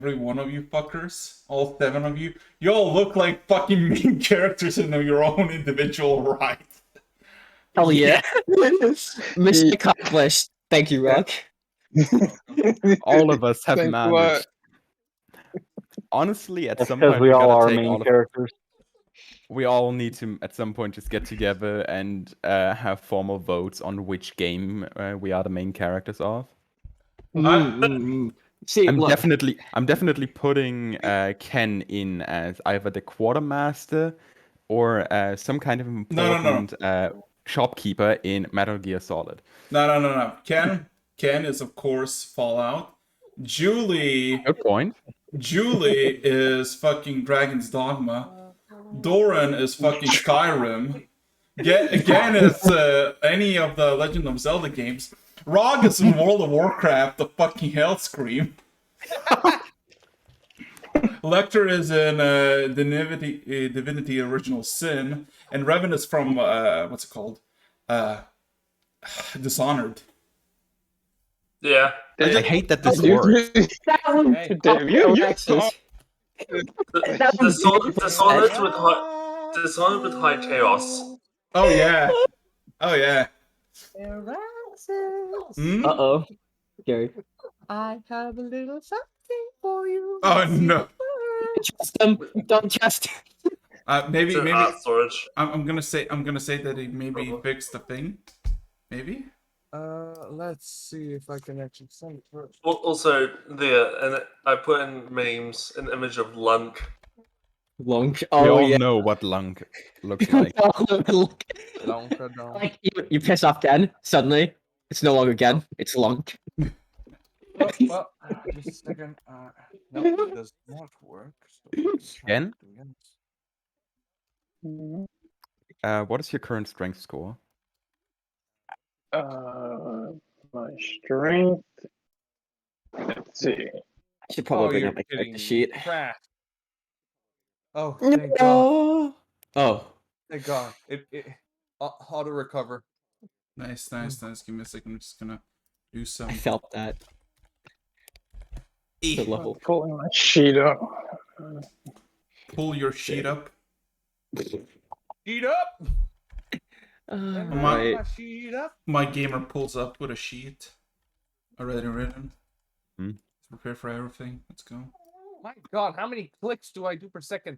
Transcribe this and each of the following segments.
every one of you fuckers, all 7 of you, you all look like fucking main characters in your own individual right. Hell yeah. Mission accomplished. Thank you, Rock. All of us have Thanks a managed. lot. Honestly, at That's some because point we we all gotta are take main all of. characters. We all need to, at some point, just get together and have formal votes on which game we are the main characters of. See, I'm look, definitely putting Ken in as either the quartermaster or some kind of important shopkeeper in Metal Gear Solid. No. Ken is of course Fallout. Julie Good point. is fucking Dragon's Dogma. Doran is fucking Skyrim. Again, it's any of the Legend of Zelda games. Rog is in World of Warcraft, the fucking Hellscream. Lecter is in Divinity Original Sin. And Revan is from, what's it called? Dishonored. Yeah. I hate that this works. Damn, you Dishonored with high chaos. Oh yeah. uh-oh. Gary. I have a little something for you. Oh no. Trust them. Don't trust. Maybe storage. I'm gonna say that he maybe fixed the thing. Maybe. Let's see if I can actually send it first. Also, and I put in memes an image of Lunk. Lunk. We Oh all yeah. know what Lunk looks like. Like you piss off Gen, suddenly it's no longer Gen, it's Lunk. Well, just a second. No, it does not work. So Ken? again. What is your current strength score? My strength. Let's see. I should probably bring you're up my kidding character me. sheet. Crap. Oh, thank God. Oh. Thank God. It auto recover. Nice. Give me a second. I'm just gonna do some. I felt that. The level. Pulling my sheet up. Pull your sheet up. Sheet up. Right. My sheet up. My gamer pulls up with a sheet already written. Hmm. Prepare for everything. Let's go. My God, how many clicks do I do per second?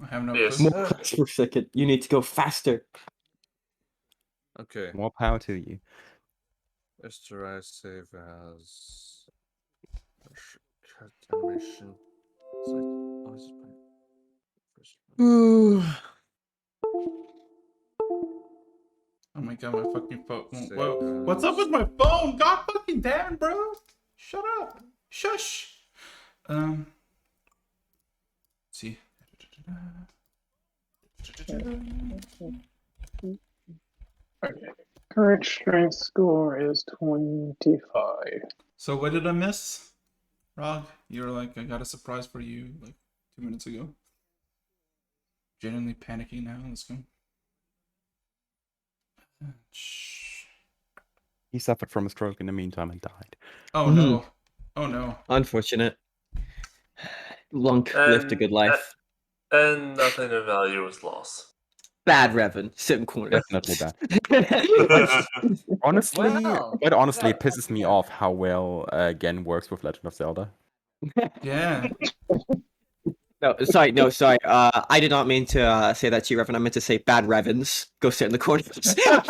I have no Yes. clue. More clicks per second. You need to go faster. Okay. More power to you. Mr. I save as animation. Oh my god, my fucking phone. Whoa. What's up with my phone? God fucking damn it, bro. Shut up. Shush. Let's see. Okay. Current strength score is 25. So what did I miss? Rog, you're like, I got a surprise for you like 2 minutes ago. Genuinely panicking now. Let's go. He suffered from a stroke in the meantime and died. Oh no. Oh no. Unfortunate. Lunk lived a good life. And nothing of value was lost. Bad Revan, sit in corner. Definitely bad. Honestly, Wow. quite honestly, it pisses me off how well Gen works with Legend of Zelda. Yeah. No, sorry. I did not mean to say that to you, Revan. I meant to say bad Revans. Go sit in the corner. Yeah.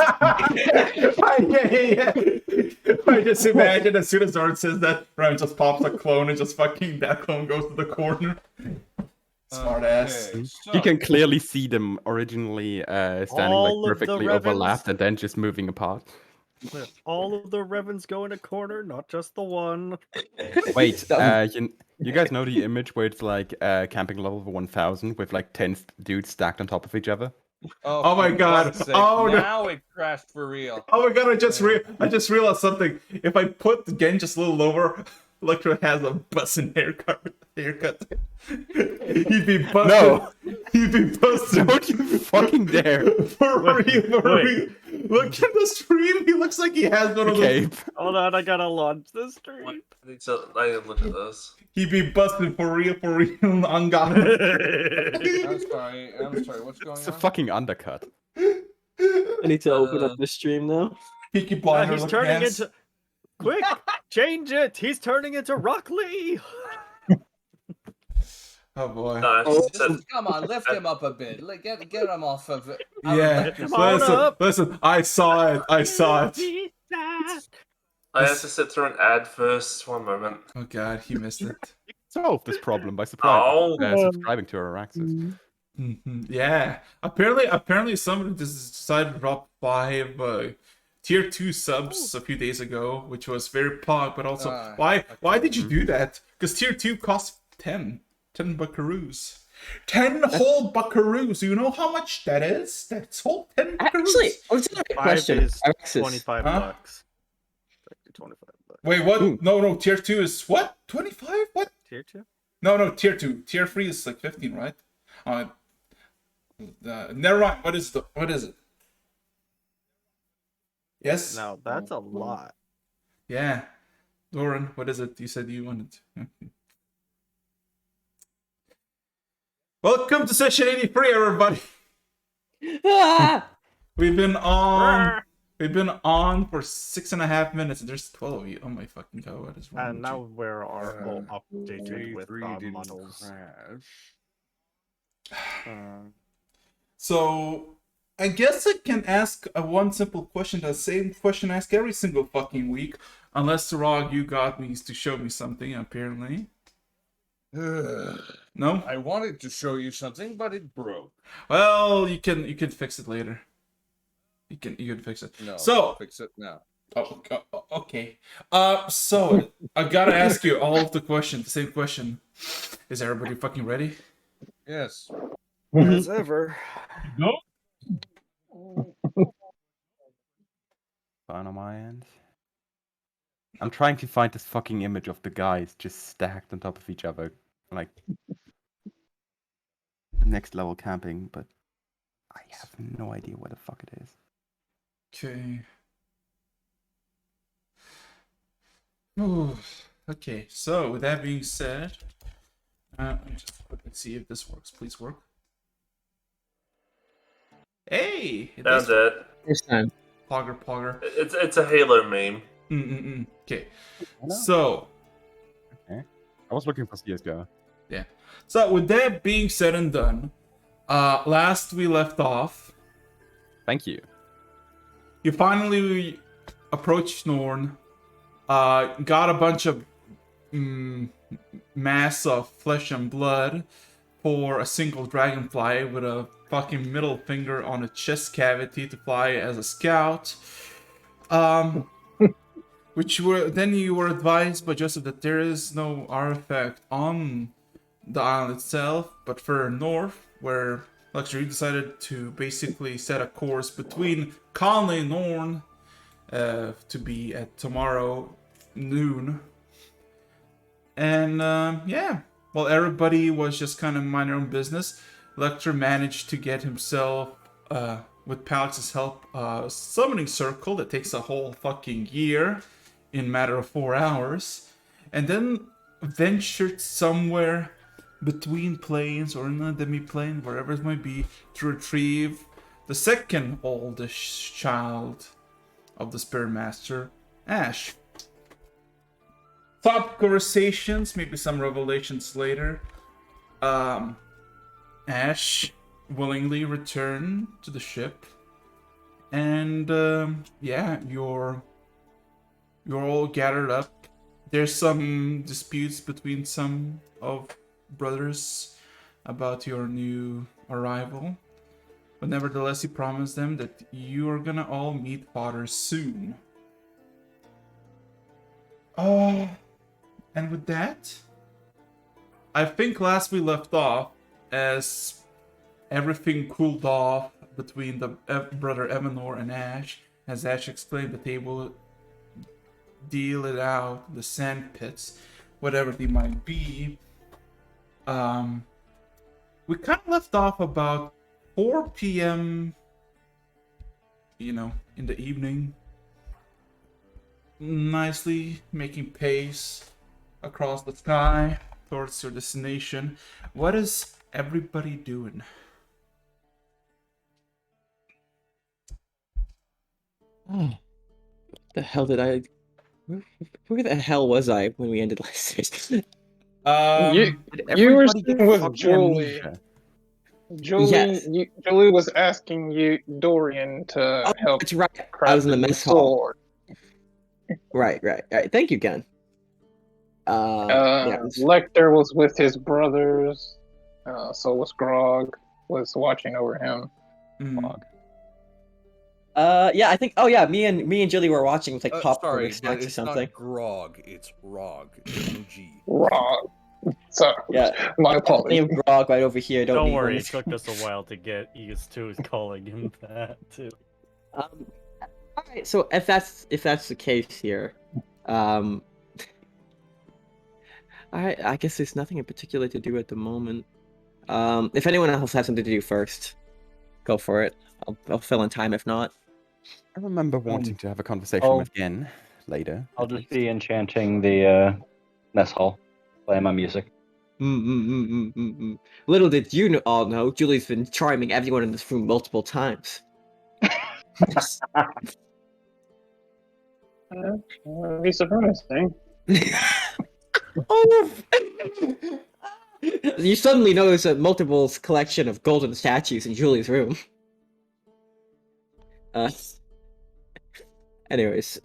I just imagine as soon as Zord says that, Revan just pops a clone and just fucking that clone goes to the corner. Smart ass. Okay, so, You can clearly see them originally standing All like of the perfectly Revans? overlapped and then just moving apart. All of the Revans go in a corner, not just the one. Wait, you guys know the image where it's like camping level 1000 with like 10 dudes stacked on top of each other? Oh my for God. God's sake, Oh, no. now it crashed for real. Oh my god, I just realized something. If I put Gen just a little lower, Electro has a bussin' haircut. He'd be busted. No. He'd be busted. Don't you fucking dare. For real. Look at the stream. He looks like he has one of those. Okay. Hold on, I gotta launch the stream. need to look at this. He be busted for real, on God. I'm sorry. What's going It's a on? fucking undercut. I need to open Uh, up the stream now. Peaky Blinders He's with turning hands. into. Quick, change it. He's turning into Rock Lee. Oh boy. Oh. Come on, lift him up a bit. Get him off of it. Yeah. Come on up. Listen. I saw it. I have to sit through an ad first. One moment. Oh God, he missed it. Solve this problem by Oh. subscribing to Araxis. Yeah. Apparently, somebody just decided to drop 5 tier 2 subs a few days ago, which was very pog. But also, why did you do that? Because tier 2 costs 10 buckaroos. 10 whole buckaroos. Do you know how much that is? That's whole 10 buckaroos. Actually, what's a question? Is Alexis. 25 Huh? bucks. 25 bucks. Wait, what? Ooh. No, tier 2 is what? 25? What? Tier 2? No, tier 2. Tier 3 is like 15, right? Never mind. What is it? Yes? Now, that's a lot. Yeah. Doran, what is it? You said you wanted to. Okay. Welcome to session 83, everybody. Ah! We've been on for 6.5 minutes, and there's 12 of you. Oh my fucking God, what is wrong And with now you? we're all updated with models. So, I guess I can ask one simple question, the same question I ask every single fucking week, unless Rog, you got me to show me something, apparently. No? I wanted to show you something, but it broke. Well, you can fix it later. You can fix it. No, So fix it now. Oh, okay. So I gotta ask you all of the questions. The same question. Is everybody fucking ready? Yes. As ever. No. Fine on my end. I'm trying to find this fucking image of the guys just stacked on top of each other, like next level camping, but I have no idea what the fuck it is. Okay. Ooh, okay. So with that being said, let me just quickly see if this works. Please work. Hey, it Found does. it. This time. Pogger. It's a Halo meme. Okay. know. So I was looking for CSGO. yeah. So with that being said and done, last we left off, Thank you. you finally approached Norn, got a bunch of mass of flesh and blood for a single dragonfly with a fucking middle finger on a chest cavity to fly as a scout. Then you were advised by Joseph that there is no artifact on the island itself, but further north, where Luxury decided to basically set a course between Conley and Norn to be at tomorrow noon. And yeah, while everybody was just kind of minding their own business, Lecter managed to get himself, with Palix's help, a summoning circle that takes a whole fucking year in a matter of 4 hours, and then ventured somewhere between planes or in a demi-plane, wherever it might be, to retrieve the second oldest child of the Spirit Master, Ash. Top conversations, maybe some revelations later. Ash willingly returned to the ship, and yeah, you're all gathered up. There's some disputes between some of brothers about your new arrival, but nevertheless, you promised them that you are gonna all meet Father soon. And with that, I think last we left off, as everything cooled off between the brother Evanor and Ash, as Ash explained that they will deal it out, the sand pits, whatever they might be. We kind of left off about 4 p.m., in the evening. Nicely making pace across the sky towards your destination. What is everybody doing? The hell did I? Where the hell was I when we ended last series? Um, Did You were everybody get sitting with fucking Julie. amnesia? Yes. Julie was asking you, Dorian, to Oh, help that's right. I craft was in a the new mess hall. sword. Right. Thank you, Ken. Yeah. Lecter was with his brothers. So was Grog. Was watching over him. mm, Yeah. I think. Oh, yeah. Me and Julie were watching with like popcorn Sorry, or but snacks or it's something. not Grog, it's Rog. G. Grog. So, Yeah. my Name apologies. of Grog right over here. Don't need worry, one. it took us a while to get used to calling him that too. All right. So if that's the case here, all right. I guess there's nothing in particular to do at the moment. If anyone else has something to do first, go for it. I'll fill in time if not. I remember wanting to have a conversation I'll- with Gen later. I'll at just least. be enchanting the mess hall, playing my music. Little did you all know, Julie's been charming everyone in this room multiple times. Would be surprising. Oh! You suddenly notice a multiple collection of golden statues in Julie's room. Anyways,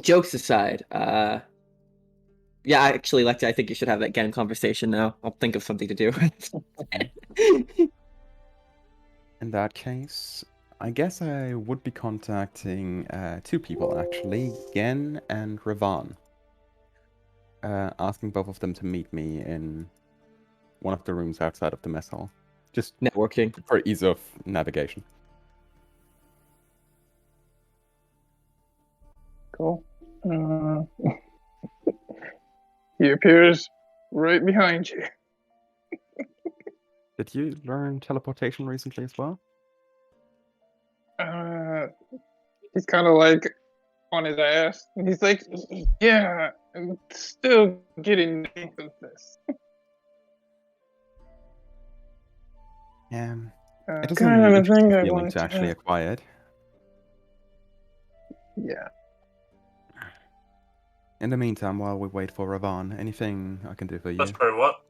jokes aside, yeah, actually, Lecter, I think you should have that Gen conversation now. I'll think of something to do. In that case, I guess I would be contacting two people actually, Gen and Ravan. Asking both of them to meet me in one of the rooms outside of the mess hall. Just Networking. for ease of navigation. Cool. He appears right behind you. Did you learn teleportation recently as well? He's kind of like on his ass. And he's like, yeah, I'm still getting the hang of this. It is Kind an of a interesting thing I feeling wanted to actually have. acquire it. Yeah. In the meantime, while we wait for Ravan, anything I can do for you? That's pretty what?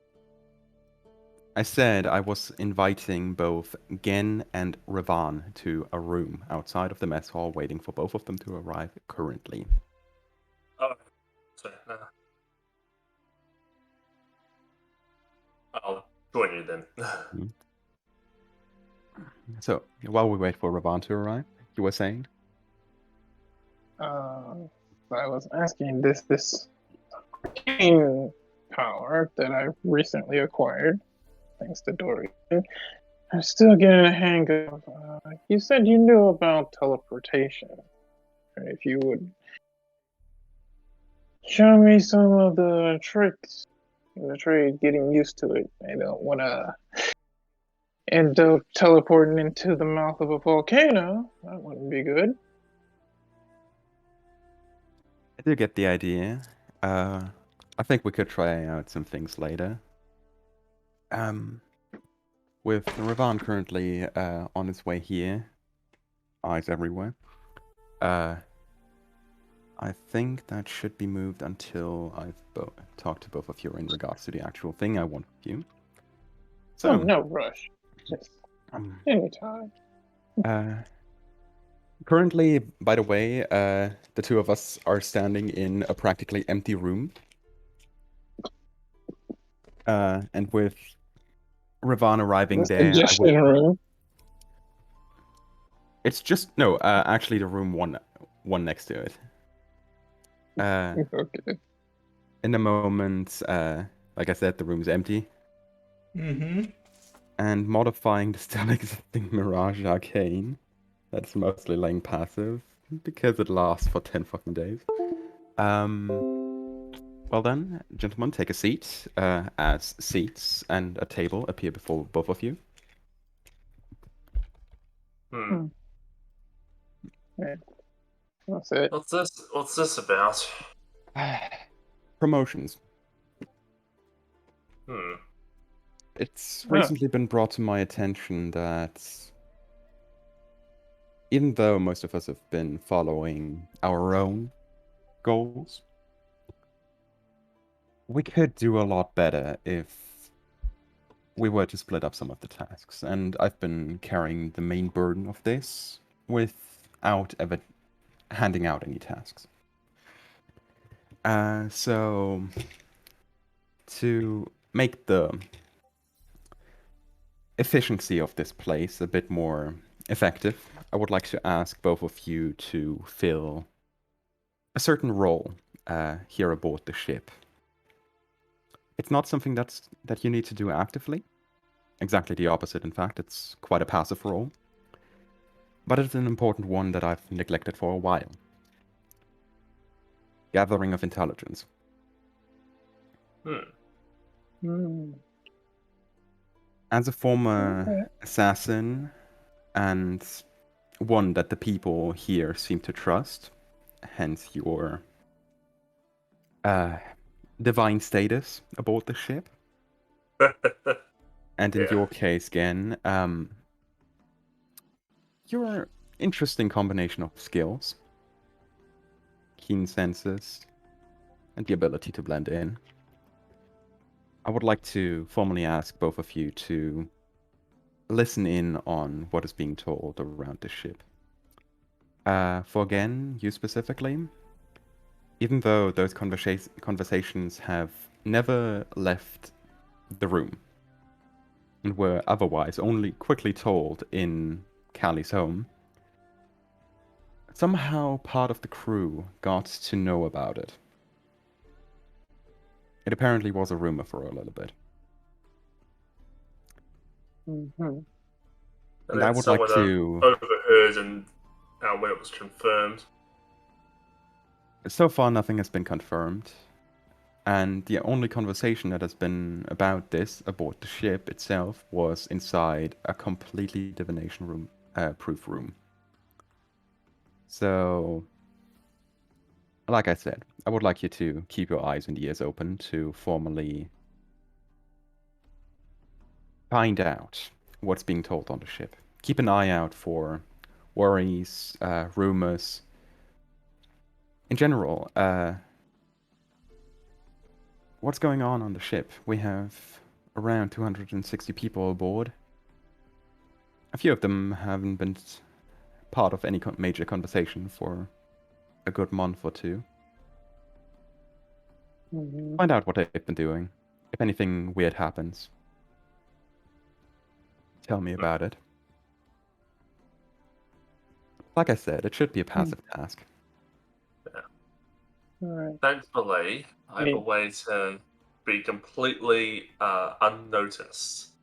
I said I was inviting both Gen and Ravan to a room outside of the mess hall, waiting for both of them to arrive currently. Oh, sorry. I'll join you then. So, while we wait for Ravan to arrive, you were saying? I was asking this arcane power that I recently acquired, thanks to Dorian. I'm still getting a hang of. You said you knew about teleportation. If you would show me some of the tricks, the trade, getting used to it. I don't want to end up teleporting into the mouth of a volcano. That wouldn't be good. I do get the idea. I think we could try out some things later. With Ravan currently on his way here, eyes everywhere. I think that should be moved until I've talked to both of you in regards to the actual thing I want with you. So, no rush. Just anytime. Currently, by the way, the two of us are standing in a practically empty room. And with Ravan arriving there, room. It's just no, actually the room one next to it. Okay. In the moment, like I said, the room's empty. mm-hmm. And modifying the still existing Mirage Arcane, that's mostly laying passive, because it lasts for 10 fucking days. Well then, gentlemen, take a seat, as seats and a table appear before both of you. That's it. What's this about? Promotions. It's recently been brought to my attention that even though most of us have been following our own goals, we could do a lot better if we were to split up some of the tasks. And I've been carrying the main burden of this without ever handing out any tasks. So to make the efficiency of this place a bit more effective, I would like to ask both of you to fill a certain role here aboard the ship. It's not something that you need to do actively. Exactly the opposite, in fact. It's quite a passive role. But it's an important one that I've neglected for a while. Gathering of intelligence. As a former assassin, and one that the people here seem to trust, hence your divine status aboard the ship. And in your case, Gen, you're an interesting combination of skills, keen senses, and the ability to blend in. I would like to formally ask both of you to listen in on what is being told around the ship. For Gen, you specifically, even though those conversations have never left the room and were otherwise only quickly told in Callie's home, somehow part of the crew got to know about it. It apparently was a rumor for a little bit. And I would like to... overheard and when it was confirmed. So far, nothing has been confirmed. And the only conversation that has been about this aboard the ship itself was inside a completely divination room, proof room. So, like I said, I would like you to keep your eyes and ears open to formally find out what's being told on the ship. Keep an eye out for worries, rumors. In general, what's going on the ship? We have around 260 people aboard. A few of them haven't been part of any major conversation for a good month or two. Find out what they've been doing. If anything weird happens, tell me about it. Like I said, it should be a passive task. Thankfully, I have a way to be completely unnoticed.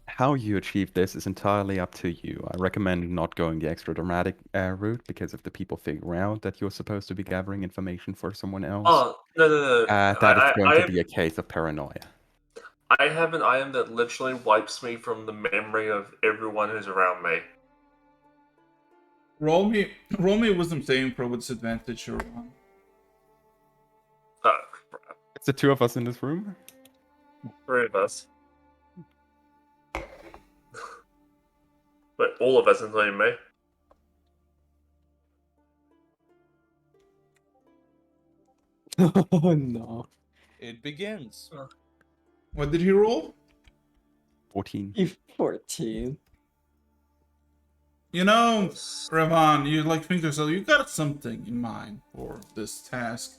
How you achieve this is entirely up to you. I recommend not going the extra dramatic route because if the people figure out that you're supposed to be gathering information for someone else, Oh, no. that is going to be a case of paranoia. I have an item that literally wipes me from the memory of everyone who's around me. Roll me a wisdom saving throw with disadvantage or one. Oh, crap. It's the two of us in this room? 3 of us. But all of us, including me. Oh no. It begins. What did he roll? 14. 14. You know, Revan, you like think to yourself, you got something in mind for this task.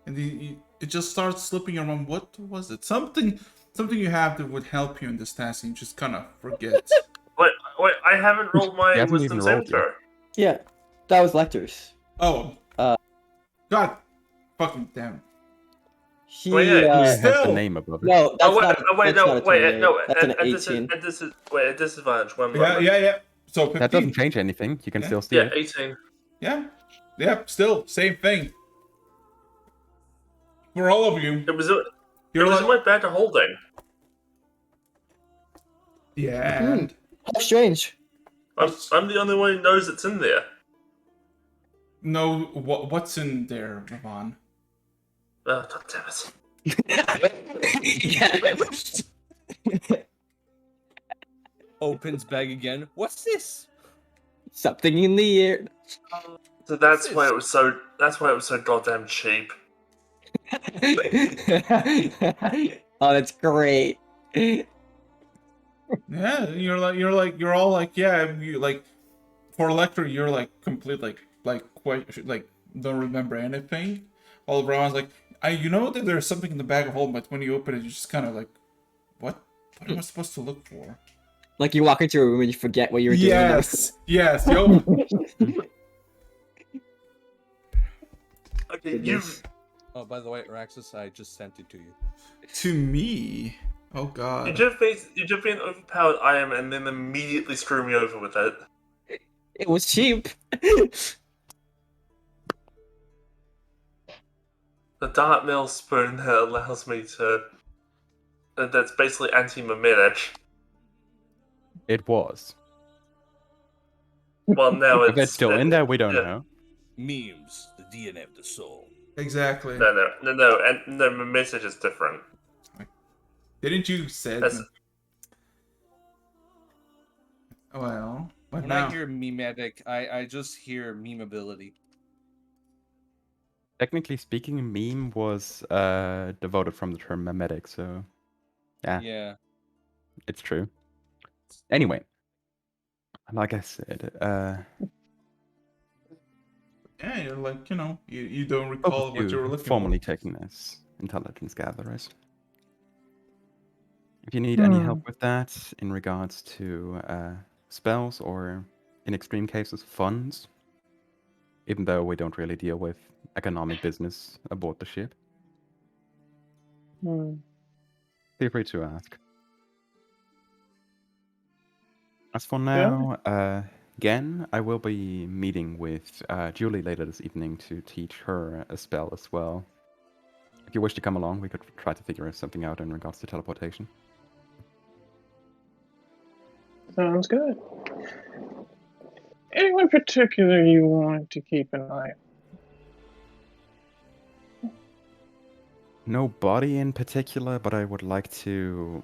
And it just starts slipping your mind. What was it? Something you have that would help you in this task and you just kind of forget. Wait, I haven't rolled my hasn't wisdom even rolled center. Yeah, that was Lecter's. Oh. God fucking damn. He, Wait, yeah. It has Still. the name above it. No, that's not. That's an At 18. at disadvantage. One Yeah, moment. yeah. So 15. That doesn't change anything. You can still see Yeah, it. 18. Yeah, still, same thing. For all of you. It was You're in my bag of holding. Yeah, and How strange. I'm the only one who knows it's in there. no, what's in there, Revan? Oh, God damn it. Yeah. Opens bag again. What's this? Something in the air. So that's why it was so. That's why it was so goddamn cheap. Oh, that's great. Yeah, you're all like, yeah, you like for Electro, you're like complete like quite like don't remember anything. All around like you know that there's something in the bag of holding, but when you open it, you just kind of like, what am I supposed to look for? Like you walk into a room and you forget what you were doing. Yes, yo. Okay, Goodness. Oh, by the way, Raxus, I just sent it to you. To me, oh you god. just be an overpowered item and then immediately screw me over with it. It was cheap. The Dark Mill spoon that allows me to. That's basically anti-mimetic. It was. Well, now If it's still in there, we don't yeah. know. Memes, the DNA of the soul. Exactly. No, and no, mimetic is different. Didn't you say? That's- Well, but When now I hear memetic, I just hear memeability. Technically speaking, meme was devoted from the term memetic, so Yeah. it's true. Anyway, like I said, yeah, you're like you don't both recall of what you were you looking formally for. taken as intelligence gatherers. If you need any help with that in regards to spells or, in extreme cases, funds, even though we don't really deal with economic business aboard the ship, feel free to ask. As for now, again, I will be meeting with Julie later this evening to teach her a spell as well. If you wish to come along, we could try to figure something out in regards to teleportation. Sounds good. Anyone particular you want to keep an eye on? Nobody in particular, but I would like to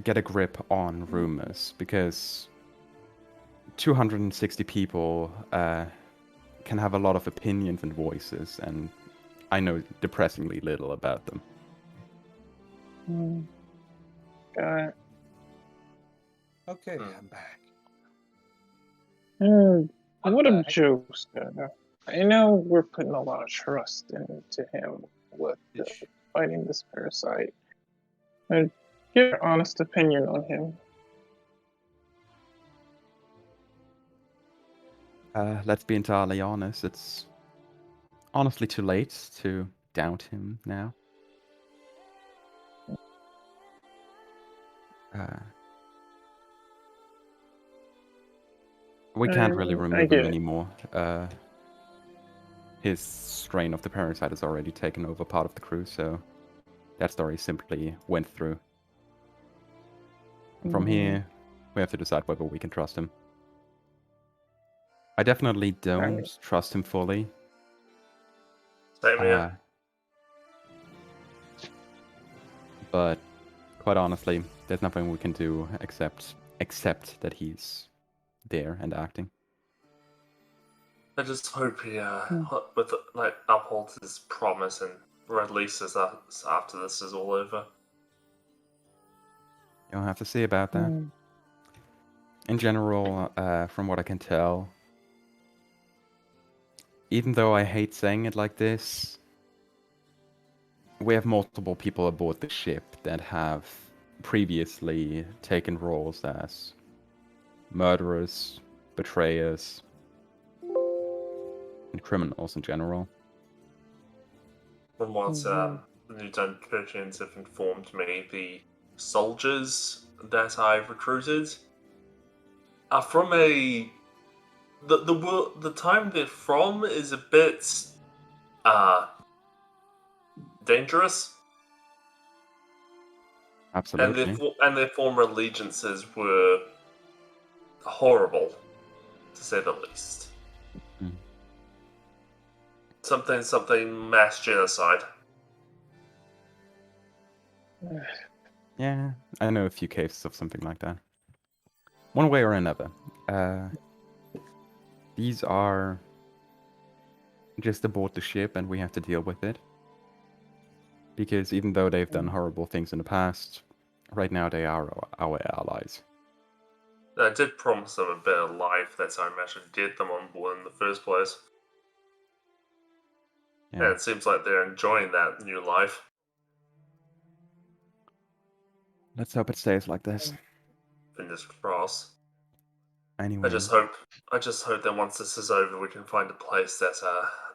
get a grip on rumors, because 260 people can have a lot of opinions and voices, and I know depressingly little about them. Got it. Okay, Hmm. I'm back. What of Joester? I know we're putting a lot of trust into him with fighting this parasite. Get your honest opinion on him. Let's be entirely honest, it's honestly too late to doubt him now. We can't really I remove get him it. anymore. His strain of the parasite has already taken over part of the crew, so that story simply went through. From here, we have to decide whether we can trust him. I definitely don't trust him fully. Same here. But quite honestly, there's nothing we can do except that he's there and acting. I just hope he upholds his promise and releases us after this is all over. You'll have to see about that. In general, from what I can tell, even though I hate saying it like this, we have multiple people aboard the ship that have previously taken roles as murderers, betrayers, and criminals in general. From what the New Christians have informed me, the soldiers that I've recruited are from the time they're from is a bit dangerous. Absolutely. And their former allegiances were horrible, to say the least. Something mass genocide. Yeah, I know a few cases of something like that. One way or another. These are just aboard the ship and we have to deal with it. Because even though they've done horrible things in the past, right now they are our allies. I did promise them a better life, that's how I managed to get them on board in the first place. Yeah. And it seems like they're enjoying that new life. Let's hope it stays like this. Fingers crossed. Anyway, I just hope that once this is over, we can find a place that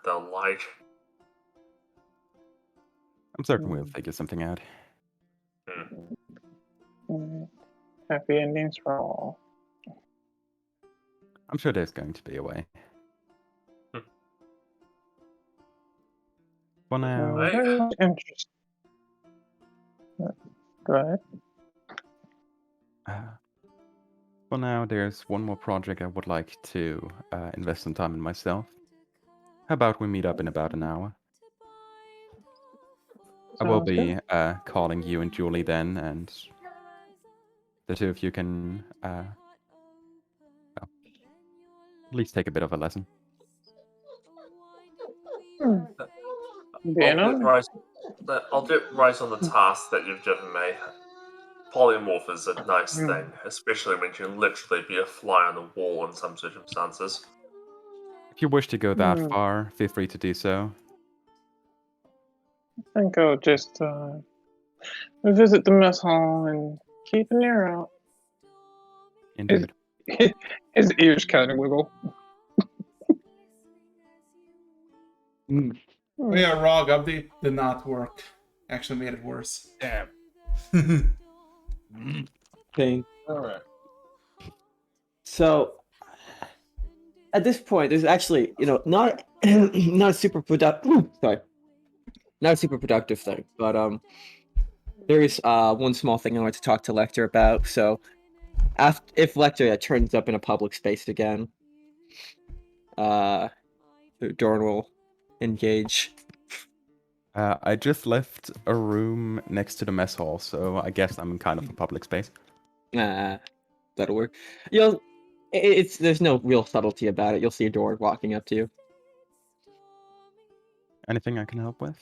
they'll like. I'm certain we'll figure something out. Happy endings for all. I'm sure there's going to be a way. For now, Very much interesting. Go ahead. for now, there's one more project I would like to invest some time in myself. How about we meet up in about an hour? I will Sounds be good. calling you and Julie then, and the two of you can well, at least take a bit of a lesson. Vienna? I'll get right on the task that you've given me. Polymorph is a nice thing, especially when you can literally be a fly on the wall in some circumstances. If you wish to go that far, feel free to do so. I think I'll just visit the mess hall and keep an ear out. Indeed. His ears kind of wiggle. Oh yeah, ROG update did not work. Actually made it worse. Damn. Thing. Alright. So at this point, there's actually, not not a super productive. Sorry, not a super productive thing, but there is one small thing I want to talk to Lecter about. So, if Lecter turns up in a public space again, Dorn will engage. I just left a room next to the mess hall, so I guess I'm in kind of a public space. That'll work. There's no real subtlety about it. You'll see a door walking up to you. Anything I can help with?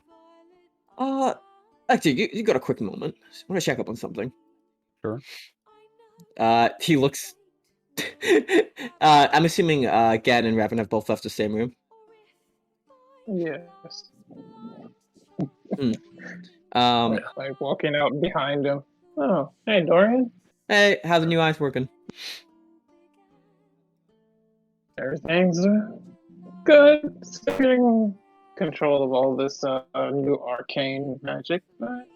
Actually, you got a quick moment. I want to check up on something. Sure. He looks. I'm assuming Gan and Revan have both left the same room. Yes. Like walking out behind him. Oh, hey Dorian. Hey, how the new eyes working? Everything's good. Still getting control of all this new arcane magic. But,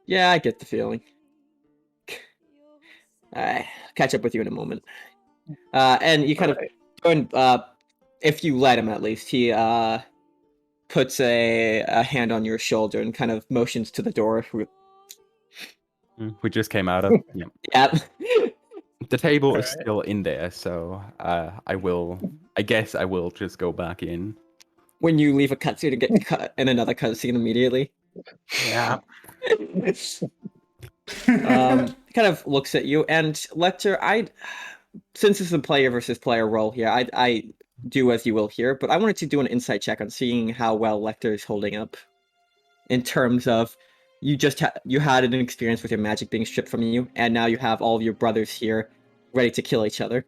Yeah, I get the feeling. Catch up with you in a moment. And you kind of go and, if you let him at least, he puts a hand on your shoulder and kind of motions to the door. We just came out of. Yeah. Yep. The table is still in there, so I guess I will just go back in. When you leave a cutscene and get cut in another cutscene immediately. Yeah. Kind of looks at you, and Lecter, since it's a player versus player role here, I do as you will here, but I wanted to do an insight check on seeing how well Lecter is holding up in terms of you had an experience with your magic being stripped from you, and now you have all of your brothers here ready to kill each other.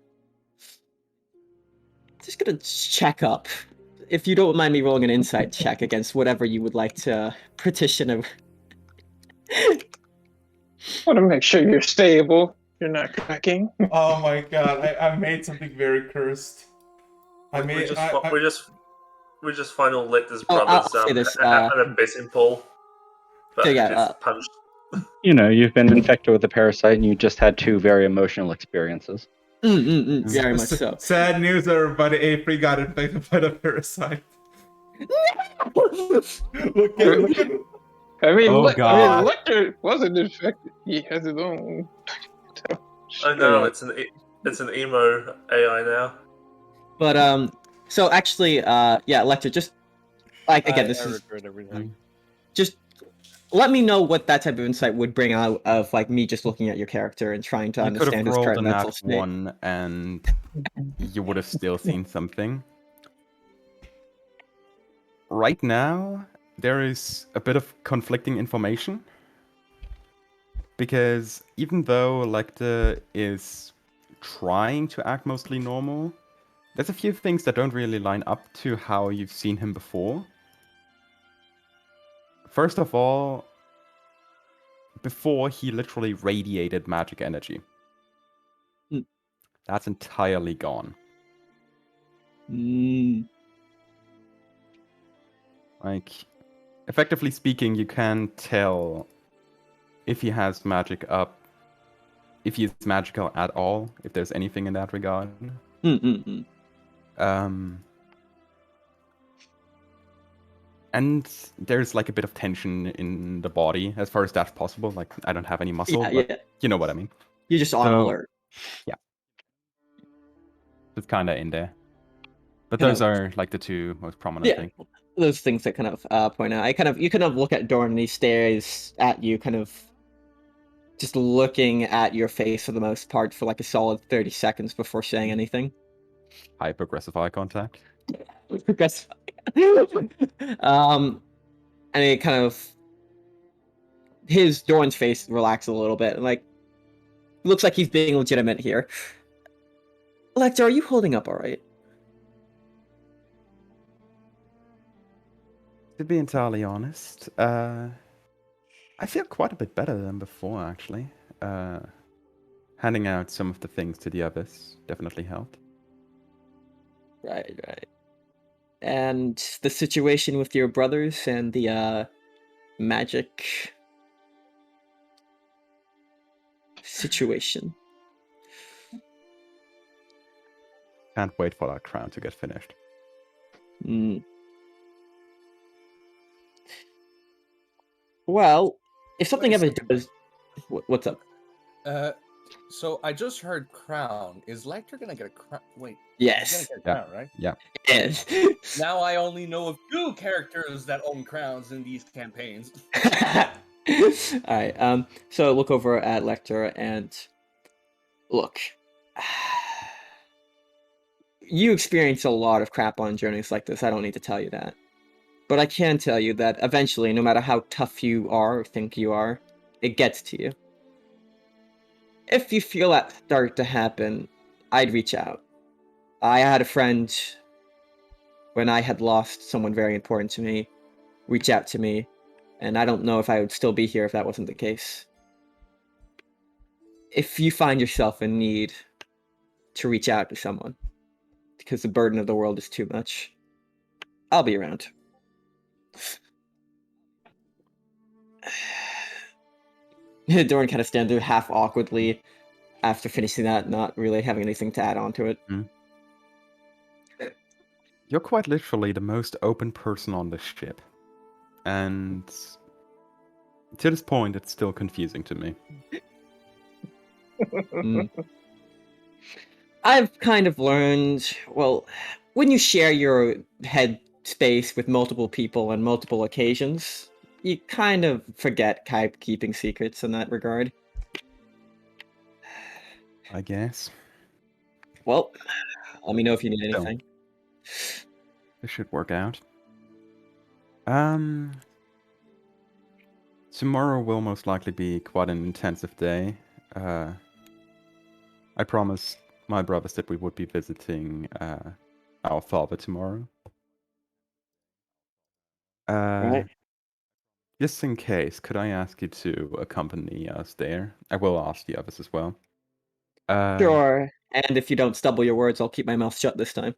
Just gonna check up. If you don't mind me rolling an insight check against whatever you would like to petition. Want to make sure you're stable. You're not cracking. Oh my god, I made something very cursed. We just find all Lecter's Oh, brothers I'll say this, at a betting pool. But yeah, gets punched. You know, you've been infected with a parasite and you just had two very emotional experiences. Very much so. Sad news, everybody. April got infected by the parasite. Look at I mean, Oh, God. Lecter wasn't infected. He has his own. I know, it's an emo AI now. But so actually, yeah, Lecter, just like again, this I is regret everything. just let me know what that type of insight would bring out of like me just looking at your character and trying to You could have understand his rolled a current mental nat state. 1 and you would have still seen something. Right now, there is a bit of conflicting information. Because even though Lecter is trying to act mostly normal, there's a few things that don't really line up to how you've seen him before. First of all, before he literally radiated magic energy. Mm. That's entirely gone. Mm. Like, effectively speaking, you can tell if he has magic up, if he is magical at all, if there's anything in that regard. And there's like a bit of tension in the body as far as that's possible. Like, I don't have any muscle, but Yeah. you know what I mean. You're just on So- alert. Yeah. It's kind of in there. But Kind those of- are like the two most prominent Yeah. things. Those things that kind of point out. You kind of look at Doran and he stares at you, kind of just looking at your face for the most part for like a solid 30 seconds before saying anything. High progressive eye contact. Progress. And it kind of Doran's face relaxes a little bit, and like looks like he's being legitimate here. Lecter, are you holding up all right? To be entirely honest, I feel quite a bit better than before, actually. Handing out some of the things to the others definitely helped. Right. And the situation with your brothers and the magic situation. Can't wait for that crown to get finished. Well, if something Wait a ever second. does, what's up? So I just heard crown. Is Lecter gonna get a crown? Wait. Yes. He's gonna get a crown, right? Yes. Now I only know of 2 characters that own crowns in these campaigns. Alright, so look over at Lecter and look. You experience a lot of crap on journeys like this, I don't need to tell you that. But I can tell you that eventually, no matter how tough you are or think you are, it gets to you. If you feel that start to happen, I'd reach out. I had a friend, when I had lost someone very important to me, reach out to me, and I don't know if I would still be here if that wasn't the case. If you find yourself in need to reach out to someone, because the burden of the world is too much, I'll be around. Doran kind of stands there half awkwardly after finishing that, not really having anything to add on to it. You're quite literally the most open person on this ship. And to this point, it's still confusing to me. I've kind of learned, well, when you share your head space with multiple people on multiple occasions, you kind of forget keeping secrets in that regard. I guess. Well, let me know if you need Still. anything. This should work out. Tomorrow will most likely be quite an intensive day. I promised my brothers that we would be visiting our father tomorrow. Right. Just in case, could I ask you to accompany us there? I will ask the others as well. Sure. And if you don't stumble your words, I'll keep my mouth shut this time.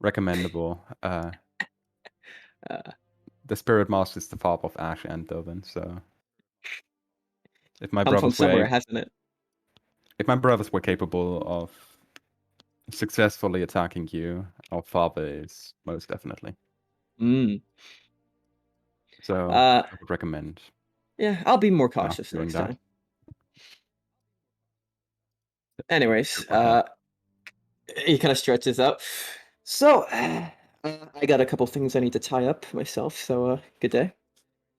Recommendable. The Spirit Master is the father of Ash and Dovin, so if my Come from brothers somewhere, were hasn't it? if my brothers were capable of successfully attacking you, our father is most definitely. So I would recommend. Yeah, I'll be more not cautious doing next that. time. Anyways, Good luck, he kind of stretches up. So, I got a couple things I need to tie up myself, so good day.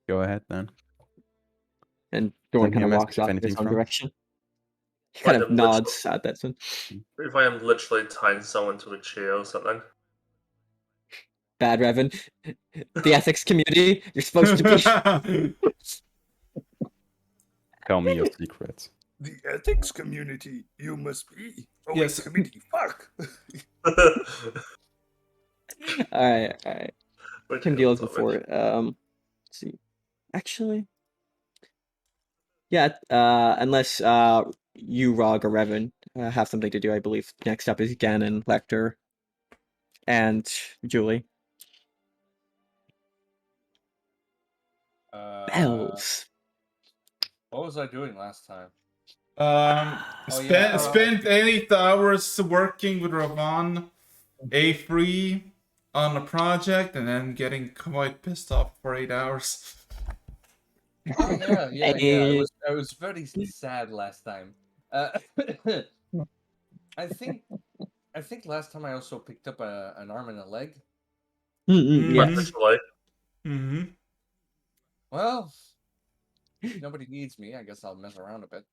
Go ahead then. And Send Doran me kind a of message walks if off in his anything's own wrong. direction. He Like kind of I'm nods at that. So, If I am literally tying someone to a chair or something. bad Revan. The ethics community. You're supposed to be. Tell me your secrets. The ethics community, you must be. Oh, Yes. wait, committee, fuck! All right. Which Can is deal as not before. much. Let's see. Actually, yeah. Unless you, Rog, or Revan have something to do, I believe next up is Ganon, Lecter, and Julie. Bells. What was I doing last time? Spent 8 hours working with Ravan A3 on a project and then getting quite pissed off for 8 hours. Oh yeah. Hey. I was very sad last time. I think last time I also picked up an arm and a leg. Yes. Potentially. Mm-hmm. Well, if nobody needs me, I guess I'll mess around a bit.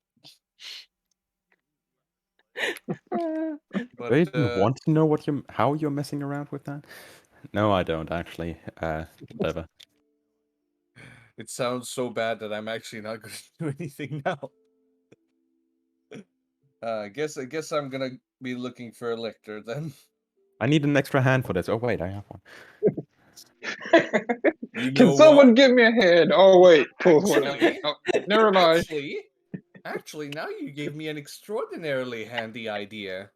But Do you even want to know how you're messing around with that? No, I don't actually. Whatever. it sounds so bad that I'm actually not going to do anything now. I guess I'm gonna be looking for a lector then. I need an extra hand for this. Oh wait, I have one. You know Can someone what? give me a hand? Oh wait, pulls one out. Actually- Oh, never mind. Actually, now you gave me an extraordinarily handy idea.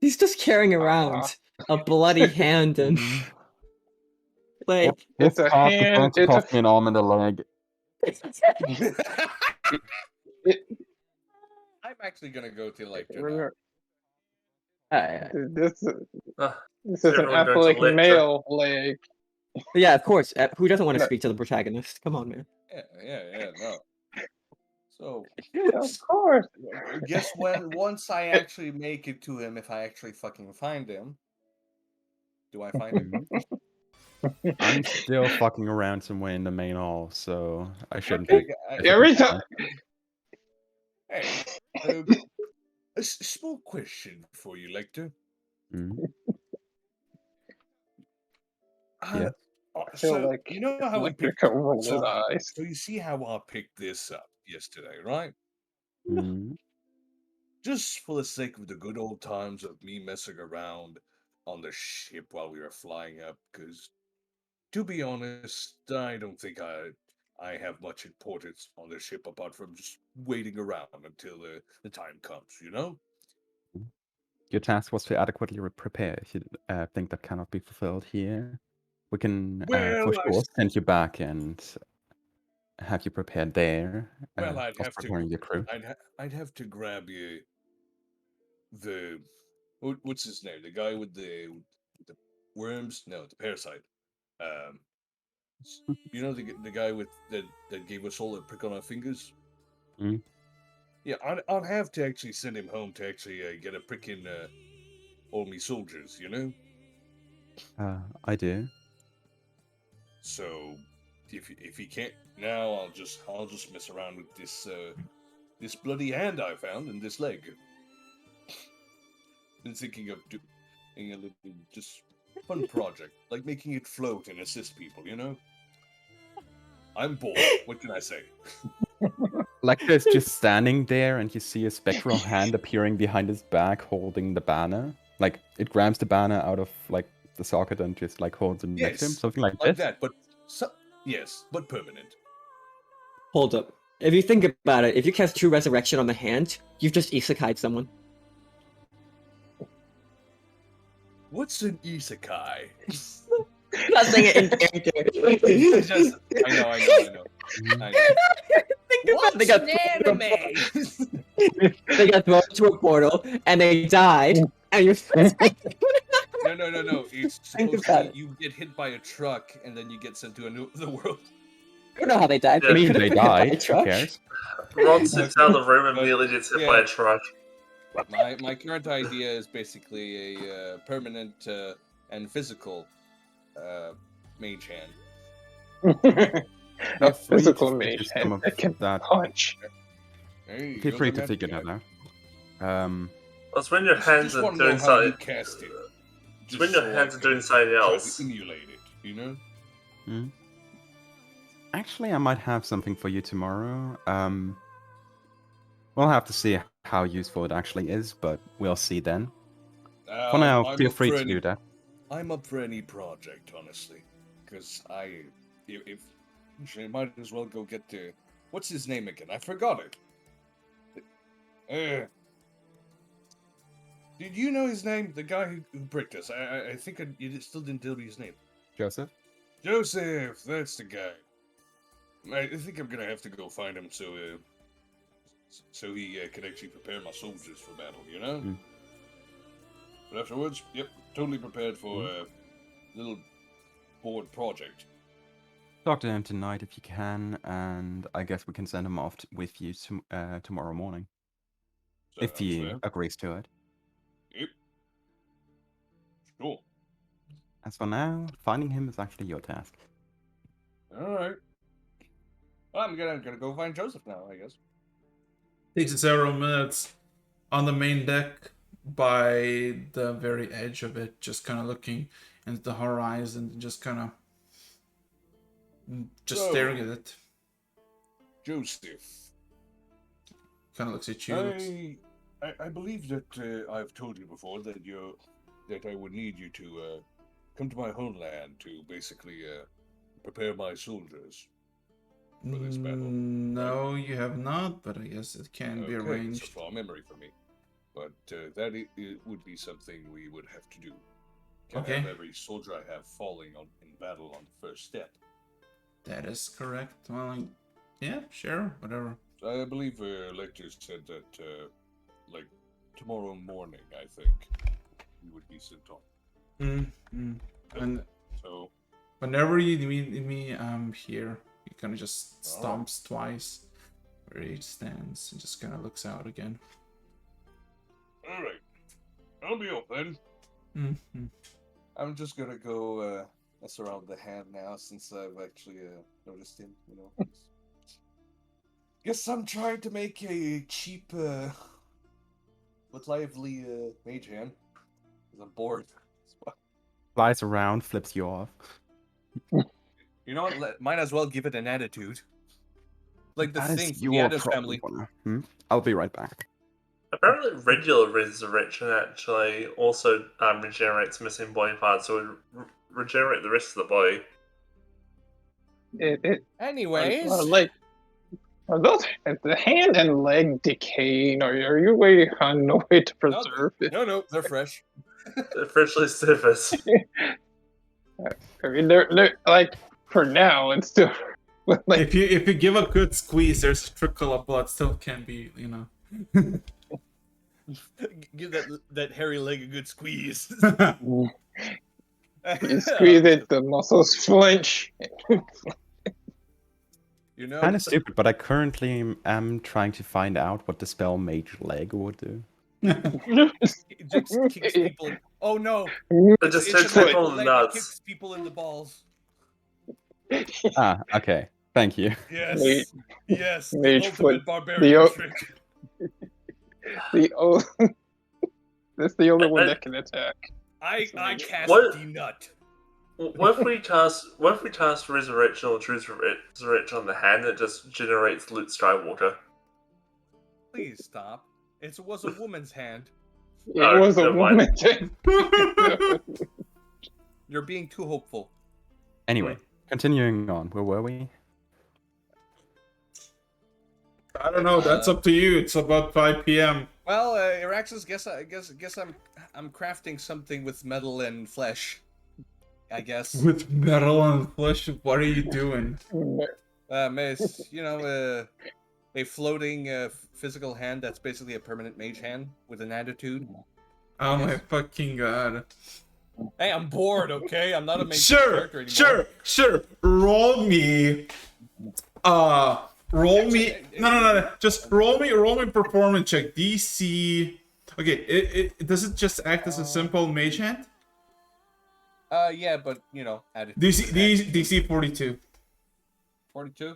He's just carrying around a bloody hand and like. It's a hand. It's a. me an arm and a leg. I'm actually gonna go to lecture now. This Ah, is so an everyone going to athletic lecture. male leg. Yeah, of course. Who doesn't want to No. speak to the protagonist? Come on, man. Yeah, no. So, Of course. guess when once I actually make it to him, if I actually fucking find him, do I find him? I'm still fucking around somewhere in the main hall, so I shouldn't Okay, be. Every time. Hey, a small question for you, Lecter. Mhm. Uh, I feel so like you know how we Lecter picked. could roll his So, eyes. so you see how I picked this up yesterday, right? Mhm. Just for the sake of the good old times of me messing around on the ship while we were flying up, because to be honest, I don't think I have much importance on the ship apart from just waiting around until the time comes, you know? Your task was to adequately prepare. If you think that cannot be fulfilled here, we can Well, for sure send you back and have you prepared there. Well, I'd whilst have to. preparing your crew. I'd have to grab you. What's his name? The guy with the worms? No, the parasite. Um, you know the guy with that gave us all a prick on our fingers. Mhm. Yeah, I'd have to actually send him home to actually get a prick in all me soldiers. You know. I do. So if he can't now, I'll just mess around with this bloody hand I found and this leg. Been thinking of doing a little just fun project, like making it float and assist people. You know. I'm bored. What can I say? Lecter's just standing there, and you see a spectral hand appearing behind his back, holding the banner. Like it grabs the banner out of like the socket and just like holds it next to him, Yes, something like like this. that, but yes, but permanent. Hold up. If you think about it, if you cast True Resurrection on the hand, you've just isekai'd someone. What's an isekai? Not saying it in character. I know. Think about it. They got an anime? they got thrown into a portal and they died. And you're No. It's Think supposed about to it. be you get hit by a truck and then you get sent to the world. I don't know how they died. Yeah. I They mean, could have they been hit by a died. Who truck. cares? Ron sits out of the room and But, immediately gets hit by yeah. a truck. My current idea is basically a permanent and physical mage hand. A Feel free to physical figure mage some hand of that can that. punch. Hey, Feel you're free the to magic figure guy. that out. That's when your hands Just are want to know doing how something. you cast it. It's when Just your so I hands are doing can something try else. to emulate it, you know? Hmm? Actually, I might have something for you tomorrow. We'll have to see how useful it actually is, but we'll see then. For now, I'm feel up free for to any- do that. I'm up for any project, honestly, because if I might as well go get the what's his name again? I forgot it. Did you know his name? The guy who bricked us. I think you still didn't tell me his name. Joseph? Joseph, that's the guy. I think I'm gonna have to go find him so he can actually prepare my soldiers for battle. You know. Mm. But afterwards, yep, totally prepared for a little board project. Talk to him tonight if you can, and I guess we can send him off with you tomorrow morning. If Sounds he fair. agrees to it. Yep. Sure. As for now, finding him is actually your task. All right. Well, I'm gonna go find Joseph now, I guess. Takes several minutes on the main deck by the very edge of it, just kind of looking into the horizon, just kind of So- staring at it. Joseph, Kind of looks at you. I believe that I've told you before that I would need you to come to my homeland to basically prepare my soldiers for this battle. No, you have not, but I guess it can be Okay, arranged. so far memory for me. But that it would be something we would have to do. Can't Okay. have every soldier I have falling in battle on the first step. That is correct. Well, yeah, sure, whatever. So I believe Lecter said that like tomorrow morning, I think, we would be sent on. And So whenever you need me, I'm here. He kind of just stomps twice where he stands and just kind of looks out again. all right, I'll be up then. Mm-hmm. I'm just gonna go mess around with the hand now since I've actually noticed him. You know. Guess I'm trying to make a cheap but lively mage hand. 'Cause I'm bored. Flies around, flips you off. You know what? Might as well give it an attitude. Like the That is thing from the your Addams family. problem. I'll be right back. Apparently, regular resurrection actually also regenerates missing body parts, so it regenerate the rest of the body. Anyways, Like, are those the hand and leg decaying? Or are you waiting on no way to preserve it? no, they're fresh. They're freshly surfaced. I mean, they're like for now, it's still like If you give a good squeeze, there's a trickle of blood. Still can be, you know. Give that hairy leg a good squeeze. you squeeze it, the muscles flinch. You know, Kind of stupid, but I currently am trying to find out what the spell Mage Leg would do. it just kicks people. Oh no! It just It's takes a people in the leg that nuts. kicks people in the balls. Okay. Thank you. Yes, Mage- yes. The mage ultimate foot. barbarian trick. That's the only one that can attack. I cast What? the nut. What if we cast resurrection or truth resurrection on the hand that just generates loot strike water? Please stop. It was a woman's hand. It was a never mind. woman thing. You're being too hopeful. Anyway, continuing on. Where were we? I don't know. That's up to you. It's about 5 p.m. Well, Iraxis, guess I'm crafting something with metal and flesh. I guess. With metal and flesh, what are you doing? Miss, a floating physical hand that's basically a permanent mage hand with an attitude. Oh my fucking god. Hey, I'm bored, okay? I'm not a mage character anymore. Sure. Roll me. No. Just roll me performance check. DC. Okay, does it just act as a simple mage hand? Yeah, but attitude. DC 42. 42?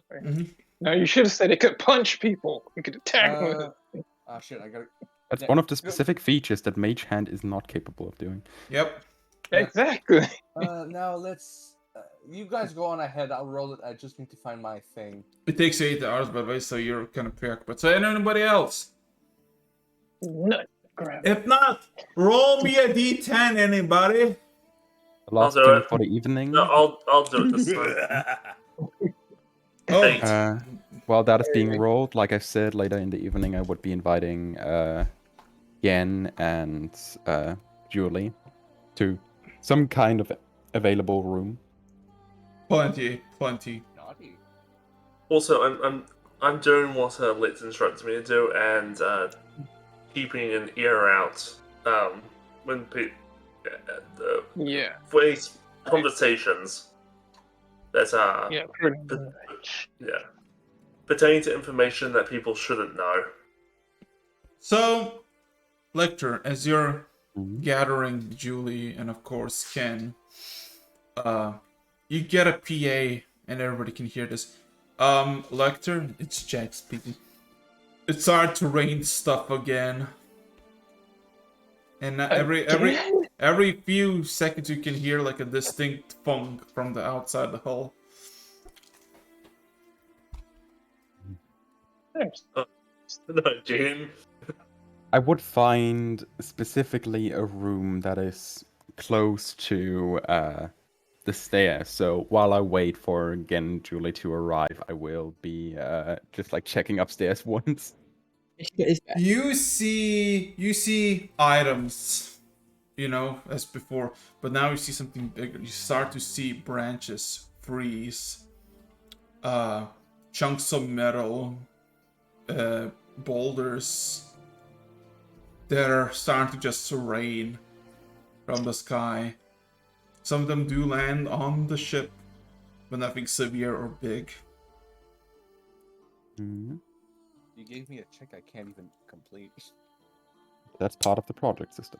No, you should have said it could punch people. You could attack with it. Ah, shit, I gotta... That's Yeah, one of the go- specific features that Mage Hand is not capable of doing. Yep. Yeah. Exactly. Now let's... you guys go on ahead, I'll roll it, I just need to find my thing. It takes 8 hours, by the way, so you're kind of preoccupied. So, anybody else? Nut grab. If not, roll me a d10, anybody. The last do thing it. for the evening. No, I'll do it this time. Oh, 8. While that is being rolled, like I said, later in the evening I would be inviting Yen and Julie to some kind of available room. plenty. Naughty. Also, I'm doing what Litz instructed me to do, and keeping an ear out when Yeah. for these conversations that are Yeah, pretty much. pertaining to information that people shouldn't know. So, Lecter, as you're Mhm. gathering Julie and of course Ken, you get a PA and everybody can hear this. Lecter, it's Jack speaking. It's hard to rain stuff again. And every few seconds you can hear like a distinct funk from the outside the hull. No, Jane. I would find specifically a room that is close to the stairs. So while I wait for Gen and Julie to arrive, I will be just like checking upstairs once. You see items, you know, as before, but now you see something bigger. You start to see branches freeze, chunks of metal, boulders that are starting to just rain from the sky. Some of them do land on the ship, but nothing severe or big. Mhm. You gave me a check I can't even complete. That's part of the project system.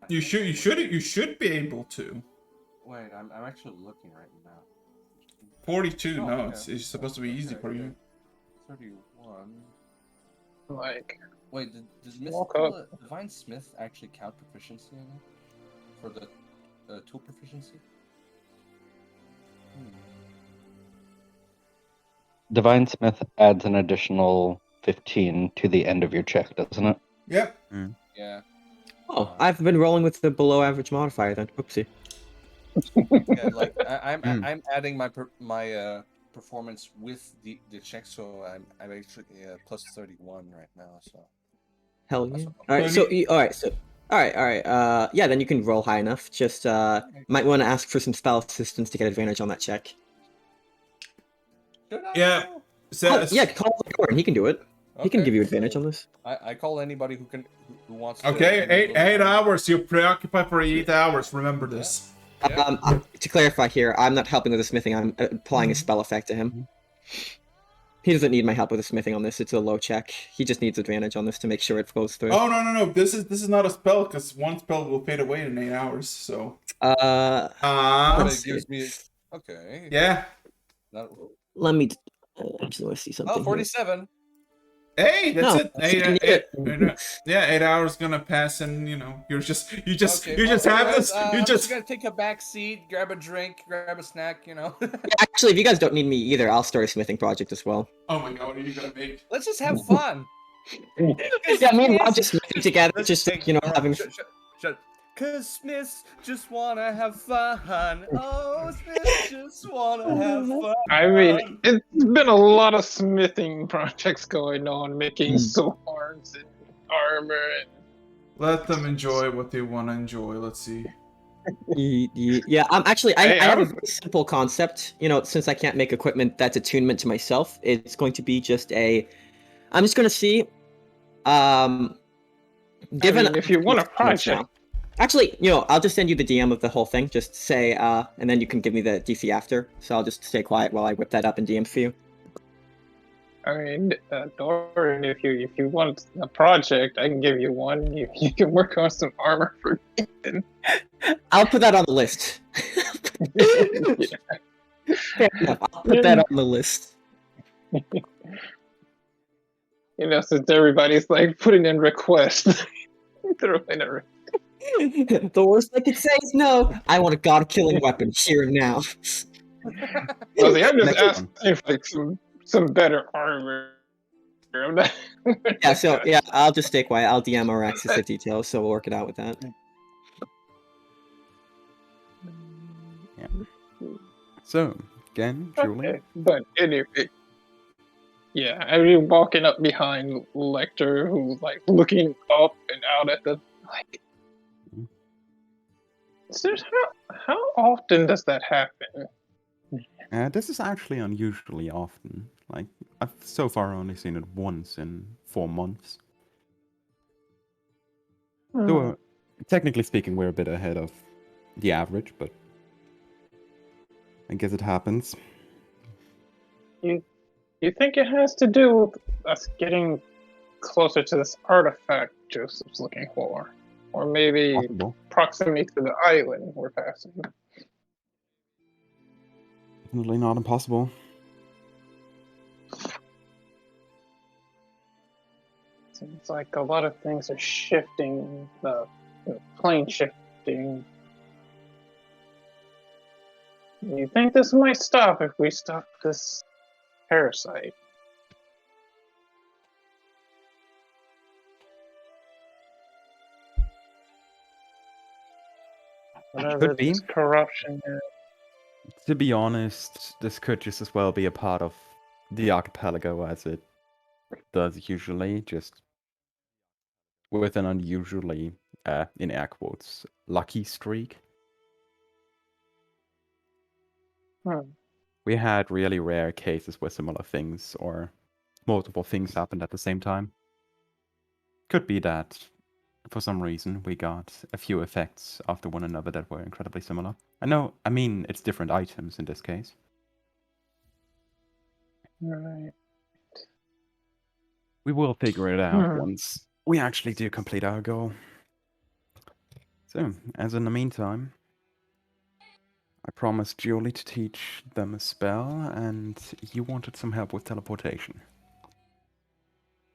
You should be able to. Wait, I'm actually looking right now. 42, Oh, no, okay. it's supposed to be easy for you. 31. Like, Wait, does Walk Mystical Divine Smith actually count proficiency in it? For the tool proficiency? Divine Smith adds an additional 15 to the end of your check, doesn't it? Yep. Yeah. Oh, I've been rolling with the below average modifier then. Oopsie. Yeah, like I'm adding my performance with the check, so I'm actually plus 31 right now. So Hell That's yeah. what- All right, all right. Yeah, then you can roll high enough. Just might want to ask for some spell assistance to get advantage on that check. should I? Yeah. Oh, yeah, call Gordon. He can do it. He can Okay. give you advantage on this. I call anybody who wants to. Okay, give me a eight little- hours. You're preoccupied for 8 hours. Remember this. Yeah. To clarify here, I'm not helping with the smithing. I'm applying a spell effect to him. He doesn't need my help with the smithing on this. It's a low check. He just needs advantage on this to make sure it goes through. Oh no! This is not a spell because one spell will fade away in 8 hours. So. But let's it gives see. me. Okay. Yeah. Not- Let me actually want to see something. Oh, here. 47. Hey, that's No, it. that's what I need. Yeah, 8 hours gonna pass, and you know, you just Okay, have well, this. I'm You just. gonna take a back seat, grab a drink, grab a snack. Actually, if you guys don't need me either, I'll start a smithing project as well. Oh my god, what are you gonna make? Let's just have fun. Yeah, me and Rob just smithing together, Let's just take- you know all right, having. shut. Cause Smiths just wanna have fun. Oh, Smiths just wanna have fun. I mean, it's been a lot of smithing projects going on, making swords and armor. And... Let them enjoy what they want to enjoy. Let's see. Yeah, actually, I Hey, have a I'm- very simple concept. You know, since I can't make equipment that's attunement to myself, it's going to be just a. I'm just going to see. Given if you want a project, actually, you know, I'll just send you the DM of the whole thing. Just say, and then you can give me the DC after. So I'll just stay quiet while I whip that up in DM for you. I mean, Doran, if you want a project, I can give you one. You can work on some armor for Ethan. I'll put that on the list. Fair enough. I'll put that on the list. You know, since everybody's like putting in requests, throw in a request. The worst I could say is no. I want a god-killing weapon here and now. Well, see, I'm just Next asking one. for like some better armor. I'm not- Yeah, so yeah, I'll just stay quiet. I'll DM or access the details, so we'll work it out with that. So, again, Julie. Okay, but anyway, yeah, I mean, walking up behind Lecter, who's like looking up and out at the like. So how often does that happen? This is actually unusually often. Like, I've so far only seen it once in 4 months. So, technically speaking, we're a bit ahead of the average, but I guess it happens. You think it has to do with us getting closer to this artifact Joseph's looking for? Or maybe Possible. proximity to the island we're passing? Definitely not impossible. Seems like a lot of things are shifting, the plane shifting. You think this might stop if we stop this parasite? Whatever Could be. this corruption is. To be honest, this could just as well be a part of the archipelago as it does usually, just with an unusually, in air quotes, lucky streak. We had really rare cases where similar things or multiple things happened at the same time. Could be that for some reason we got a few effects after one another that were incredibly similar. I mean, it's different items in this case. Right. We will figure it out once we actually do complete our goal. So, as in the meantime, I promised Julie to teach them a spell, and you wanted some help with teleportation.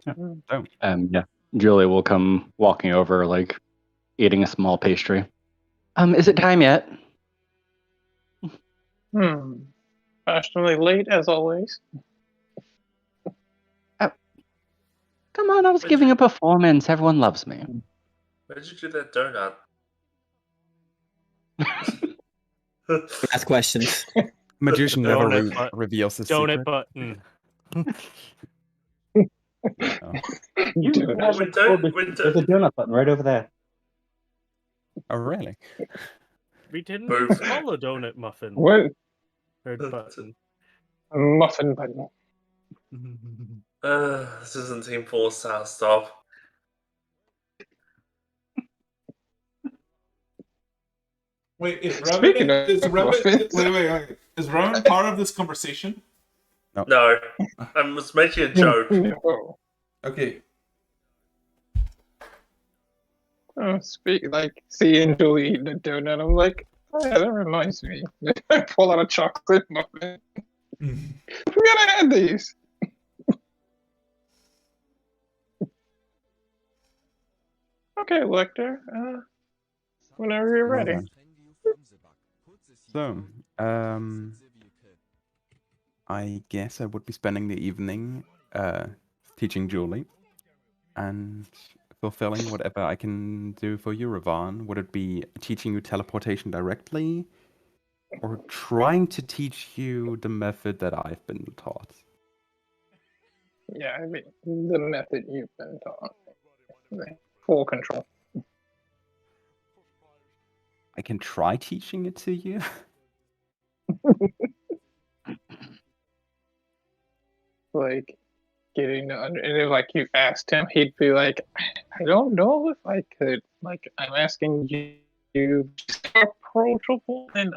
So, Yeah. Julie will come walking over, like eating a small pastry. Is it time yet? Fashionably late as always. Come on, I was giving a performance. Everyone loves me. Where did you do that donut? Ask questions. magician never Donut reveals his Donut secret. button. There's a donut button right over there. Oh, really? We didn't Move. install a donut muffin. What? Or button. A muffin button. This isn't Team 4 South Stop. Wait, is Speaking Revenant? of Is Revenant? muffins. Wait. Is Revenant part of this conversation? No, I was making a joke. No. Okay. Seeing Julie eating a donut, I'm like, oh, yeah, that reminds me. I pull out a chocolate muffin. I forgot I had these. Okay, Lecter. Whenever you're ready. So, I guess I would be spending the evening teaching Julie and fulfilling whatever I can do for you, Ravan. Would it be teaching you teleportation directly or trying to teach you the method that I've been taught? Yeah, I mean, the method you've been taught. Full control. I can try teaching it to you. Like, getting under, and if like you asked him, he'd be like, I don't know if I could. Like, I'm asking you approachable and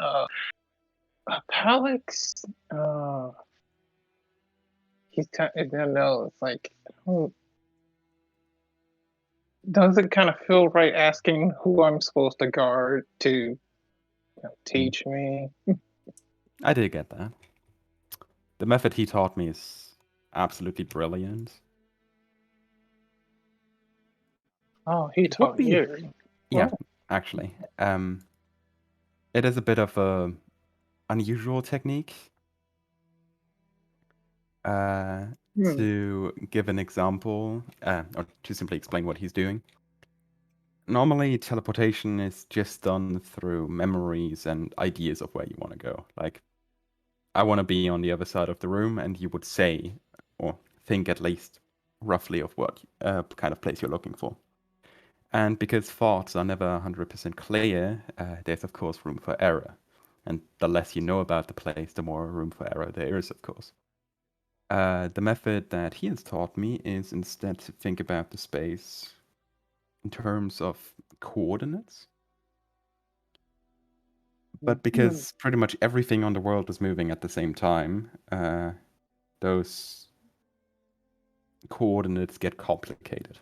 Palix. He's I don't know. It's like, does it kind of feel right asking who I'm supposed to guard to teach me? I did get that. The method he taught me is absolutely brilliant. Oh, he It would taught be- you. Yeah, Oh. actually. It is a bit of a unusual technique. To give an example, or to simply explain what he's doing. Normally, teleportation is just done through memories and ideas of where you want to go. Like, I want to be on the other side of the room, and you would say, or think at least, roughly of what kind of place you're looking for. And because thoughts are never 100% clear, there's of course room for error. And the less you know about the place, the more room for error there is, of course. The method that he has taught me is instead to think about the space in terms of coordinates. But because pretty much everything on the world is moving at the same time, those coordinates get complicated.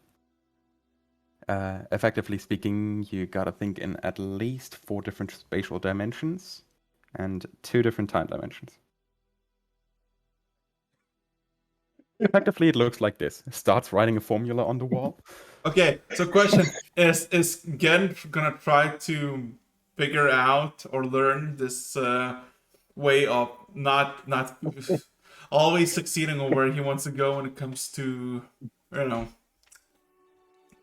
Effectively speaking, you gotta think in at least 4 different spatial dimensions and 2 different time dimensions. Effectively, it looks like this. Starts writing a formula on the wall. Okay, so question is Gen gonna try to figure out or learn this way of not always succeeding on where he wants to go when it comes to, you know,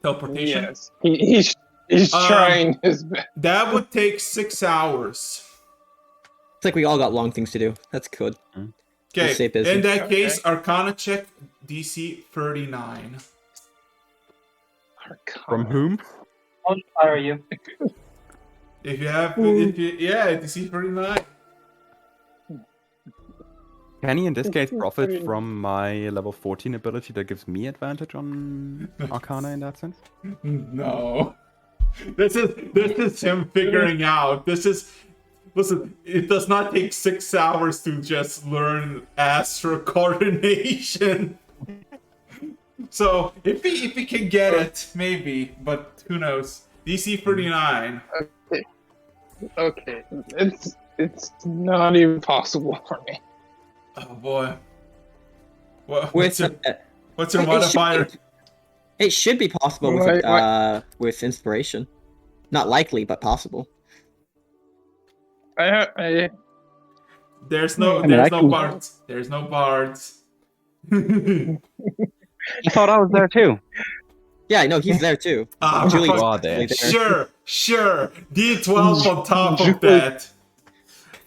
teleportation? Yes, he's trying his best. That would take 6 hours. It's like we all got long things to do. That's good. We'll Okay, stay busy. in that case, Arcana check DC 39. From whom? How far are you? If you have, yeah, DC 39. Can he in this case profit from my level 14 ability that gives me advantage on Arcana in that sense? No. This is him figuring out. Listen, it does not take 6 hours to just learn astral coordination. So if he can get it, maybe, but who knows? DC 39. Okay, it's not even possible for me. Oh boy. What's your It modifier? It should be possible with inspiration. Not likely, but possible. There's no bards. There's no bards. I thought I was there too. Yeah, I know he's there too. Ah, Julie you are there. Sure. D12 on top of that.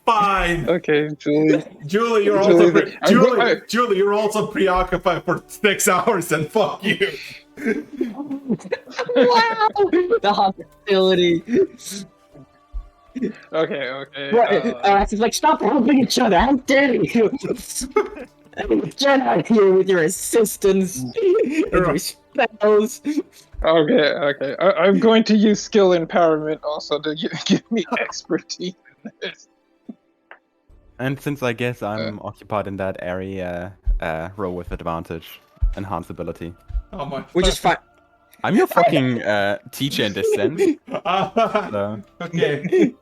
Fine. Okay, Julie. Julie, you're also preoccupied for 6 hours, and fuck you. Wow! The hostility. Okay. It's like, stop helping each other. How dare you? Get out here with your assistance and your spells. Okay. I'm going to use skill empowerment also to give me expertise in this. And since I guess I'm occupied in that area, roll with advantage, enhance ability. Oh my. Which is fine. I'm your fucking teacher in this sense. So. Okay.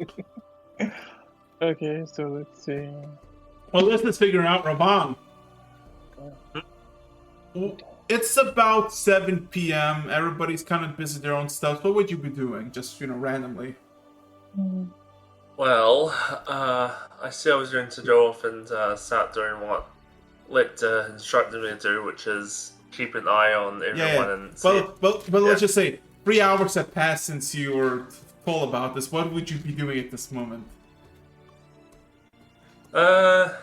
Okay, so let's see. Well, let's just figure out Raban. It's about 7 p.m. Everybody's kind of busy their own stuff. What would you be doing? Just, randomly. Well, I said I was going to go off and start doing what Lecter instructed me to do, which is keep an eye on everyone and see. But let's just say 3 hours have passed since you were told about this. What would you be doing at this moment? I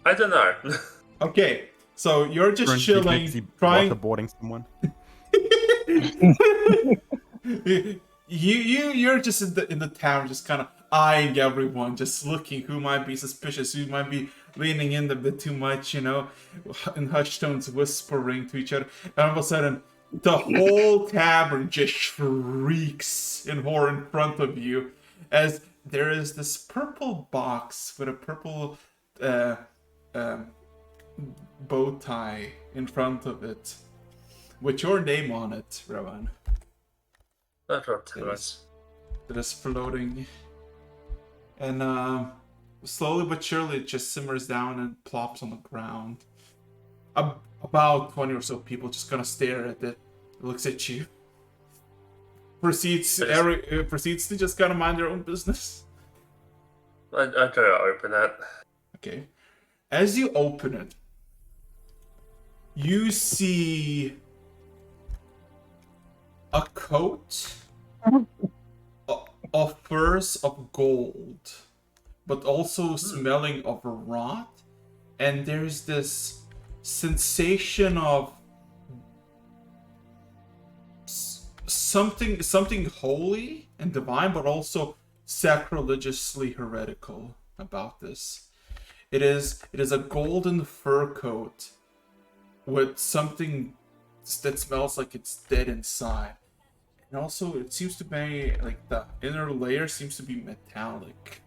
don't know. Okay, so you're just chilling, trying. Waterboarding someone. You're just in the town, just kind of eyeing everyone, just looking who might be suspicious, who might be leaning in a bit too much, in hushed tones, whispering to each other. And all of a sudden, the whole tavern just shrieks in horror in front of you, as there is this purple box with a purple bow tie in front of it, with your name on it, Rowan. That is floating And slowly but surely it just simmers down and plops on the ground. About 20 or so people just gonna stare at it. It looks at you. Proceeds to just kind of mind their own business. I try to open it. Okay. As you open it, you see a coat of furs of gold, but also smelling of rot. And there's this sensation of something holy and divine, but also sacrilegiously heretical about this. It is a golden fur coat with something that smells like it's dead inside. And also it seems to be like the inner layer seems to be metallic.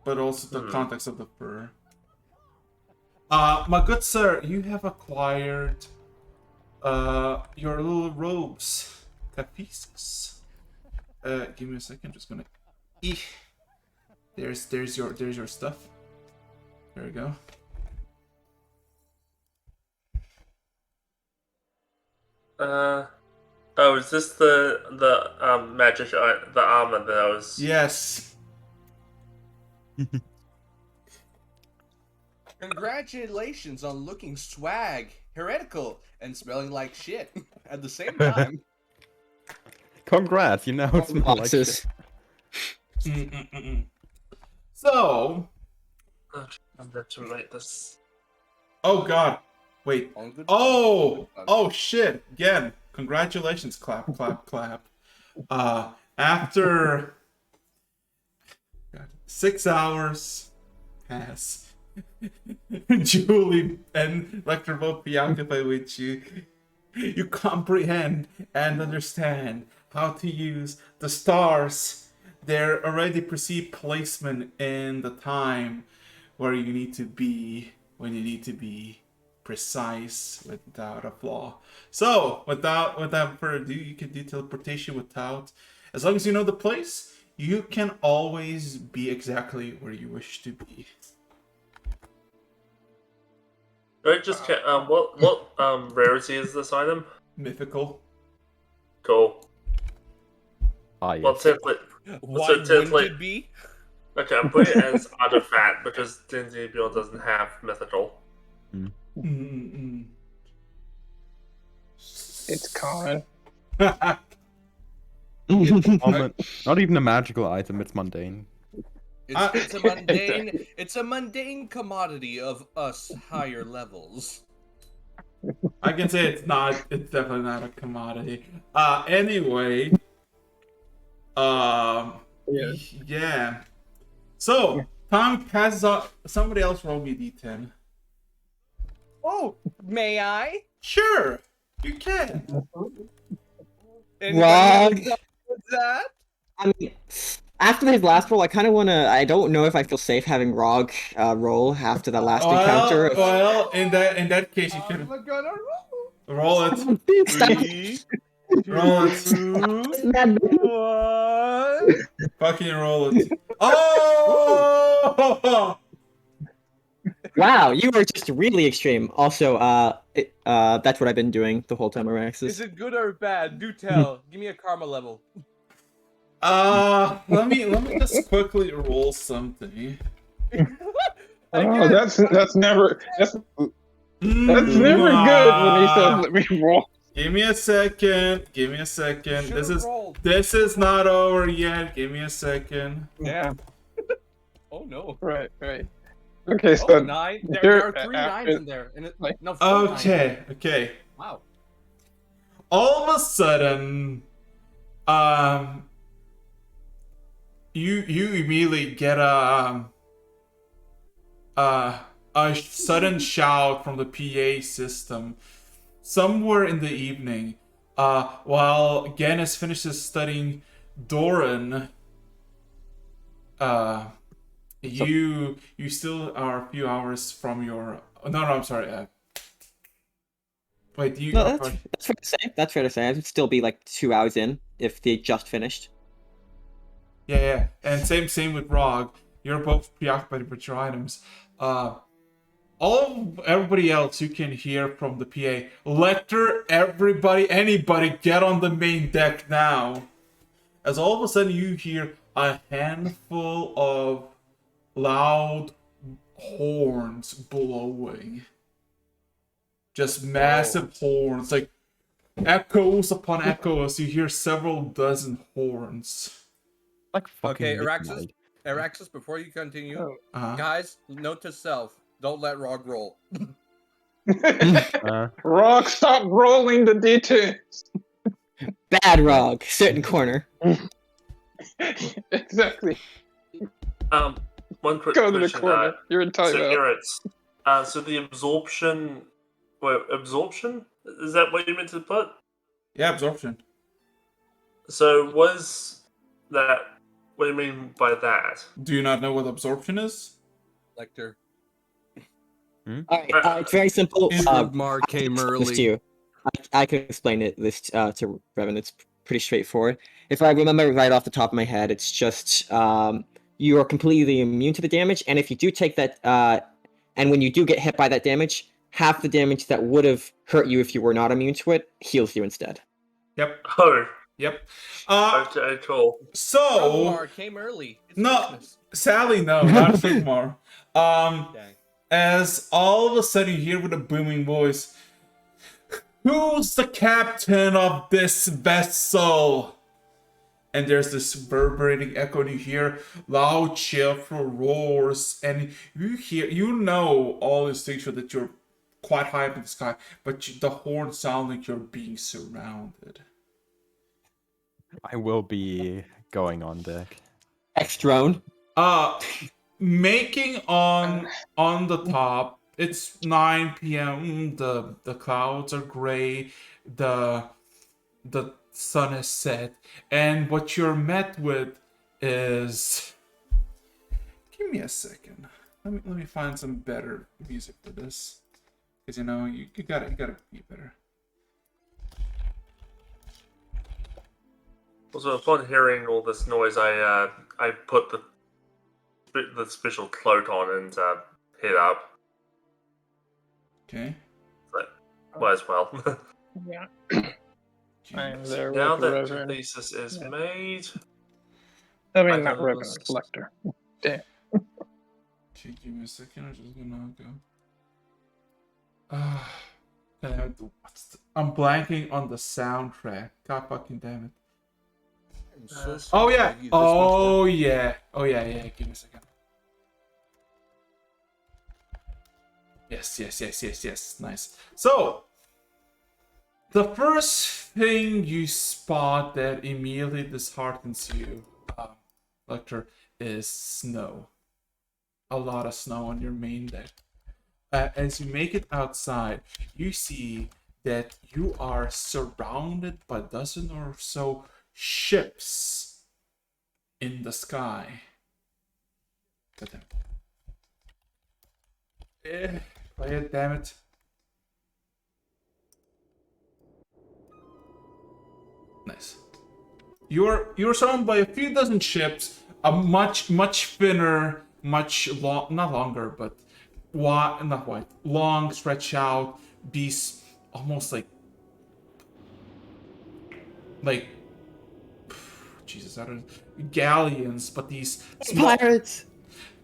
But also the context of the fur. My good sir, you have acquired your little robes. Capices. Give me a second, I'm just gonna there's your stuff. There we go. Oh, is this the magic the armor that I was? Yes. Congratulations on looking swag, heretical, and smelling like shit at the same time. Congrats, you know it's more like Boxes. shit. So, I'm going to write this. oh god, wait. Oh shit! Again, congratulations! Clap, clap, clap. After 6 hours pass, Julie and Lecter both preoccupied with you. You comprehend and understand how to use the stars, their already perceived placement in the time where you need to be, when you need to be precise without a flaw. So, without further ado, you can do teleportation without, as long as you know the place, you can always be exactly where you wish to be. I just check. What rarity is this item? Mythical. Cool. Ah, yes. Well, template. Why So wouldn't template. it be? Okay, I'm putting it as artifact because D&D Beyond doesn't have mythical. It's common. Not even a magical item, it's mundane. It's a mundane. It's a mundane commodity of us higher levels. I can say it's not. It's definitely not a commodity. Anyway. Yeah. So time passes up. Somebody else roll me a d10. Oh, may I? Sure, you can. Rog. What's that? I mean, after his last roll, I kind of want to. I don't know if I feel safe having Rog roll after the last encounter. Well, in that case, you should I'm gonna roll it. Three, Roll it. one. Fucking roll it. Oh! Wow, you were just really extreme. Also, that's what I've been doing the whole time, Araxis. Is it good or bad? Do tell. Give me a karma level. Let me just quickly roll something. Oh, that's never never good when he says let me roll. Give me a second. This is not over yet. Give me a second. Yeah. Oh no. Right. Okay, so 9. There are 3 9s in there. And no, 4 Okay. Wow. All of a sudden, you immediately get a sudden shout from the PA system somewhere in the evening, while Gannis finishes studying Doran. You still are a few hours from your. No, I'm sorry. Wait, do you? No, that's fair to say. That's fair to say. I'd still be like 2 hours in if they just finished. Yeah. And same with Rog. You're both preoccupied with your items. Everybody else you can hear from the PA. Lecter, anybody get on the main deck now. As all of a sudden you hear a handful of loud horns blowing. Just massive horns, like echoes upon echoes. You hear several dozen horns. Like Okay, fucking Araxis, Araxis, before you continue, Uh-huh. guys, note to self: don't let Rog roll. Rock, stop rolling the d2. Bad Rog, sit in corner. Exactly. One quick Go to the question. corner. You're in So, timeout. Eretz, so the absorption... Wait, absorption? Is that what you meant to put? Yeah, absorption. So, was that... What do you mean by that? Do you not know what absorption is? Lecter. Alright, it's very simple. Sigmar I can came explain this early. to you. I can explain this to Revan. It's pretty straightforward. If I remember right off the top of my head, it's just you are completely immune to the damage, and if you do take that, and when you do get hit by that damage, half the damage that would have hurt you if you were not immune to it heals you instead. Yep. Oh. Yep. Okay, cool. So Sigmar came early. It's no, Christmas. Sally, no, not Sigmar. Dang. As all of a sudden you hear with a booming voice, "Who's the captain of this vessel?" And there's this reverberating echo, and you hear loud cheerful roars, and you know all these things that you're quite high up in the sky, but the horns sound like you're being surrounded. I will be going on deck. X-Drone. Making on the top, it's 9 p.m. The clouds are gray, the sun is set, and what you're met with is... Give me a second. Let me find some better music for this, because you gotta be better. Also, upon hearing all this noise, I put the special cloak on and head up. Okay. But might as well. Yeah. I'm there Now with that Reverend. the thesis is made, I mean, I not can Reverend, just- Lecter. Damn. Okay, give me a second. I'm just gonna go. I'm blanking on the soundtrack. God fucking damn it. I'm so Oh sorry yeah. to give you this much Oh yeah. Oh yeah. Give me a second. Yes. Nice. So, the first thing you spot that immediately disheartens you, Lecter, is snow. A lot of snow on your main deck. As you make it outside, you see that you are surrounded by a dozen or so ships in the sky. Play it, damn it. Nice. You're surrounded by a few dozen ships, a much thinner, not longer, but long, stretched out beasts, almost like Jesus, I don't galleons, but these small Pirates.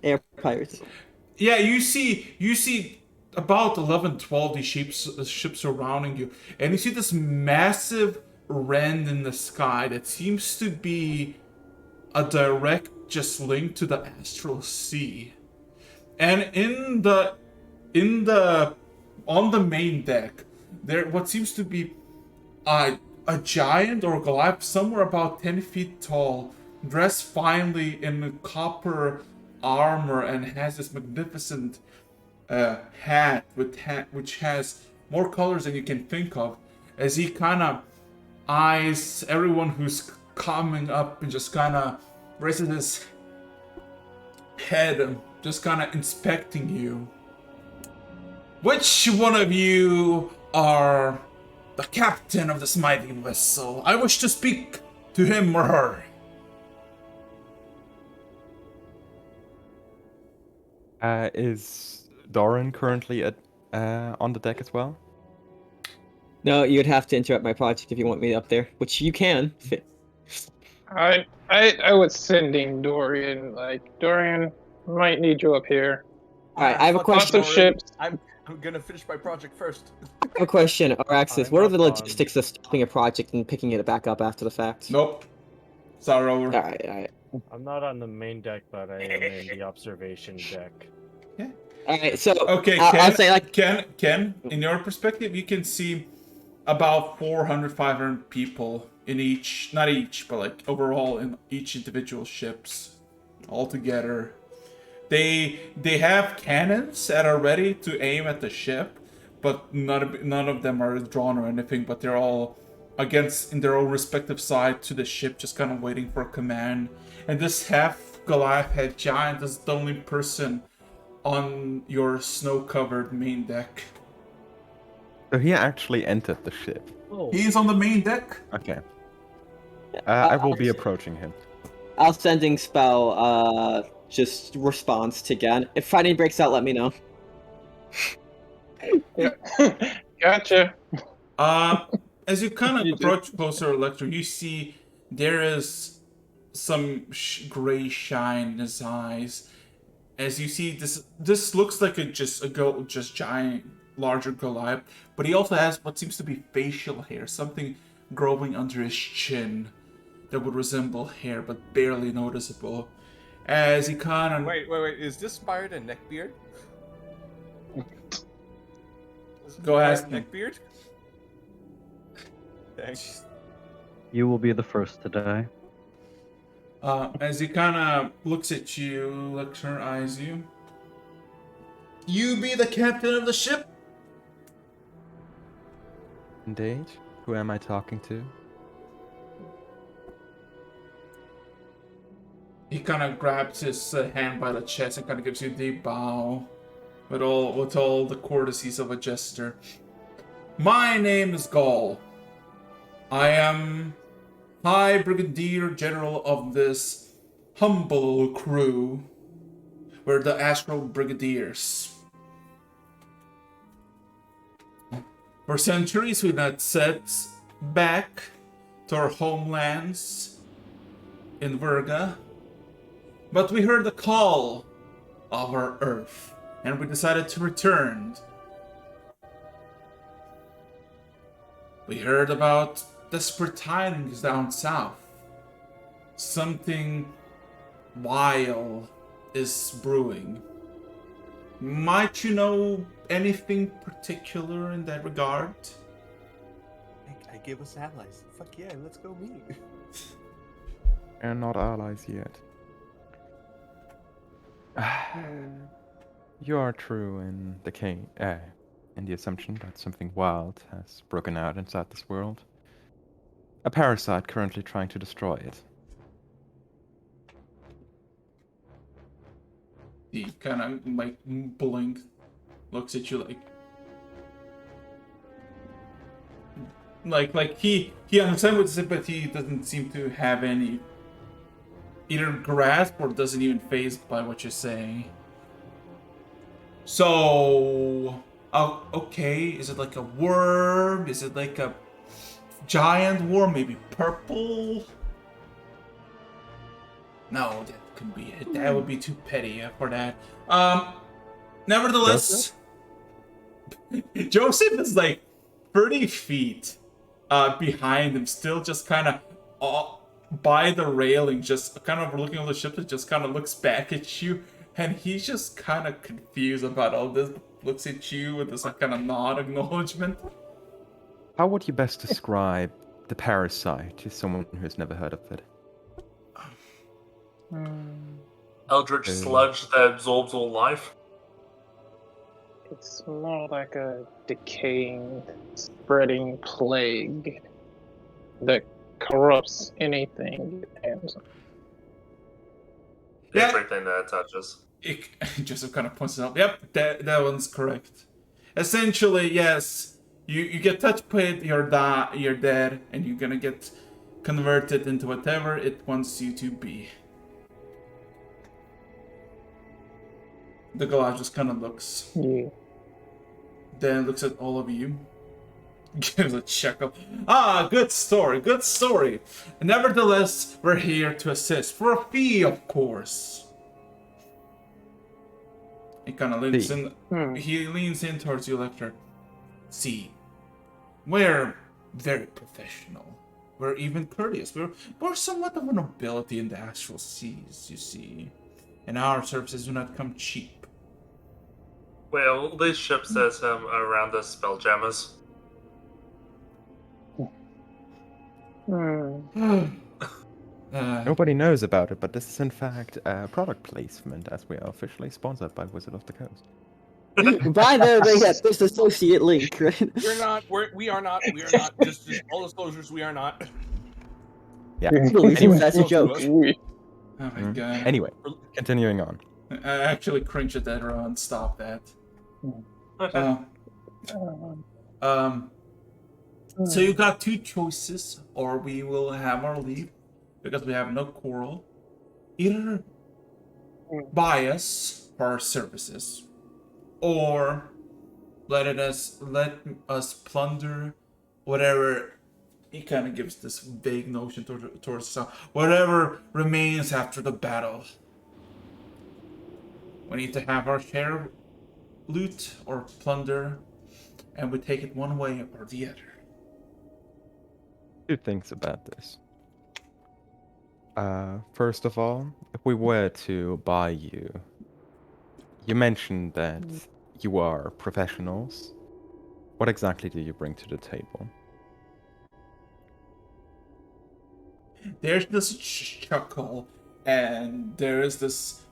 Air pirates. Yeah, you see about 11, 12 these ships surrounding you, and you see this massive rend in the sky that seems to be a direct just link to the astral sea. And on the main deck, there what seems to be a giant or Goliath somewhere about 10 feet tall, dressed finely in copper armor, and has this magnificent hat which has more colors than you can think of, as he kind of eyes everyone who's coming up and just kind of raises his head and just kind of inspecting you. Which one of you are the captain of this mighty vessel? I wish to speak to him or her. Is Doran currently on the deck as well? No, you'd have to interrupt my project if you want me up there, which you can. I was sending Dorian, like, Dorian, might need you up here. All right, I have a fuck off, question. Lots of Doran. ships. I'm gonna finish my project first. I have a question, Araxis. I'm What are the up on- logistics of stopping a project and picking it back up after the fact? Nope. Sorry, over. All right. I'm not on the main deck, but I am in the observation deck. All right, so Okay, I'll say like Ken, in your perspective, you can see about 400, 500 people in each, not each, but like overall in each individual ships, all together. They have cannons that are ready to aim at the ship, but none of them are drawn or anything. But they're all against in their own respective side to the ship, just kind of waiting for a command. And this half Goliath head giant is the only person on your snow-covered main deck. So he actually entered the ship. Oh, He's on the main deck. Okay. I will be approaching him. I'll sending spell just response to Gan. If fighting breaks out, let me know. Gotcha. As you kind of approach closer, Electro, you see there is some gray shine in his eyes. As you see, this looks like just giant, larger Goliath, but he also has what seems to be facial hair, something growing under his chin that would resemble hair, but barely noticeable. As he kind of Wait. Is this Spired a neckbeard? Go ask him. Neckbeard? Thanks. You will be the first to die. As he kind of looks at you, looks her eyes you. You be the captain of the ship? Indeed. Who am I talking to? He kind of grabs his hand by the chest and kind of gives you a deep bow, with all the courtesies of a jester. My name is Gaul. I am High Brigadier General of this humble crew. We're the Astral Brigadiers. For centuries, we've not set back to our homelands in Virga, but we heard the call of our Earth, and we decided to return. We heard about desperate tidings down south. Something wild is brewing. Might you know anything particular in that regard? I gave us allies. Fuck yeah, let's go meet. We're not allies yet. You are true in the assumption that something wild has broken out inside this world. A parasite currently trying to destroy it. He kind of like blinks, looks at you like he understands what you said, but he doesn't seem to have any either grasp or doesn't even phased by what you're saying. So, okay, is it like a worm? Is it like a giant worm? Maybe purple? No, that couldn't be it. That would be too petty for that. Nevertheless, Joseph is like 30 feet behind him, still just kind of by the railing, just kind of looking over the ship. That just kind of looks back at you, and he's just kind of confused about all this. Looks at you with this kind of nod acknowledgement. How would you best describe the parasite to someone who's never heard of it? Eldritch sludge that absorbs all life. It's more like a decaying, spreading plague that corrupts anything it hands on. Yeah. Everything that it touches. Joseph kind of points it out. Yep, that one's correct. Essentially, yes, you get touched with you're dead, and you're gonna get converted into whatever it wants you to be. The Goliath just kind of looks. Yeah. Then looks at all of you. Gives a chuckle. Ah, good story, good story. Nevertheless, we're here to assist. For a fee, of course. He kind of leans in. He leans in towards you, Lecter. See, we're very professional. We're even courteous. We're somewhat of a nobility in the astral seas, you see. And our services do not come cheap. Well, these ships that are around us, spelljammers. Nobody knows about it, but this is in fact product placement, as we are officially sponsored by Wizard of the Coast. By the way, yeah, this associate link, right? We are not. Just all disclosures, we are not. Yeah. Anyway, that's a joke. Oh my god. Anyway, continuing on. I actually cringe at that, Ron. Stop that. So you got two choices, or we will have our leave, because we have no quarrel. Either buy us for our services, or let us plunder whatever. He kind of gives this vague notion towards whatever remains after the battle. We need to have our share of loot or plunder, and we take it one way or the other. Two things about this. First of all, if we were to buy you, you mentioned that you are professionals. What exactly do you bring to the table? There's this chuckle, and there is this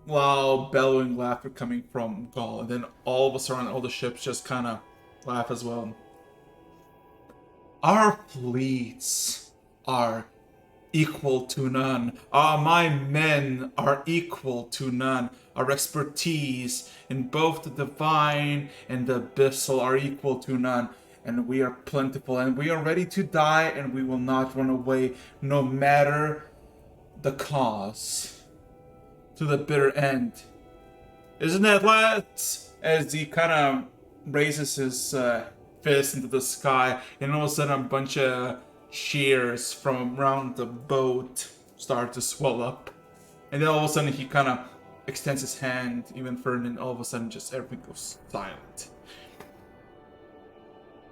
loud bellowing laughter coming from Gaul, and then all of a sudden all the ships just kind of laugh as well. Our fleets are equal to none. My men are equal to none. Our expertise in both the divine and the abyssal are equal to none. And we are plentiful, and we are ready to die, and we will not run away, no matter the cause, to the bitter end. Isn't that what? As he kind of raises his fist into the sky, and all of a sudden a bunch of shears from around the boat start to swell up. And then all of a sudden he kind of extends his hand even further, and all of a sudden just everything goes silent.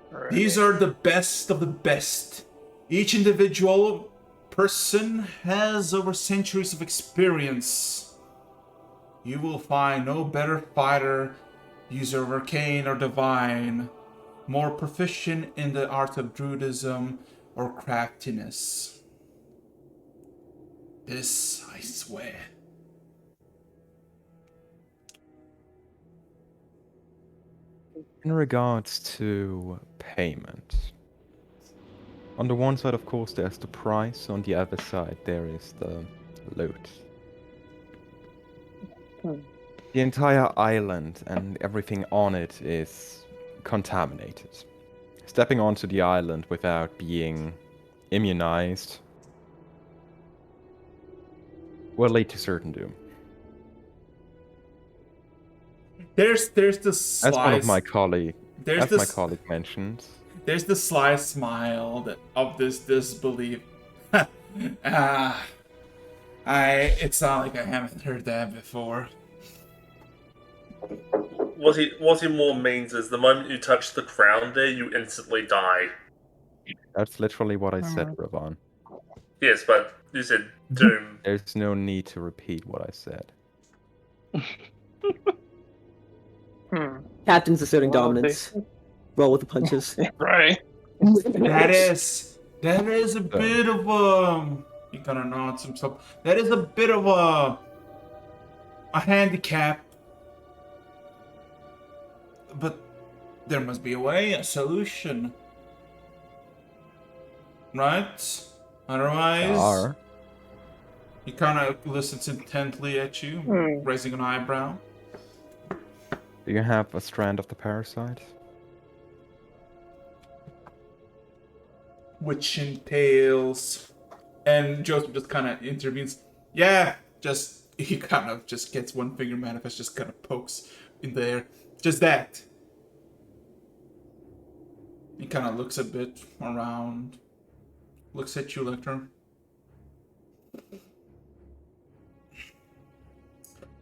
Right. These are the best of the best. Each individual person has over centuries of experience. You will find no better fighter, user of arcane or divine, more proficient in the art of druidism or craftiness. This I swear. In regards to payment, on the one side, of course, there's the price. On the other side, there is the loot. The entire island and everything on it is contaminated. Stepping onto the island without being immunized will lead to certain doom. There's the sly. As one of my colleague, There's my colleague mentioned, there's the sly smile of this disbelief. It's not like I haven't heard that before. What he more means is the moment you touch the crown there, you instantly die. that's literally what I said, Ravan. Yes, but you said doom. There's no need to repeat what I said. Captain's asserting dominance. Roll with the punches. Right. That is a bit of a. He kind of nods himself. That is a bit of a handicap. But there must be a way, a solution. Right? Otherwise, he kind of listens intently at you, raising an eyebrow. Do you have a strand of the parasite? Which entails, and Joseph just kind of intervenes. Yeah, just he kind of just gets one finger manifest, just kind of pokes in the air. Just that. He kind of looks a bit around. Looks at you, Lecter.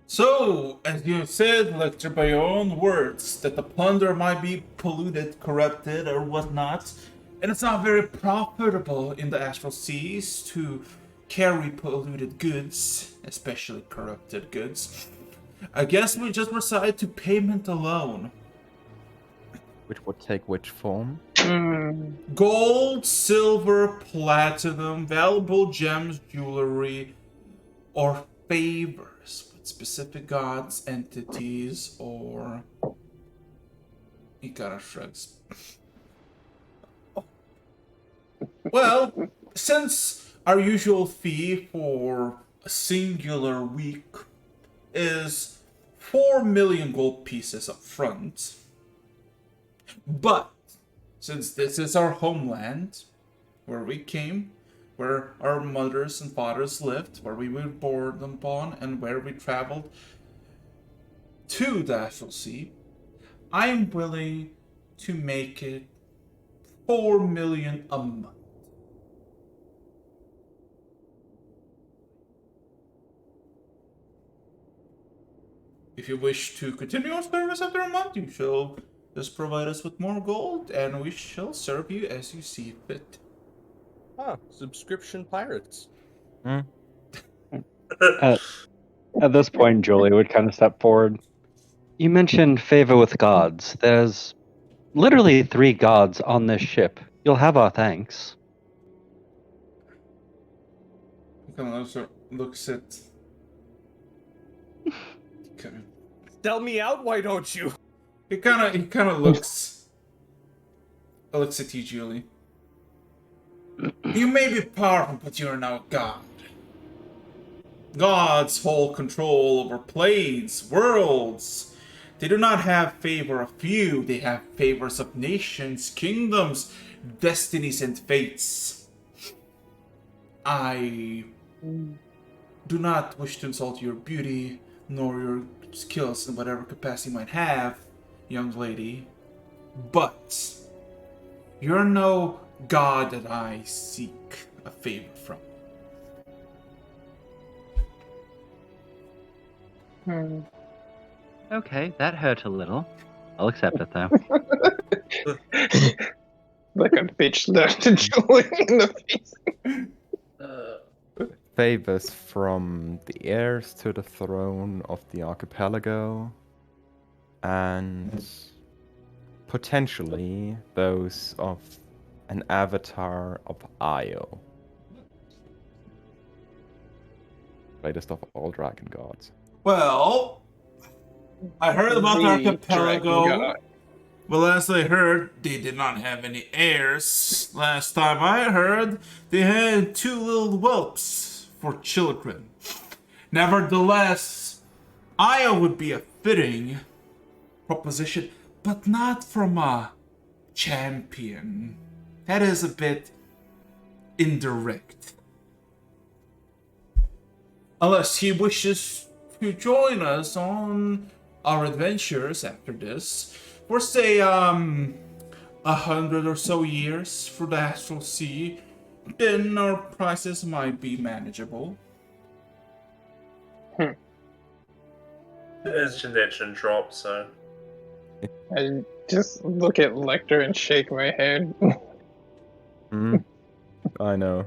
So, as you said, Lecter, by your own words, that the plunder might be polluted, corrupted, or whatnot, and it's not very profitable in the astral seas to carry polluted goods, especially corrupted goods. I guess we just reside to payment alone. Which would take which form? Gold, silver, platinum, valuable gems, jewelry, or favors with specific gods, entities, or... He kind of shrugs. Well, since our usual fee for a singular week is 4 million gold pieces up front, but since this is our homeland, where we came, where our mothers and fathers lived, where we were born upon, and where we traveled to the Astral Sea, I am willing to make it 4 million a month. If you wish to continue your service after a month, you shall just provide us with more gold, and we shall serve you as you see fit. Ah, subscription pirates. At this point, Julie would kind of step forward. You mentioned favor with gods. There's literally 3 gods on this ship. You'll have our thanks. He kind of also looks at... Sell me out, why don't you? He kind of looks at you, Julie. You may be powerful, but you are now a god. Gods hold control over planes, worlds. They do not have favor of few, they have favors of nations, kingdoms, destinies, and fates. I do not wish to insult your beauty, nor your skills in whatever capacity you might have, young lady, but you're no god that I seek a favor from. Okay, that hurt a little. I'll accept it, though. Like a bitch slapped Julie in the face. Favors from the heirs to the throne of the archipelago, and potentially those of an avatar of Io. Latest of all dragon gods. Well, I heard about the archipelago. Well, last I heard, they did not have any heirs. Last time I heard, they had 2 little whelps for children. Nevertheless, Io would be a fitting proposition, but not from a champion. That is a bit indirect. Unless he wishes to join us on our adventures after this, for say 100 or so years for the Astral Sea, then our prices might be manageable. His connection dropped, so... I just look at Lecter and shake my head. I know.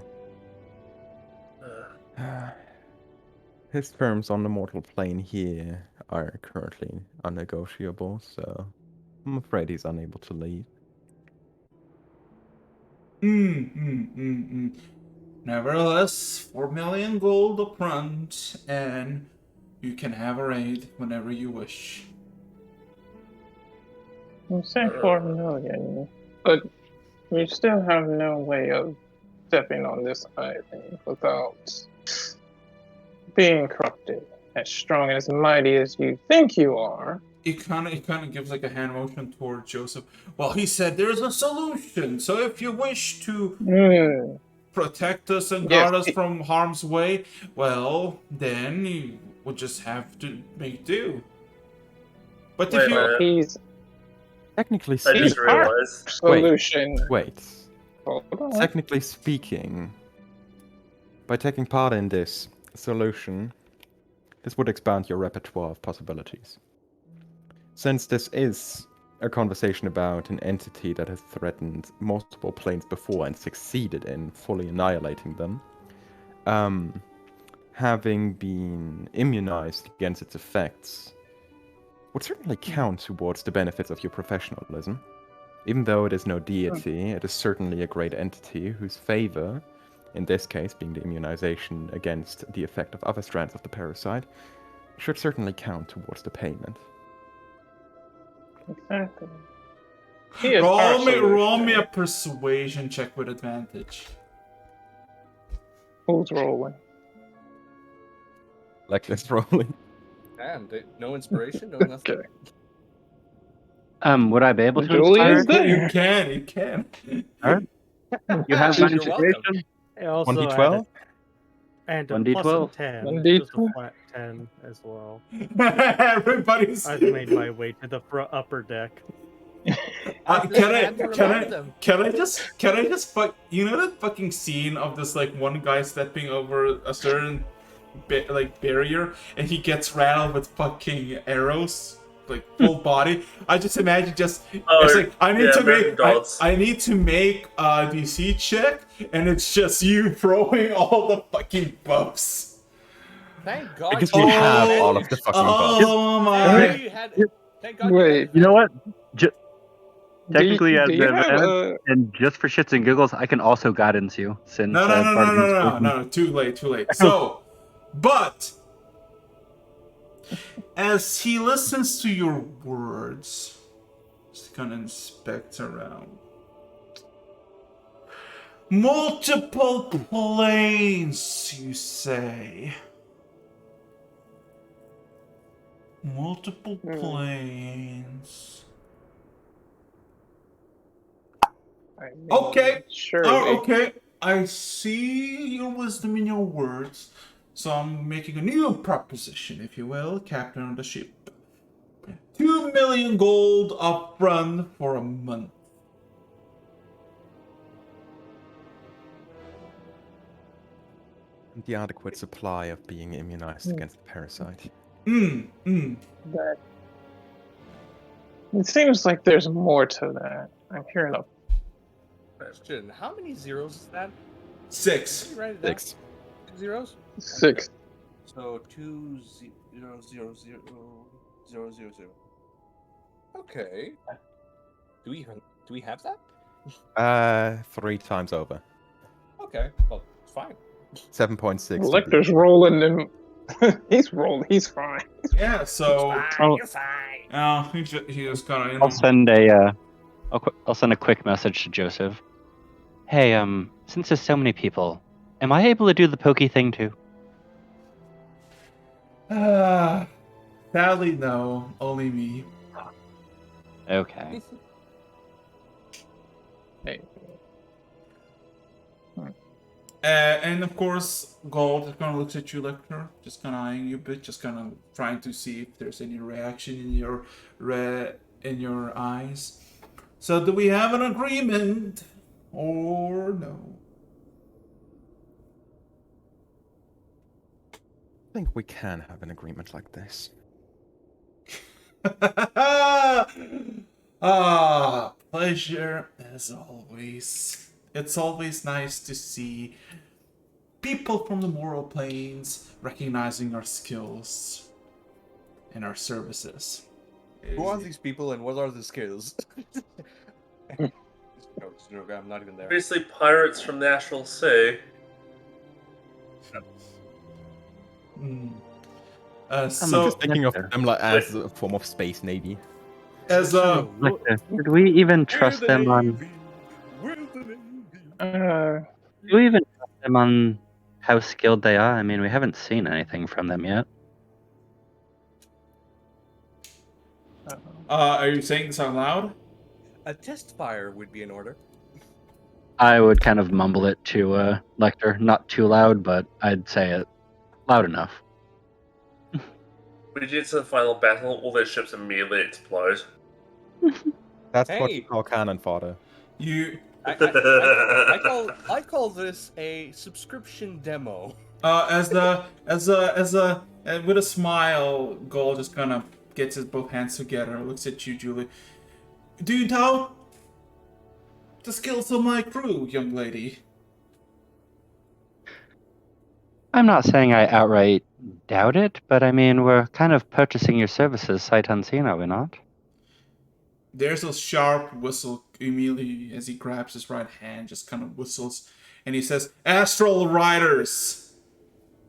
His terms on the mortal plane here are currently unnegotiable, so I'm afraid he's unable to leave. Nevertheless, 4 million gold up front, and you can have a raid whenever you wish. You say 4 million, but we still have no way of stepping on this island without being corrupted. As strong and as mighty as you think you are. He kind of gives like a hand motion toward Joseph. Well, he said there's a solution. So if you wish to protect us and guard us from harm's way, well, then we'll just have to make do. But Wait if a you minute. He's Technically I he's just speaking, our realized. solution. wait. Hold on. Technically speaking, by taking part in this solution, this would expand your repertoire of possibilities. Since this is a conversation about an entity that has threatened multiple planes before and succeeded in fully annihilating them, having been immunized against its effects would certainly count towards the benefits of your professionalism. Even though it is no deity, it is certainly a great entity whose favor, in this case being the immunization against the effect of other strands of the parasite, should certainly count towards the payment. Exactly. He is our roll me solution. a persuasion check with advantage. Who's rolling? Like this rolling. Damn, no inspiration, no nothing. Okay. Would I be able to Julie inspire? is there. You can. Alright. You have my You're welcome. inspiration? I also 1d12? And a 1d12? plus a 10. 1d12? Just a flat 10 as well. Everybody's. I've made my way to the upper deck. Can I just fuck? You know that fucking scene of this like one guy stepping over a certain barrier and he gets rattled with fucking arrows, like full body. I just imagine it's like I need to make a DC check, and it's just you throwing all the fucking buffs. Thank God. Because you have all of the fucking buffs. Oh my! Thank God. Wait. You know what? Technically, do as you an have advantage, and just for shits and giggles, I can also guidance you since No, too late. So, but as he listens to your words, he's gonna inspect around. Multiple planes, you say? Multiple planes. I mean, Okay. Surely. Oh, okay. I see your wisdom in your words. So I'm making a new proposition, if you will, captain of the ship. 2 million gold upfront for a month. And the adequate supply of being immunized against the parasite. That it seems like there's more to that. I'm hearing a Question: how many zeros is that? 6. Can you write it down? 6. 6 zeros. 6. So 2 0 0 0 0 0 0. Okay. Do we have that? 3 times over. Okay. Well, it's fine. 7.6. Lecter's rolling and he's rolling. He's fine. Yeah, so You're fine. he just kind of I'll send I'll send a quick message to Joseph. Hey, since there's so many people, am I able to do the pokey thing too? sadly no, only me. Okay. Hey. And of course, Gold just kind of looks at you, Lecter, just kind of eyeing you a bit, just kind of trying to see if there's any reaction in your eyes. So, do we have an agreement or no? I think we can have an agreement like this. Pleasure as always. It's always nice to see people from the moral planes recognizing our skills and our services. Who are these people and what are the skills? I'm not even there. Obviously, pirates from the Astral Sea. I'm So, just thinking of them like as a form of space navy. as a Did we even trust them on? Do we even trust them on how skilled they are? I mean, we haven't seen anything from them yet. are you saying this out loud? A test fire would be in order. I would kind of mumble it to Lecter, not too loud, but I'd say it loud enough. we get to the final battle, all their ships immediately explode. That's what you Hey. call cannon fodder. You I call this a subscription demo. with a smile, Gol just kind of gets his both hands together, looks at you, Julie. Do you doubt the skills of my crew, young lady? I'm not saying I outright doubt it, but I mean, we're kind of purchasing your services sight unseen, are we not? There's a sharp whistle immediately as he grabs his right hand, just kind of whistles, and he says, "Astral Riders!"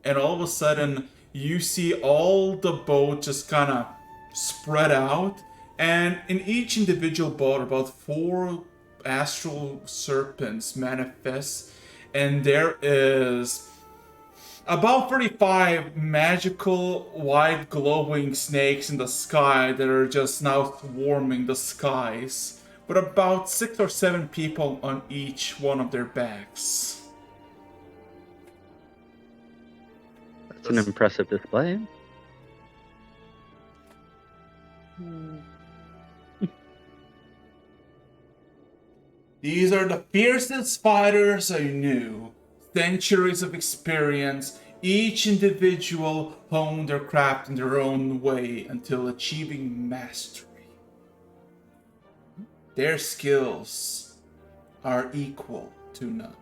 And all of a sudden, you see all the boats just kind of spread out, and in each individual boat, about 4 astral serpents manifest, and there is about 35 magical white glowing snakes in the sky that are just now swarming the skies, with about 6 or 7 people on each one of their backs. It's an impressive display. These are the fiercest fighters I knew. Centuries of experience, each individual honed their craft in their own way until achieving mastery. Their skills are equal to none.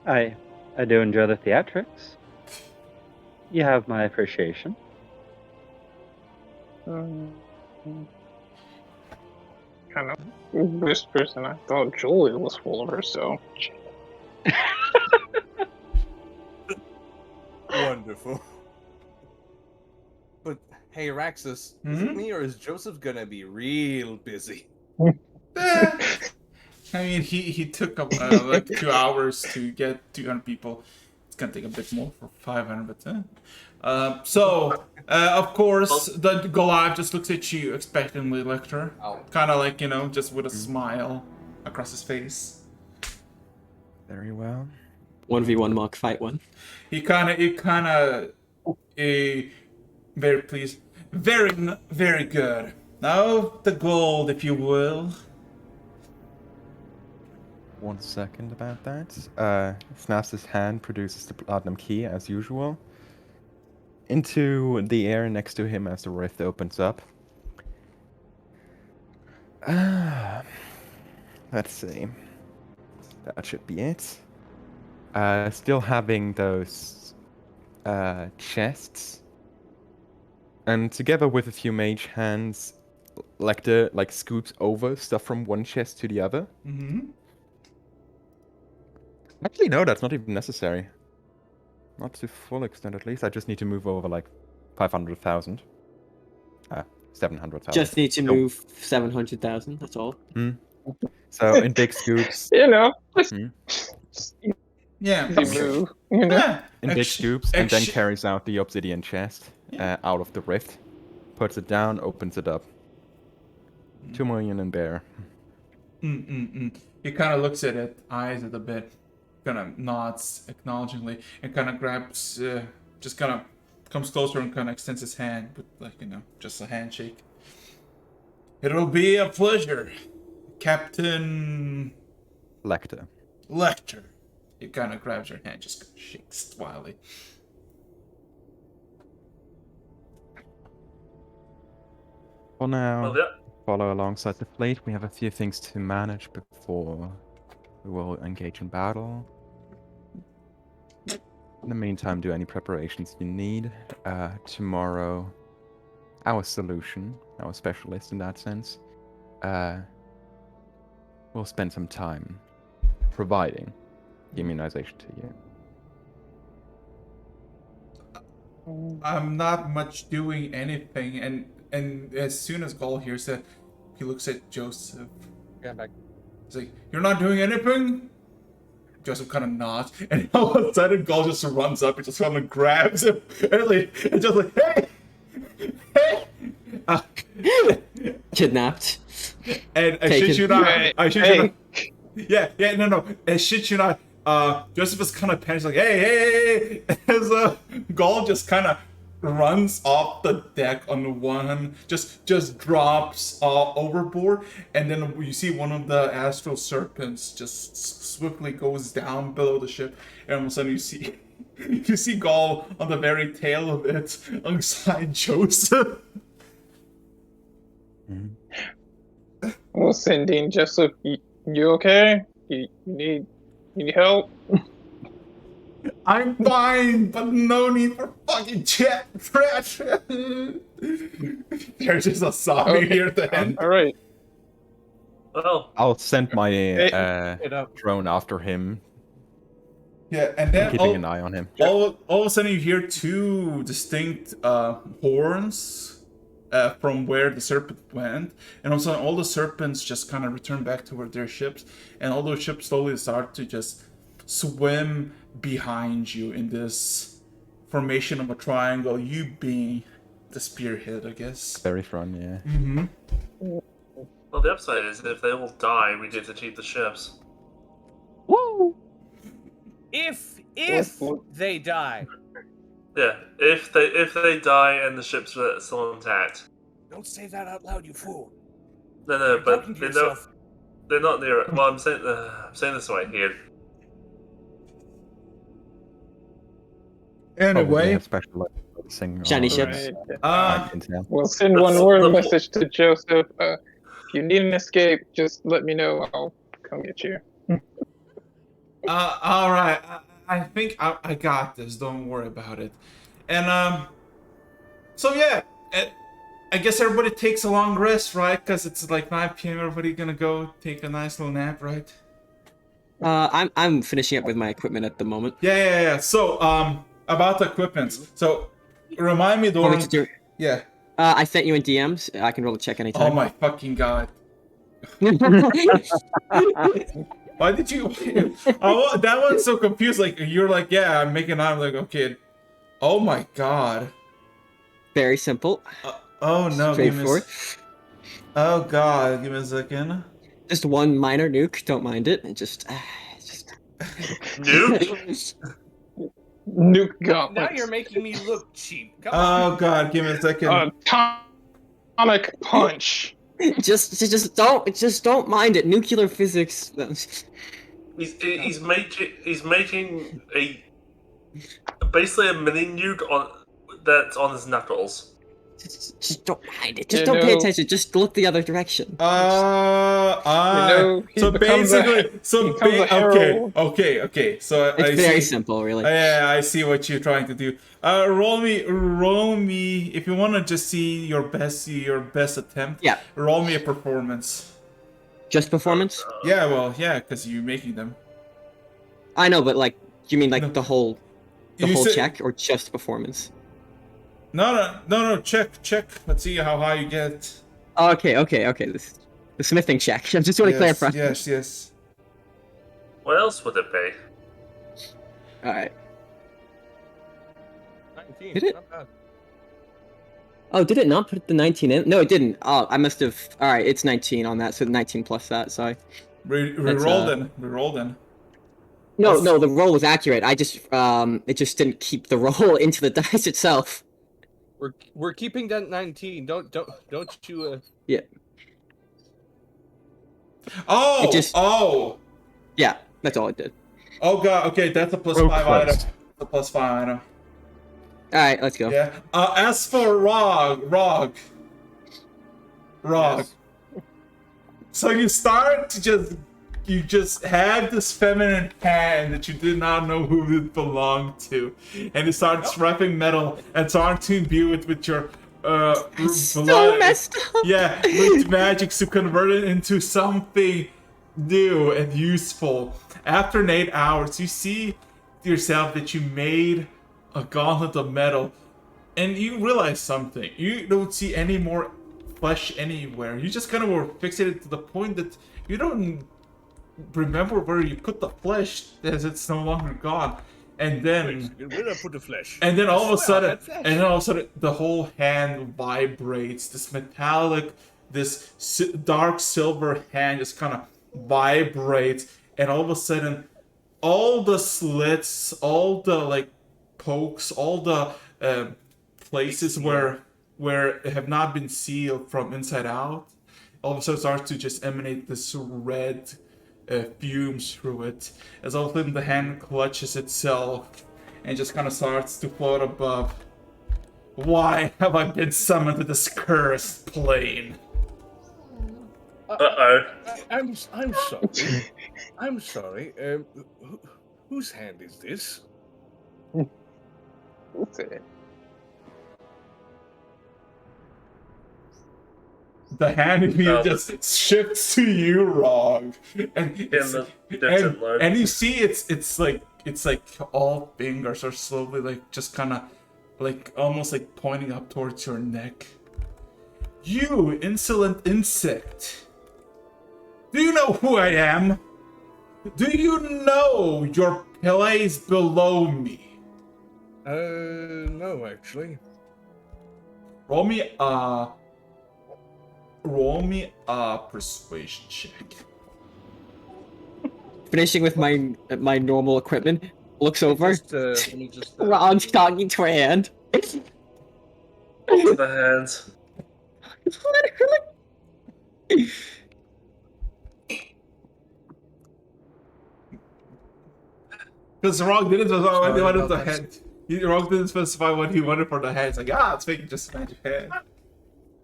I do enjoy the theatrics. You have my appreciation. Kind of whispers, and I thought Julie was full of herself. Wonderful. But hey, Raxus, is it me or is Joseph gonna be real busy? I mean, he took like 2 hours to get 200 people. It's gonna take a bit more for 500, but of course, the Goliath just looks at you expectantly, Lecter. Kind of like, just with a smile across his face. Very well. 1v1 mock fight 1. He kind of, very pleased. Very good. Now the gold, if you will. 1 second about that. Snaps his hand, produces the platinum key as usual. Into the air next to him as the rift opens up. Let's see. That should be it. Still having those chests. And together with a few mage hands, Lecter scoops over stuff from one chest to the other. Mm-hmm. Actually, no, that's not even necessary. Not to full extent, at least. I just need to move over 500,000. 700,000. Just need to move 700,000. That's all. So in big scoops. Yeah. Move, In big scoops, and then carries out the obsidian chest out of the rift, puts it down, opens it up. 2 million in there. He kind of looks at it, eyes it a bit, kind of nods acknowledgingly, and kind of grabs, just kind of comes closer and kind of extends his hand with, just a handshake. It'll be a pleasure, Captain Lecter. He kind of grabs your hand, just shakes wildly. For now, Well, yeah. follow alongside the fleet. We have a few things to manage before we will engage in battle. In the meantime, do any preparations you need. Tomorrow, our solution, our specialist in that sense, will spend some time providing immunization to you. I'm not much doing anything, and as soon as Gol hears that, he looks at Joseph. Yeah, back. He's like, "You're not doing anything?" Joseph kind of nods, and all of a sudden, Gol just runs up and just kind of grabs him, and just like, hey! Kidnapped. And I shit you not, no. I shit you not. Joseph is kind of panicked, like, hey, as Gaul just kind of runs off the deck on one, just drops overboard, and then you see one of the astral serpents just swiftly goes down below the ship, and all of a sudden you see you see Gaul on the very tail of it alongside Joseph. Well, sending Joseph, you okay? You need help? I'm fine, but no need for fucking chat. There's just a zombie here at the end. All right. Well, I'll send my It up. drone after him, Yeah, and then keeping an eye on him. all of a sudden you hear two distinct horns from where the serpent went, and all of a sudden all the serpents just kind of return back toward their ships, and all those ships slowly start to just swim behind you in this formation of a triangle, you being the spearhead, I guess. Very fun, yeah. Mm-hmm. well, the upside is if they all die, we get to keep the ships. Woo! If What? they die. Yeah, if they die and the ships are still intact. Don't say that out loud, you fool. No, You're but talking to they're yourself. not near it. Well, I'm saying this way here. Probably Anyway, have special focusing Shiny on ships. Right. intel. We'll send one word message to Joseph. If you need an escape, just let me know. I'll come get you. all right. I think I got this. Don't worry about it. And so yeah, I guess everybody takes a long rest, right? Because it's like 9 p.m. Everybody gonna go take a nice little nap, right? I'm finishing up with my equipment at the moment. Yeah. So about the equipment. So remind me, Want Doran. me to do? Yeah. I sent you in DMs. I can roll a check Oh anytime. my fucking god. Why did you? That one's so confused. Like you're like, yeah, I'm making. I'm like, okay. Oh my god. Very simple. Oh no. Give me. Straightforward. Oh god. Give me a second. Just one minor nuke. Don't mind it. And just. Nuke? Nuke gauntlets. Now you're making me look cheap. Come on. Oh god. Give me a second. Atomic punch. just don't mind it. Nuclear physics. He's making a basically a mini nuke that's on his knuckles. Just don't mind it. Just You don't pay know- attention. Just look the other direction. You know, he so becomes a- basically, he becomes a herald. okay. So It's I very see. simple, really. Yeah, I see what you're trying to do. Roll me. If you want to just see your best attempt. Yeah. Roll me a performance. Just performance? Yeah, well, yeah, because you're making them. I know, but like, you mean like No. the whole You said- check or just performance? No. Check. Let's see how high you get. Oh, okay. The smithing check. I'm just want to clarify. Yes. What else would it be? All right. 19. Did it? Not bad. Oh, did it not put the 19 in? No, it didn't. Oh, I must have. All right, it's 19 on that, so 19 plus that. Sorry. Reroll then. No, the roll was accurate. I just it just didn't keep the roll into the dice itself. We're keeping that 19. Don't you Yeah. Oh. It just- Oh. Yeah, that's all it did. Oh god. Okay, that's a plus Rogue 5 quest. item. A plus 5 item. All right, let's go. Yeah. As for Rog. Yes. So you start to just have this feminine hand that you did not know who it belonged to, and it starts wrapping metal and starts to imbue it with your So messed up. yeah, with magic to convert it into something new and useful. After 8 hours, you see yourself that you made a gauntlet of metal, and you realize something. You don't see any more flesh anywhere. You just kind of were fixated to the point that you don't remember where you put the flesh, as it's no longer gone. And then Where did I put the flesh? and then all of a swear I sudden, had flesh. the whole hand vibrates. This metallic, dark silver hand just kind of vibrates, and all of a sudden, all the slits, all the like pokes, all the places where it have not been sealed from inside out, all of a sudden starts to just emanate this red fumes through it. As all of a sudden the hand clutches itself and just kind of starts to float above. Why have I been summoned to this cursed plane? Uh-oh. I'm sorry. I'm sorry. Whose hand is this? Who's it? The hand immediately just shifts to you, Rog, and and you see it's like all fingers are slowly like just kind of like almost like pointing up towards your neck. You insolent insect! Do you know who I am? Do you know your place below me? No, actually. Roll me a persuasion check. Finishing with my normal equipment, looks over. Let me just. Ron's talking to her hand. To the hands. Because Rog didn't specify what he wanted the hand. Rog didn't specify what he wanted for the hand. It's like, it's making just magic hand.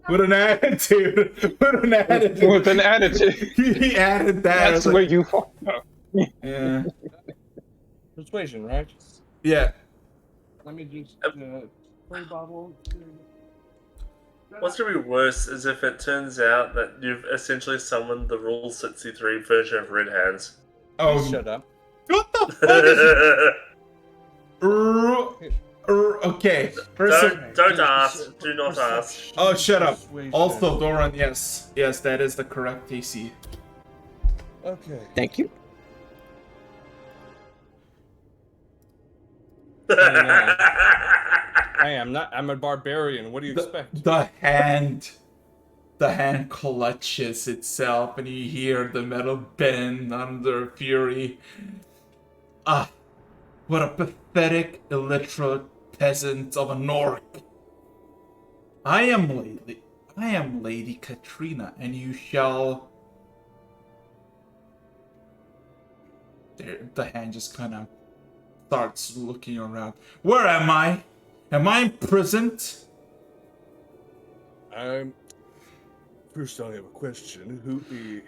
With an attitude. With an attitude. With an attitude. He added that. That's where you fucked up. Yeah. Persuasion, right? Yeah. Let me just. Spray bottle. What's going to be worse is if it turns out that you've essentially summoned the Rule 63 version of Red Hands. Oh, Shut up. what the fuck is okay. Don't ask. Do not ask. Oh, shut up. Also, Doran, yes, that is the correct AC. Okay. Thank you. I'm a barbarian. What do you expect? The hand clutches itself, and you hear the metal bend under fury. What a pathetic illiterate peasant of a Nork. I am Lady Katrina, and you shall. The hand just kind of starts looking around. Where am I? Am I imprisoned? First, I have a question. Who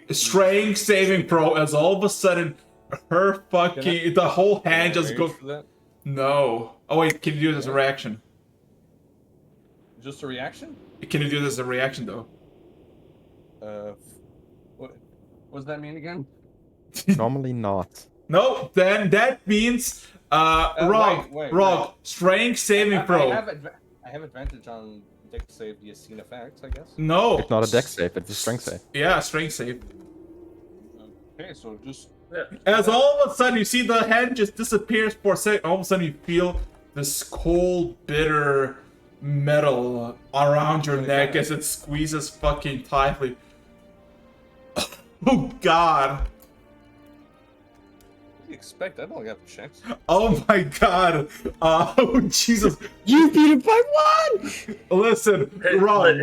is Strength saving throw, as all of a sudden her fucking the whole hand just goes. No. Oh wait, can you do this as a reaction? Just a reaction? Can you do this as a reaction though? What does that mean again? Normally not. No, then that means Rog, wait. strength saving throw. I have advantage on dex save via scene effects, I guess. No. It's not a dex save, it's a strength save. Yeah, strength save. Okay, so just As all of a sudden you see the hand just disappears for a second, all of a sudden you feel this cold, bitter metal around your neck as it squeezes fucking tightly. Oh god. What do you expect? I don't have checks. Oh my god. Oh Jesus. You beat it by one! Listen, Rob,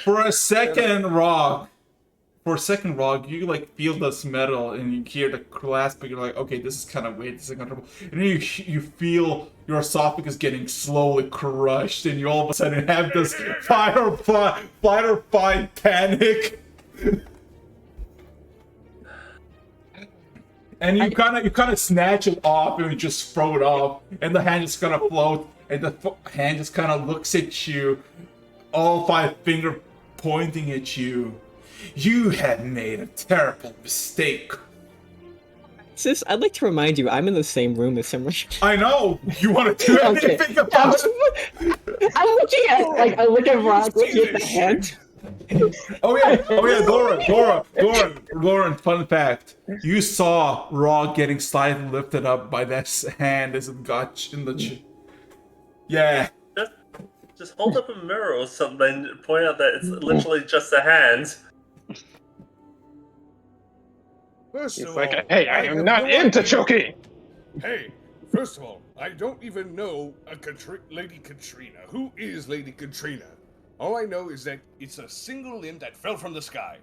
for a second, Rog, you like feel this metal and you hear the clasp, but you're like, okay, this is kind of weird, this is uncomfortable. And then you feel your esophagus getting slowly crushed, and you all of a sudden have this fight or flight panic. And you kind of snatch it off and you just throw it off, and the hand just kind of floats, and the hand just kind of looks at you, all 5 fingers pointing at you. You have made a terrible mistake. Sis, I'd like to remind you, I'm in the same room as Simran. I know. You want to do anything about it? I'm looking at I look at Rog, looking at the hand. Oh yeah, Lauren, fun fact. You saw Rog getting slightly lifted up by that hand as it got in the yeah. Just hold up a mirror or something, point out that it's literally just a hand. First He's of like, all, hey, I have am not no into idea. choking. Hey, first of all, I don't even know Lady Katrina. Who is Lady Katrina? All I know is that it's a single limb that fell from the sky.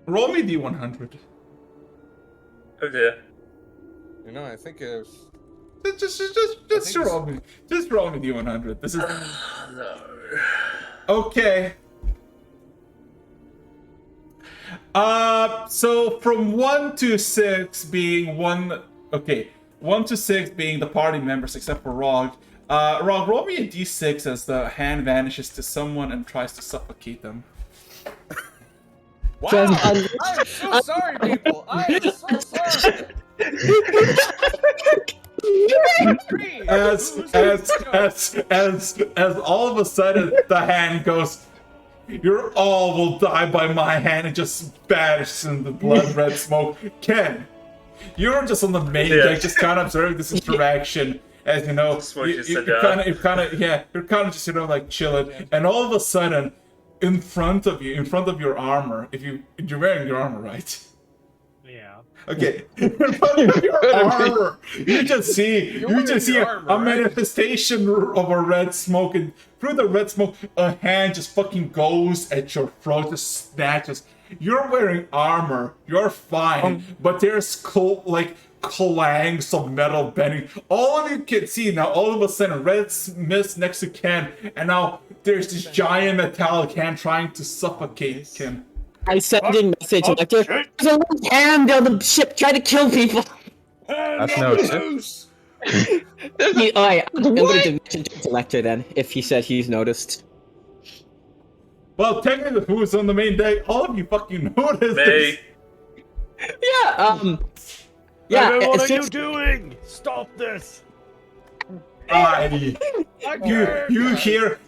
Roll me D100. Oh dear. You know, I think Just roll me. Just roll me D100. This is No. okay. So from 1 to 6 being one. Okay, 1 to 6 being the party members except for Rog. Rog, roll me a D6 as the hand vanishes to someone and tries to suffocate them. wow. Just I'm so sorry, people. I am so sorry. As all of a sudden the hand goes, "You all will die by my hand," and just vanishes in the blood red smoke. Ken, you're just on the main deck, just kind of observing this interaction. As you know, you're kind of just like chilling, and all of a sudden, in front of your armor, you're wearing your armor, right? Yeah. Okay, in front of your armor, you just see a manifestation of a red smoke, and through the red smoke, a hand just fucking goes at your throat, just snatches. You're wearing armor, you're fine, but there's clangs of metal bending. All of you can see now, all of a sudden, red mist next to Ken, and now there's this giant metallic hand trying to suffocate Ken. I send in message to Lecter. There's a little hand on the ship trying to kill people. That's noted. Alright, I'm going to mention to Lecter then, if he said he's noticed. Well, technically, who's on the main deck? All of you fucking noticed this. Hey, Yeah, what it's are you just- doing? Stop this. You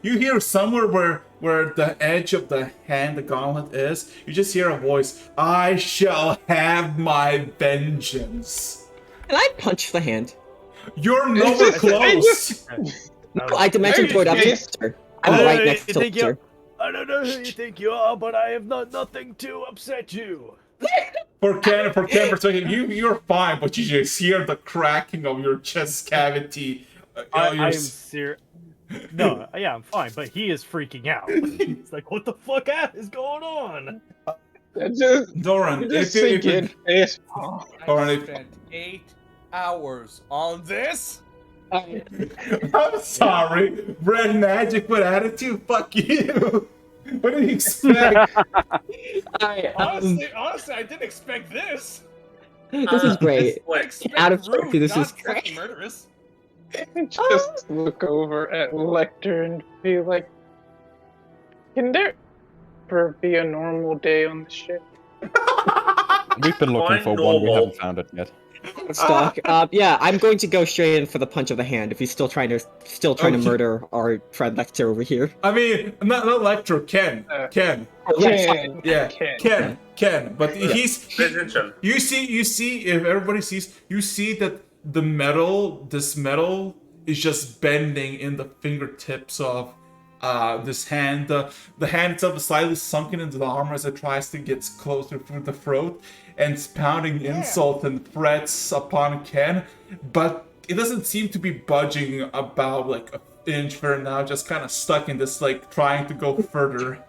hear somewhere where the edge of the hand, the gauntlet is, you just hear a voice, "I shall have my vengeance." Can I punch the hand? You're nowhere close. No, I dimension toward up to Lecter. I'm right next to Lecter. I don't know who you think you are, but I have nothing to upset you. For Ken perspective, you're fine, but you just hear the cracking of your chest cavity. I am serious. No, yeah, I'm fine, but he is freaking out. It's like, what the fuck is going on? Doran, just sink in. I spent 8 hours on this. I'm sorry, red magic with attitude. Fuck you. What did you expect? Honestly, I didn't expect this. This is great. Out of rude, character, this not is great. murderous. Just look over at Lecter and be like, can there ever be a normal day on the ship? We've been looking for one, we haven't found it yet. Stock. Yeah, I'm going to go straight in for the punch of the hand if he's still trying to murder our friend Lecter over here. I mean, not Lecter, Ken. Ken. Ken. But you see, if everybody sees, you see that this metal is just bending in the fingertips of this hand. The hand itself is slightly sunken into the armor as it tries to get closer through the throat, and it's pounding insult and threats upon Ken, but it doesn't seem to be budging about like an inch for now, just kind of stuck in this, like, trying to go further.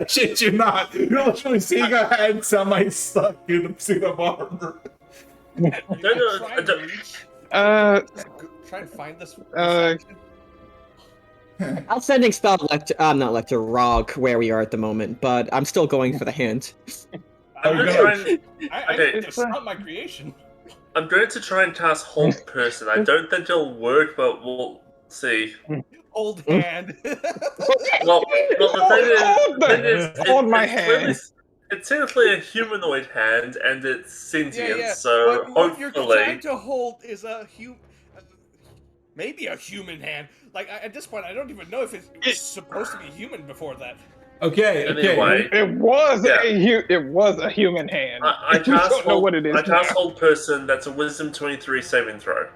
Shit, you're not. You're literally seeing a hand semi-stuck in a suit of armor. Try and find this. I'm sending spell to Lecter, not Lecter, Rog, where we are at the moment, but I'm still going for the hand. It's not my creation. I'm going to try and cast Hold Person. I don't think it'll work, but we'll see. Old hand. Well, the thing is, hold my hand. It's technically a humanoid hand, and it's sentient, so what you're hopefully... trying to hold is maybe a human hand. Like, at this point, I don't even know if it's supposed to be human before that. Okay. Anyway, it was a human hand. I don't know what it is. I cast Hold Person. That's a Wisdom 23 saving throw.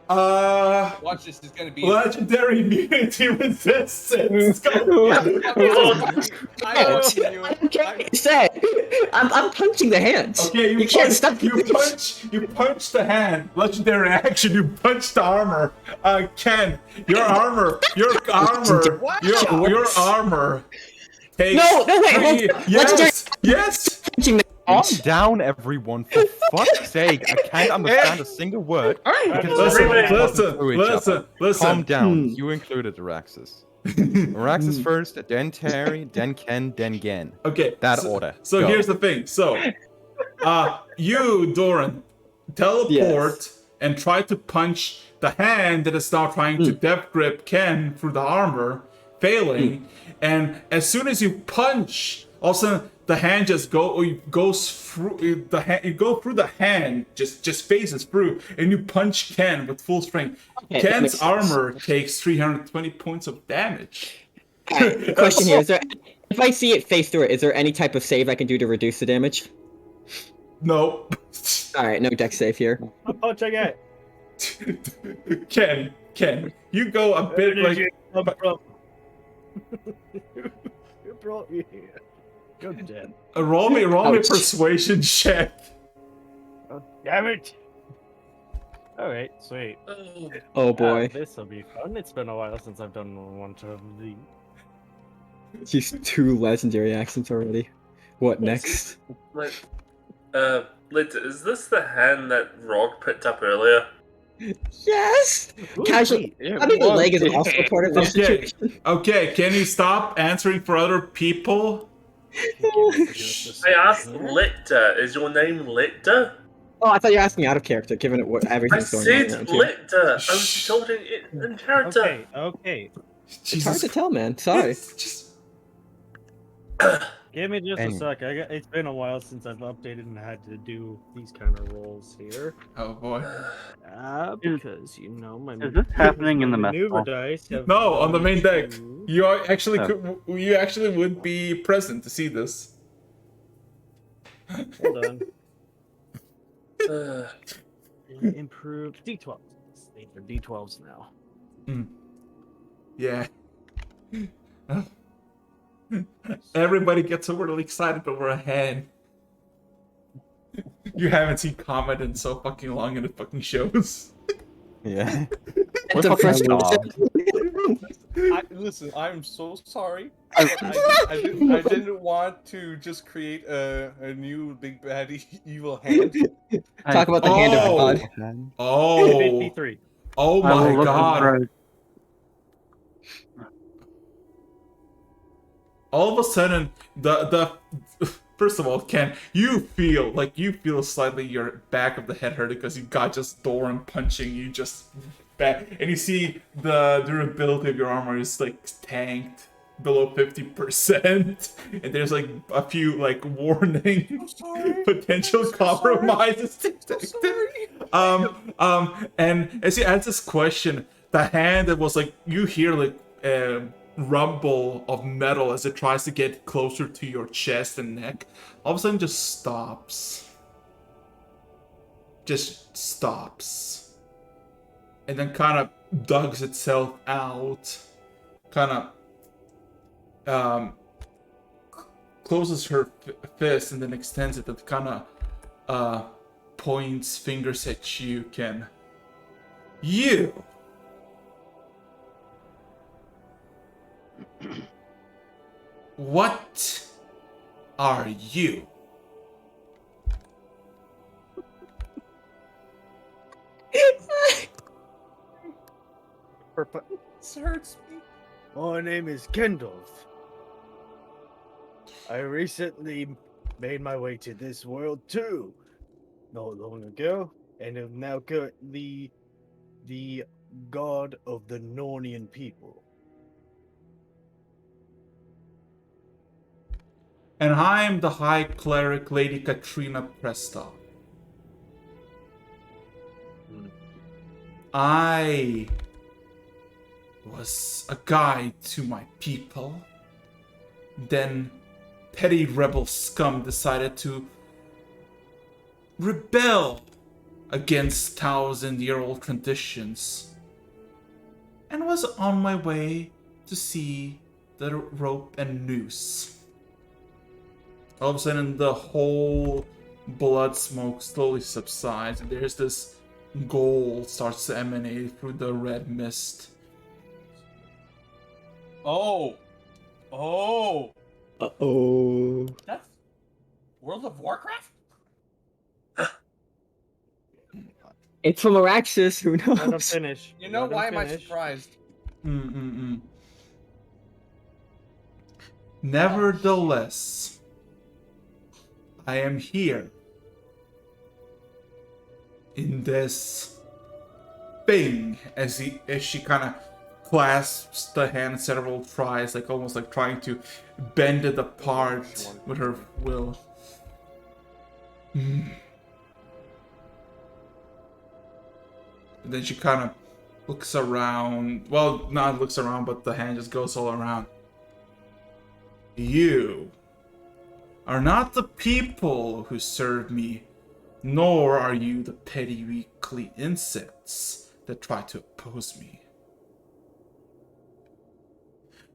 Watch this. It's gonna be. Legendary immunity resistance. I'm punching the hand. Okay, you can't punch, stop you punch the hand. Legendary action. You punch the armor. Ken, your armor takes No, wait, hold three. on. Yes. Punching the Calm down, everyone. For fuck's sake, I can't understand a single word. Listen. Calm down. You included Araxis. Araxis first, then Terry, then Ken, then Gen. Okay, that order. So Go. here's the thing. So, you, Doran, teleport and try to punch the hand that is now trying to death grip Ken through the armor, failing. And as soon as you punch, all of a sudden the hand just goes through the hand. You go through the hand, just phases through, and you punch Ken with full strength. Okay, Ken's armor takes 320 points of damage. Question here: if I see it face through it, is there any type of save I can do to reduce the damage? No. All right, no dex save here. What punch I get? Ken, you go a bit like. You brought me here. Go dead. Roll me persuasion check. Oh, damn it! Alright, sweet. Oh boy. This will be fun. It's been a while since I've done one of these. He's 2 legendary accents already. What next? Is this the hand that Rog picked up earlier? Yes! Casually. I mean, the leg is also part of the situation. Okay, can you stop answering for other people? I asked Lictor. Is your name Lictor? Oh, I thought you were asking out of character, given it what everything's going on. I said around here. Lictor. I was told it in character. Okay. It's hard to tell, man. Sorry. Give me just a sec. It's been a while since I've updated and had to do these kind of roles here. Oh boy. Because you know my. Is this happening in the maneuver mess dice? No, on the main deck. You are actually you actually would be present to see this. Hold on. Improved D12. These are D12s now. Yeah. Everybody gets overly excited over a hand. You haven't seen Comet in so fucking long and it fucking shows. Yeah. Listen, I'm so sorry. I didn't want to just create a new big baddie evil hand. Talk about the hand of God. Oh. 53. Oh my god. All of a sudden, the first of all, Ken, you feel slightly your back of the head hurt because you got just Doran punching you just back, and you see the durability of your armor is like tanked below 50%, and there's like a few like warning potential compromises. And as you answer this question, the hand that was like you hear like rumble of metal as it tries to get closer to your chest and neck, all of a sudden just stops. And then kind of digs itself out, kind of closes her fist and then extends it and kind of points fingers at you, Ken. You! What are you? This hurts me. My name is Kendall. I recently made my way to this world too, not long ago, and am now currently the god of the Nornian people. And I am the High Cleric Lady Katrina Prestov. I was a guide to my people. Then petty rebel scum decided to rebel against 1,000-year-old traditions, and was on my way to see the rope and noose. All of a sudden, the whole blood smoke slowly subsides, and there's this gold starts to emanate through the red mist. Oh, Uh-oh. that's World of Warcraft. It's from Araxis, who Let him knows? finish. You know Let him why am I finish. surprised? Nevertheless, I am here in this thing as she kind of clasps the hand several tries, like almost like trying to bend it apart with her will. And then she kind of looks around. Well, not looks around, but the hand just goes all around. You are not the people who serve me, nor are you the petty weakly insects that try to oppose me.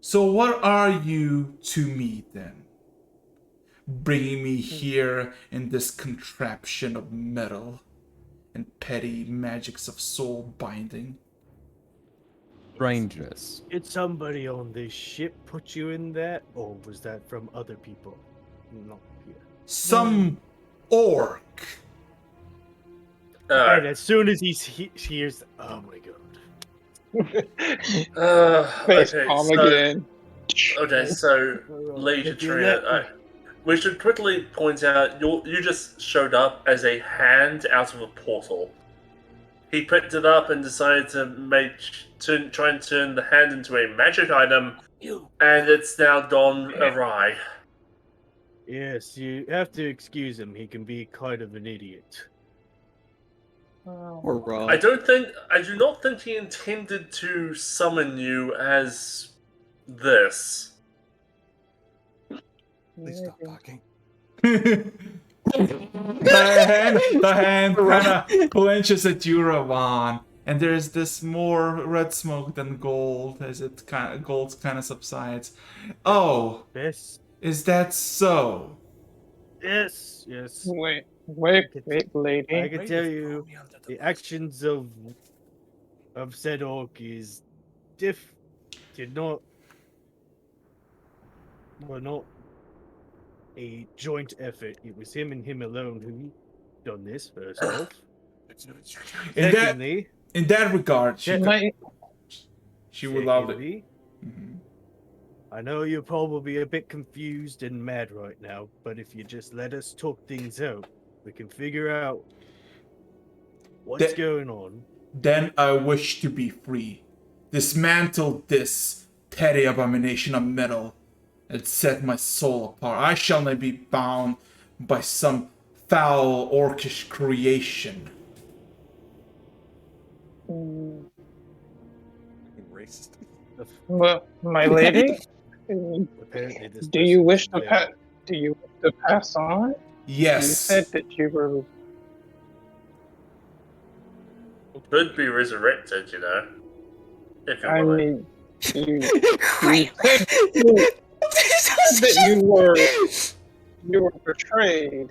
So what are you to me then? Bringing me here in this contraption of metal and petty magics of soul binding? Strangers. Did somebody on this ship put you in there, or was that from other people? Not here. Some orc. And as soon as he hears, oh my god. Face Okay, palm so, again. okay, so Lady If you let Katrina, we should quickly point out you just showed up as a hand out of a portal. He picked it up and decided to try and turn the hand into a magic item, and it's now gone awry. Yes, you have to excuse him. He can be kind of an idiot. Or raw. I do not think he intended to summon you as this. Please stop talking. The hand kind of clenches at you, Ravan, and there's this more red smoke than gold as gold kind of subsides. Oh, Yes. is that so? Yes. Wait, I lady. can tell you, the actions of said orc is did not were not a joint effort. It was him and him alone who done this. First off, secondly, In that regard, she would love it. secondly, I know you're probably a bit confused and mad right now, but if you just let us talk things out, we can figure out what's going on. Then I wish to be free. Dismantle this petty abomination of metal and set my soul apart. I shall not be bound by some foul orcish creation. Racist. Well, my lady, Apparently, this do you person wish is to clear. pass on? Yes. You said that you were. Could be resurrected, you know. If you I want mean, you said that you were betrayed.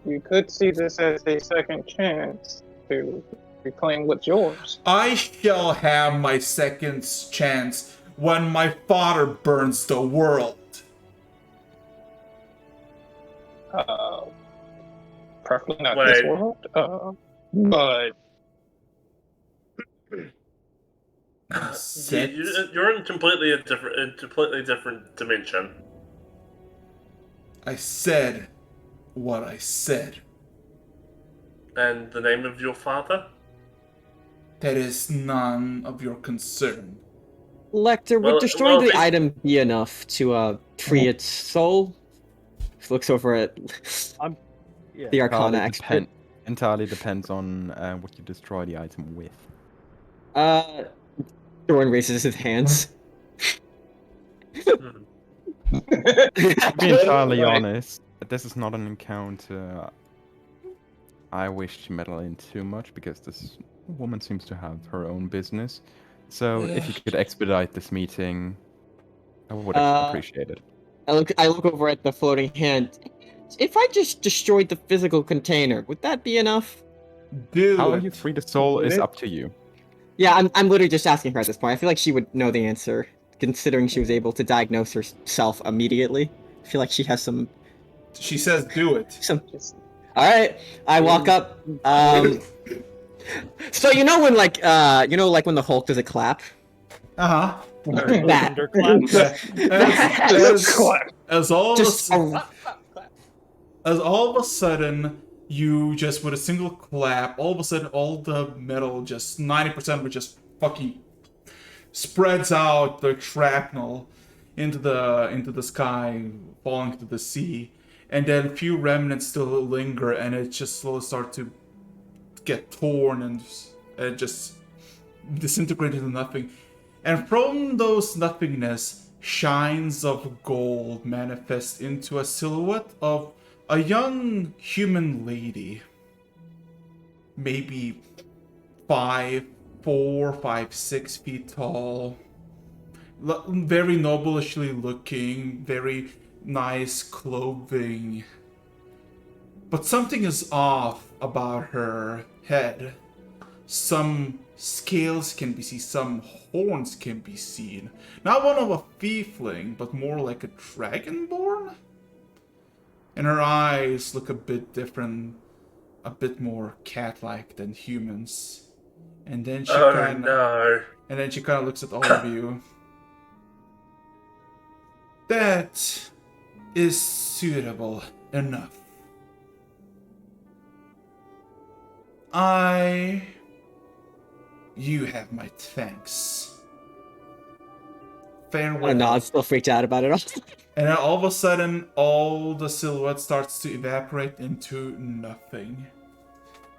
You could see this as a second chance to reclaim what's yours. I shall have my second chance when my father burns the world. Preferably not this Wait. world. But You're in completely different dimension. I said what I said. And the name of your father? That is none of your concern. Lecter, would destroying the item be enough to free its soul? He looks over at the Arcana expert. Entirely depends on what you destroy the item with. Doran raises his hands. To be entirely honest, this is not an encounter I wish to meddle in too much because this woman seems to have her own business. So if you could expedite this meeting, I would appreciate it. I look over at the floating hand. If I just destroyed the physical container, would that be enough? Do How it. you free the soul Would is it? up to you. Yeah, I'm literally just asking her at this point. I feel like she would know the answer, considering she was able to diagnose herself immediately. I feel like she has some. She says, "Do it." Just All right, I walk up. So you know when like when the Hulk does a clap. Uh huh. That. just clap. As all Just as all of a sudden, you just with a single clap, all of a sudden, all the metal, just 90% of it, just fucking spreads out the shrapnel into the sky, falling to the sea, and then a few remnants still linger, and it just slowly starts to get torn and just disintegrate into nothing. And from those nothingness, shines of gold manifest into a silhouette of a young human lady. Maybe 5'4", 5'6" feet tall. Very nobleishly looking, very nice clothing. But something is off about her head. Some scales can be seen, some horns can be seen. Not one of a fiefling, but more like a dragonborn? And her eyes look a bit different, a bit more cat-like than humans. And then she kind of looks at all of you. That is suitable enough. You have my thanks. Farewell. no, I'm still freaked out about it all. And then all of a sudden, all the silhouette starts to evaporate into nothing.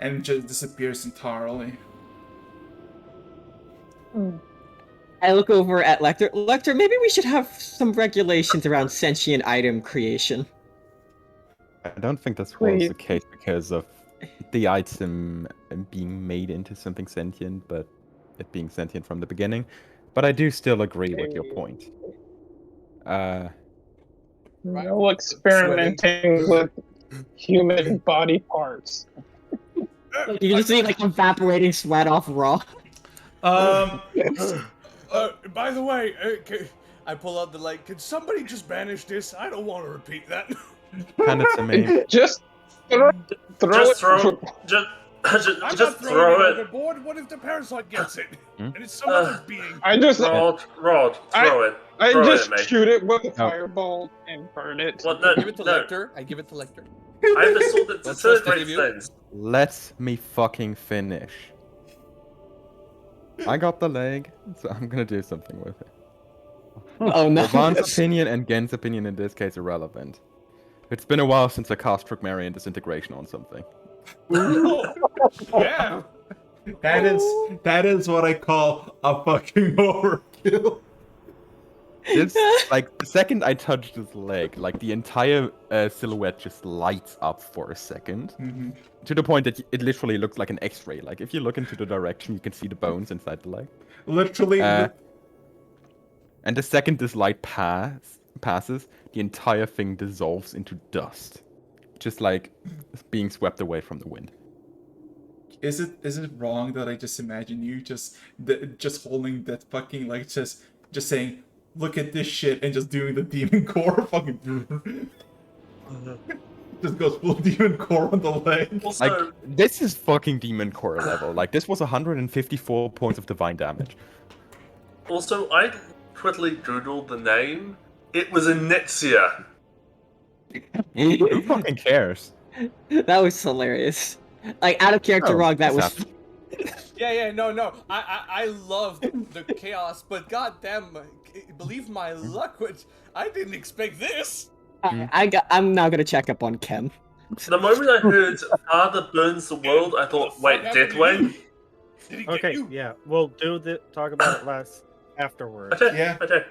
And just disappears entirely. I look over at Lecter. Lecter, maybe we should have some regulations around sentient item creation. I don't think this was Please. the case because of the item being made into something sentient, but it being sentient from the beginning. But I do still agree with your point. No experimenting with human body parts. You can just see like evaporating sweat off Raw. By the way, I pull out the light. Could somebody just banish this? I don't want to repeat that. Hand it to me. Just throw Just it. throw I'm just not throwing throw it it. overboard. What if the parasite gets it? Hmm? And it's some other being. I just Rod, throw it. I Throw just it at me. shoot it with a No. fireball and burn it. Well, no, Give it to no. Lecter. I give it to Lecter. I have a sword that What's this to disintegrates give you? things. Let me fucking finish. I got the leg, so I'm gonna do something with it. Oh no. Ravan's opinion and Gen's opinion in this case are relevant. It's been a while since I cast Trukmarian Disintegration on something. Yeah. That is what I call a fucking overkill. This, like, the second I touched his leg, like, the entire silhouette just lights up for a second. Mm-hmm. To the point that it literally looks like an X-ray. Like, if you look into the direction, you can see the bones inside the leg. Literally. And the second this light passes, the entire thing dissolves into dust. Just like being swept away from the wind. Is it wrong that I just imagine you just holding that fucking, like, just saying, look at this shit, and just doing the demon core fucking just goes full demon core on the leg. Also, Like, this is fucking demon core level. Like, this was 154 points of divine damage. also, I quickly googled the name. It was Inexia. Who fucking cares? That was hilarious. Like out of character, Oh, Rog. That this was. Yeah, no. I love the chaos, but goddamn, believe my luck, which I didn't expect this. I'm now gonna check up on Kem. The moment I heard Father burns the world, I thought, wait, did Wayne? Did he get Okay, you? yeah, we'll talk about it afterwards. Okay, Yeah. okay.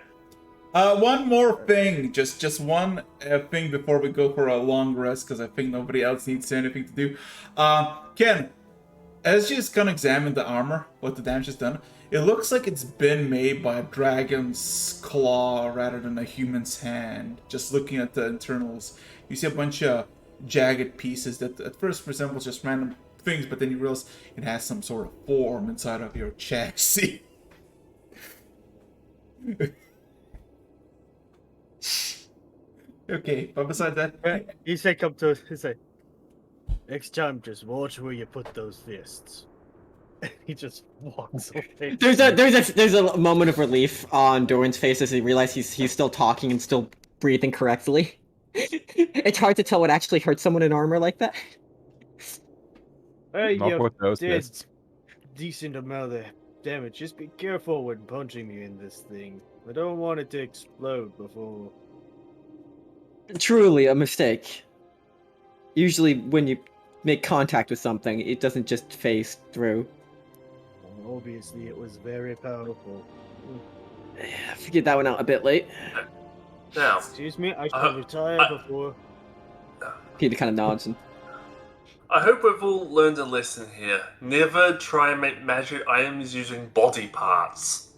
One more thing, just one thing before we go for a long rest, because I think nobody else needs anything to do. Ken, as you just gonna examine the armor, what the damage is done, it looks like it's been made by a dragon's claw rather than a human's hand. Just looking at the internals, you see a bunch of jagged pieces that at first resembles just random things, but then you realize it has some sort of form inside of your chassis. Okay, but besides that, He said, "Come to." He said, "Next time, just watch where you put those fists." He just walks away. There's a moment of relief on Doran's face as he realizes he's still talking and still breathing correctly. It's hard to tell what actually hurts someone in armor like that. Hey, Not you with those did fists. decent amount of damage. Just be careful when punching me in this thing. I don't want it to explode before. Truly a mistake. Usually when you make contact with something, it doesn't just phase through. Well, obviously, it was very powerful. I figured that one out a bit late. Now, Excuse me, I shall retire before. Peter kind of nods and I hope we've all learned a lesson here. Never try and make magic items using body parts.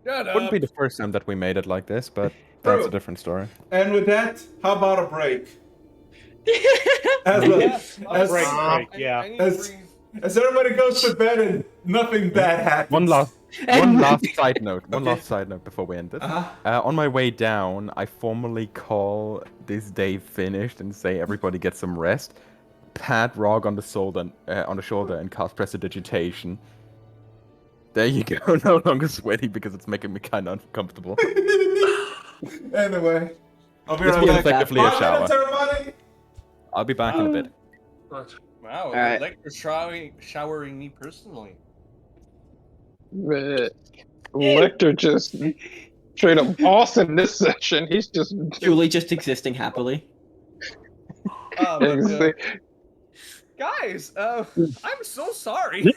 Shut Wouldn't up. be the first time that we made it like this, but that's a True. different story. and with that, how about a break? As, Break, yeah. I need to as- breathe. as everybody goes to bed and nothing bad happens. One last side note. One Okay. last side note before we end this. Uh-huh. On my way down, I formally call this day finished and say everybody get some rest. Pat Rog on the shoulder and cast Prestidigitation. There you go. No longer sweaty because it's making me kind of uncomfortable. Anyway, I'll be This right was back. effectively a 5 shower. minutes, everybody. I'll be back in a bit. Wow, Alright. like you're showering me personally. But Lecter just straight up boss in this session. He's just Julie just existing happily. Guys, I'm so sorry.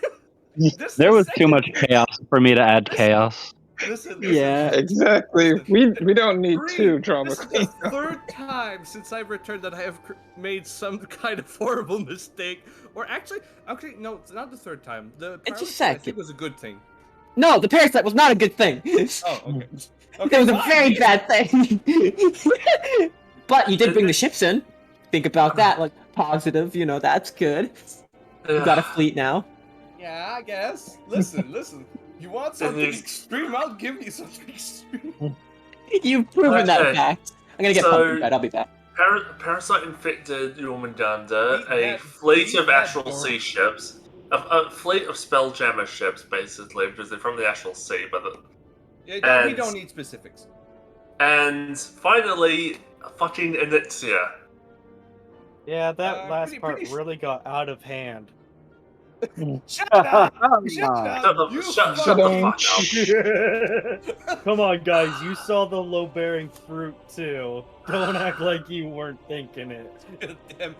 There was too much chaos for me to add chaos. Listen, Yeah. exactly. We don't need two drama This is queens. the third time since I've returned that I have made some kind of horrible mistake. Or actually, no, it's not the third time. The It's a paralysis, I think second. was a good thing. No, the parasite was not a good thing. Oh, okay. It was a very bad thing. But you did bring the ships in. Think about that, like positive, that's good. You got a fleet now. Yeah, I guess. Listen. You want something extreme? I'll give you something extreme. You've proven that Okay. fact. I'm gonna get pumped in bed, I'll be back. Parasite infected Jormungandr, Eat a that- fleet eat of that Astral door. Sea ships, a fleet of Spelljammer ships, basically, because they're from the Astral Sea, Yeah, we And- don't need specifics. and finally, fucking Onyxia. Yeah, that last pretty- part pretty- really got out of hand. Shut up! Shut Shut up! the, You shut fuck- the fuck up. Come on, guys, you saw the low-bearing fruit too. Don't act like you weren't thinking it. Damn.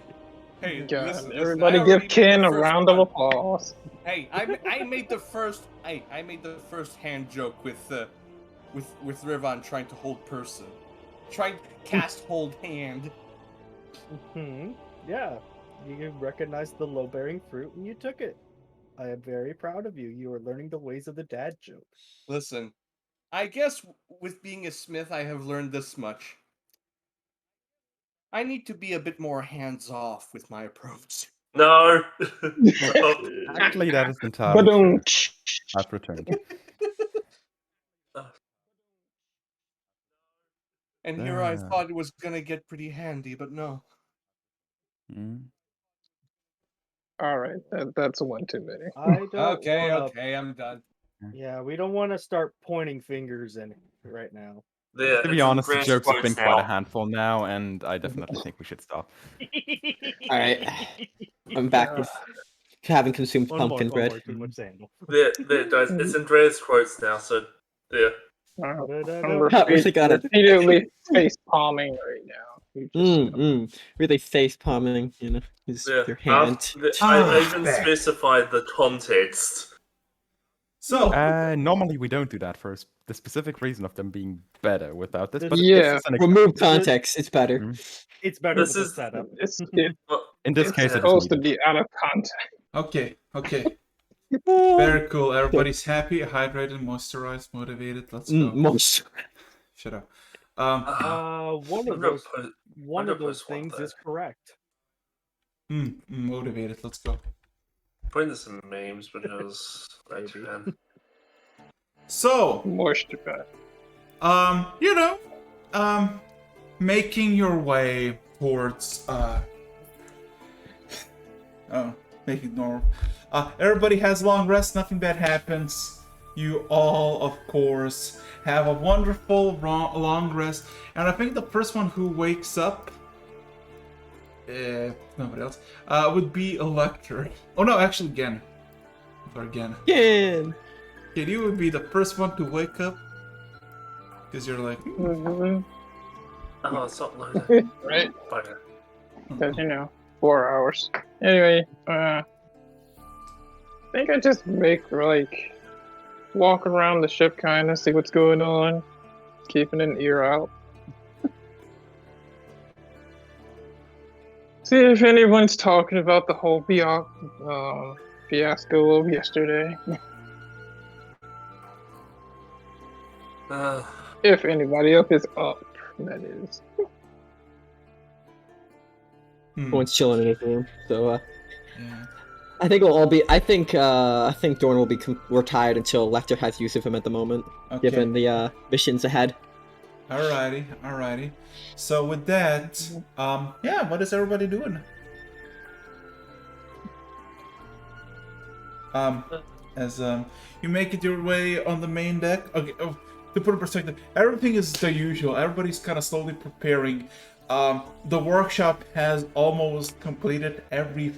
Hey, God, listen, everybody I give already Ken made a the first round of one. applause. Hey, I made the first. I made the first hand joke with Rivan trying to hold person, trying to cast hold hand. Yeah, you recognized the low-bearing fruit and you took it. I am very proud of you. You are learning the ways of the dad joke. Listen, I guess with being a smith, I have learned this much. I need to be a bit more hands off with my approach. No. Actually, that is entirely true. I've returned. And here I thought it was gonna get pretty handy, but no. All right, that's one too many. I don't Okay, I'm done. Yeah, we don't want to start pointing fingers in right now. Yeah, To be honest, the jokes have been quite a handful now, and I definitely think we should stop. Alright. I'm back with having consumed pumpkin bread. Too much sandal. There, guys, it's Andrea's quotes now, so yeah. I'm Really got it. repeatedly face palming right now. You just Really face palming, Yeah. your hand. I even specified the context. So, Normally we don't do that for the specific reason of them being better without this. But Yeah. it's just an Remove context. It's better. It's better This with the is- setup. in this It's case, it is supposed to needed. be out of context. okay. Very cool. Everybody's happy, hydrated, moisturized, motivated. Let's go. Most. Shut up. One I'm of gonna those put- one I'm of gonna those post one things there. is correct. Motivated. Let's go. Putting this in memes because I can. So, Moisture bath. making your way towards make it normal. Everybody has long rest, nothing bad happens. You all, of course, have a wonderful long rest. And I think the first one who wakes up, nobody else, would be Elector. Oh no, actually, Gen. Or Gen. Again. Gen, you would be the first one to wake up. Because you're like, Oh, it's not loaded. Right? Bugger. Because, 4 hours. Anyway, I think I just walk around the ship kind of, see what's going on, keeping an ear out. See if anyone's talking about the whole fiasco of yesterday. If anybody up is up, that is. Everyone's chilling in his room. So, yeah. I think we'll all be. I think Dorn will be. We're tired until Lecter has use of him at the moment, Okay. given the missions ahead. Alrighty. So with that, what is everybody doing? As you make it your way on the main deck. Okay, to put in perspective, everything is the usual. Everybody's kind of slowly preparing. The workshop has almost completed every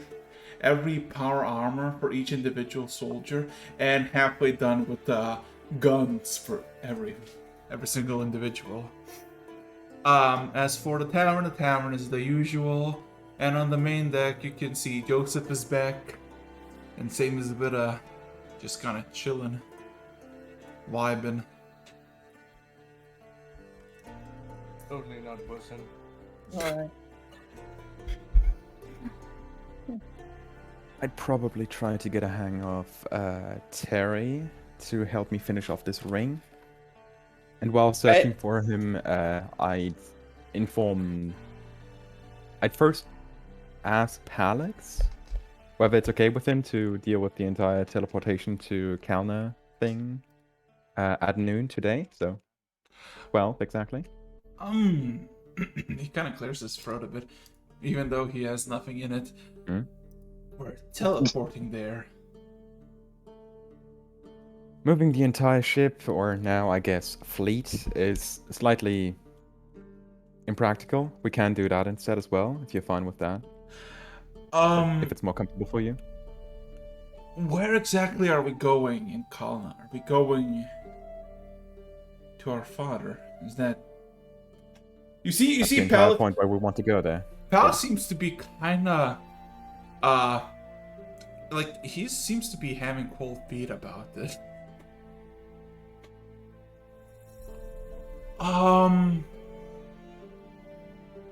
power armor for each individual soldier, and halfway done with the guns for every single individual. As for the tavern is the usual, and on the main deck you can see Joseph is back, and same as a bit of just kind of chilling, vibing. Totally not a person. Alright. I'd probably try to get a hang of Terry to help me finish off this ring. And while searching for him, I'd first ask Palix whether it's okay with him to deal with the entire teleportation to Kalna thing at noon today. So, 12 exactly. He kind of clears his throat a bit, even though he has nothing in it. We're teleporting there. Moving the entire ship, or now I guess fleet, is slightly impractical. We can do that instead as well, if you're fine with that. If it's more comfortable for you. Where exactly are we going in Kalna? Are we going to our father? Is that... You see, the entire point where we want to go there. Pal seems to be kinda... like, he seems to be having cold feet about this.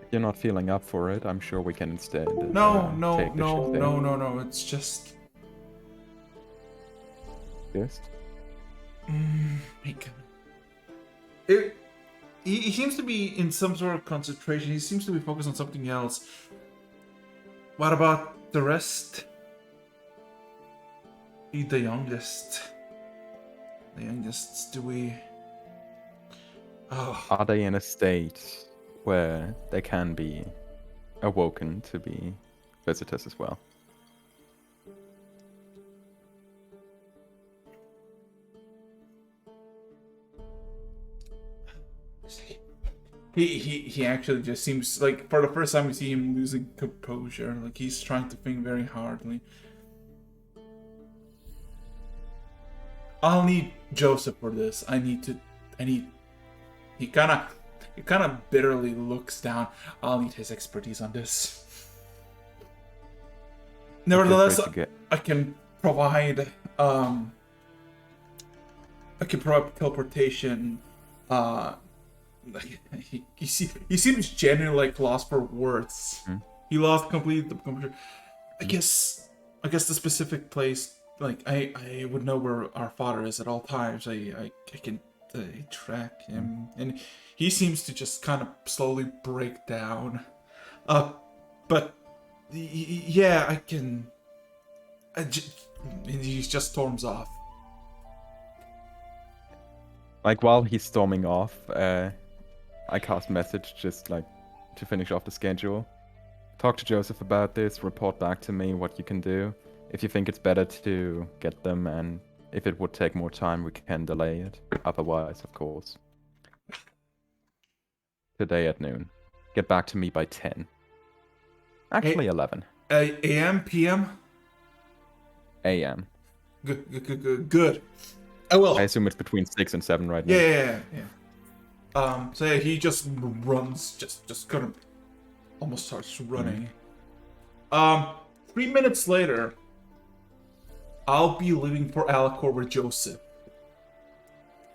If you're not feeling up for it, I'm sure we can instead take the ship there. No, it's just... Just? He seems to be in some sort of concentration. He seems to be focused on something else. What about the rest? The youngest. The youngest, do we... Oh. Are they in a state where they can be awoken to be visitors as well? He actually just seems like, for the first time we see him losing composure. Like, he's trying to think very hardly. I'll need Joseph for this. He kind of bitterly looks down. I'll need his expertise on this. Nevertheless, I can provide I can provide teleportation. He seems genuinely like lost for words. He lost completely the computer. I guess the specific place, like I would know where our father is at all times. I can track him, and he seems to just kind of slowly break down. But yeah, I can. And he just storms off. Like while he's storming off, I cast message just like to finish off the schedule. Talk to Joseph about this, report back to me what you can do. If you think it's better to get them, and if it would take more time, we can delay it. Otherwise, of course. Today at noon. Get back to me by 10. Actually, 11. A.M. P.M. A.M. Good. I will. I assume it's between 6 and 7 right now. Yeah. So yeah, he just runs, just kind of almost starts running. 3 minutes later, I'll be leaving for Alcor with Joseph.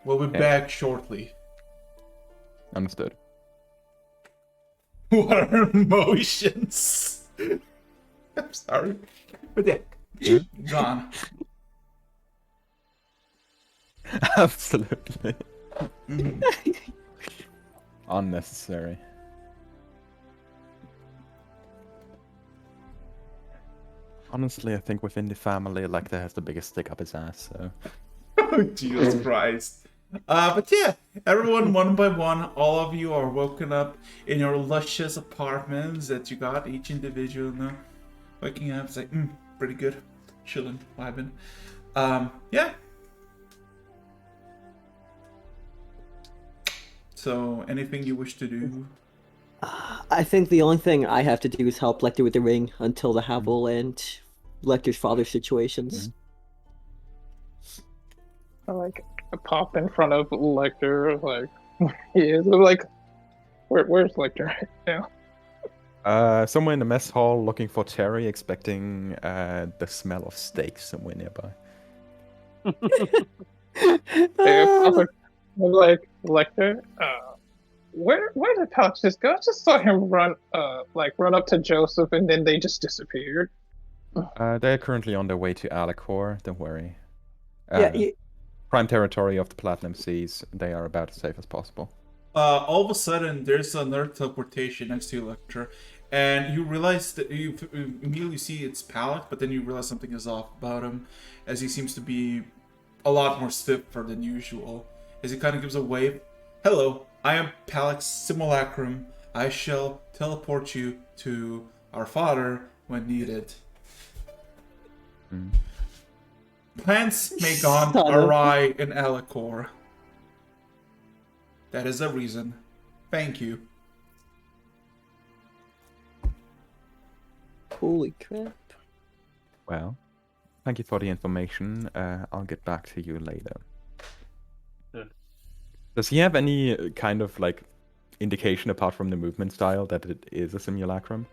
We'll be back shortly. Understood. What are emotions? I'm sorry. But yeah, gone. Absolutely. Unnecessary. Honestly, I think within the family, Lecter has the biggest stick up his ass, so... Oh, Jesus Christ. But yeah, everyone one by one, all of you are woken up in your luscious apartments that you got, each individual now. Waking up, it's like, pretty good. Chilling, vibing. Yeah. So, anything you wish to do? I think the only thing I have to do is help Lecter with the ring until the Havel and Lecter's father situations. I like pop in front of Lecter, like he is like, where's Lecter right now? Somewhere in the mess hall, looking for Terry, expecting the smell of steak somewhere nearby. Like Lecter, where did Pouch just go? I just saw him run up to Joseph, and then they just disappeared. They're currently on their way to Alacor, don't worry. Yeah, Prime territory of the Platinum Seas, they are about as safe as possible. All of a sudden, there's another teleportation next to you, Lecter, and you realize that you immediately see it's Palak, but then you realize something is off about him, as he seems to be a lot more stiffer than usual. As he kind of gives a wave. Hello, I am Palak's simulacrum. I shall teleport you to our father when needed. Plans may gone awry in Alacor. That is the reason. Thank you. Holy crap. Well, thank you for the information. I'll get back to you later. Good. Does he have any kind of like indication apart from the movement style that it is a simulacrum?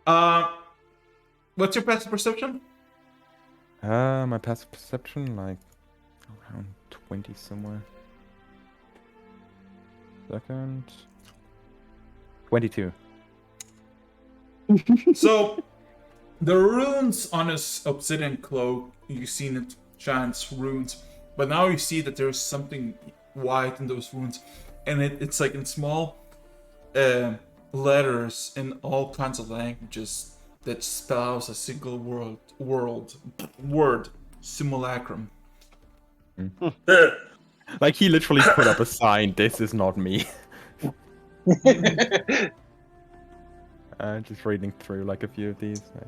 What's your passive perception? My passive perception, like around 20 somewhere. Second. 22. So, the runes on his obsidian cloak, you've seen it shines runes, but now you see that there's something white in those runes, and it's like in small letters in all kinds of languages that spells a single word, simulacrum. Like he literally put up a sign, this is not me. Just reading through like a few of these. Like,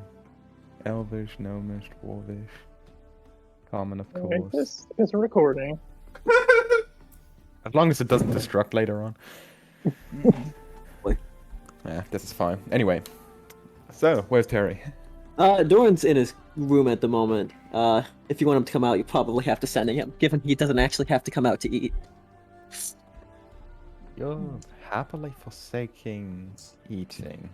Elvish, Gnomish, Dwarvish. Common, of course. This is recording. As long as it doesn't destruct later on. Yeah, this is fine. Anyway. So, where's Terry? Doran's in his room at the moment. If you want him to come out, you probably have to send him, given he doesn't actually have to come out to eat. You're happily forsaking eating.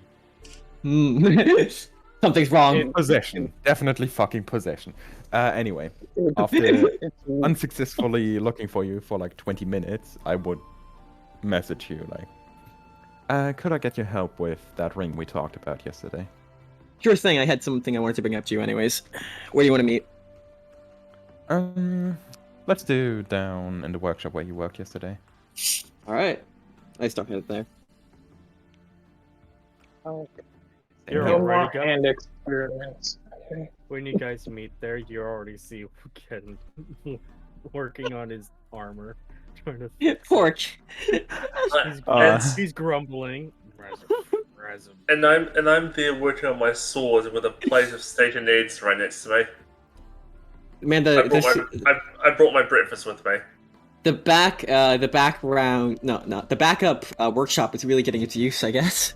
Something's wrong. Possession. Definitely fucking possession. Anyway, after It's- unsuccessfully looking for you for like 20 minutes, I would message you like, could I get your help with that ring we talked about yesterday? Sure thing. I had something I wanted to bring up to you, anyways. Where do you want to meet? Let's do down in the workshop where you worked yesterday. All right. I start headed there. You're No already more got- hand experiments. Okay. When you guys meet there, you already see Ken working on his armor, trying to. Pork. He's grumbling. Resin. And I'm there working on my sword with a plate of steak and eggs right next to me. Man, I brought my breakfast with me. the backup workshop is really getting its use, I guess.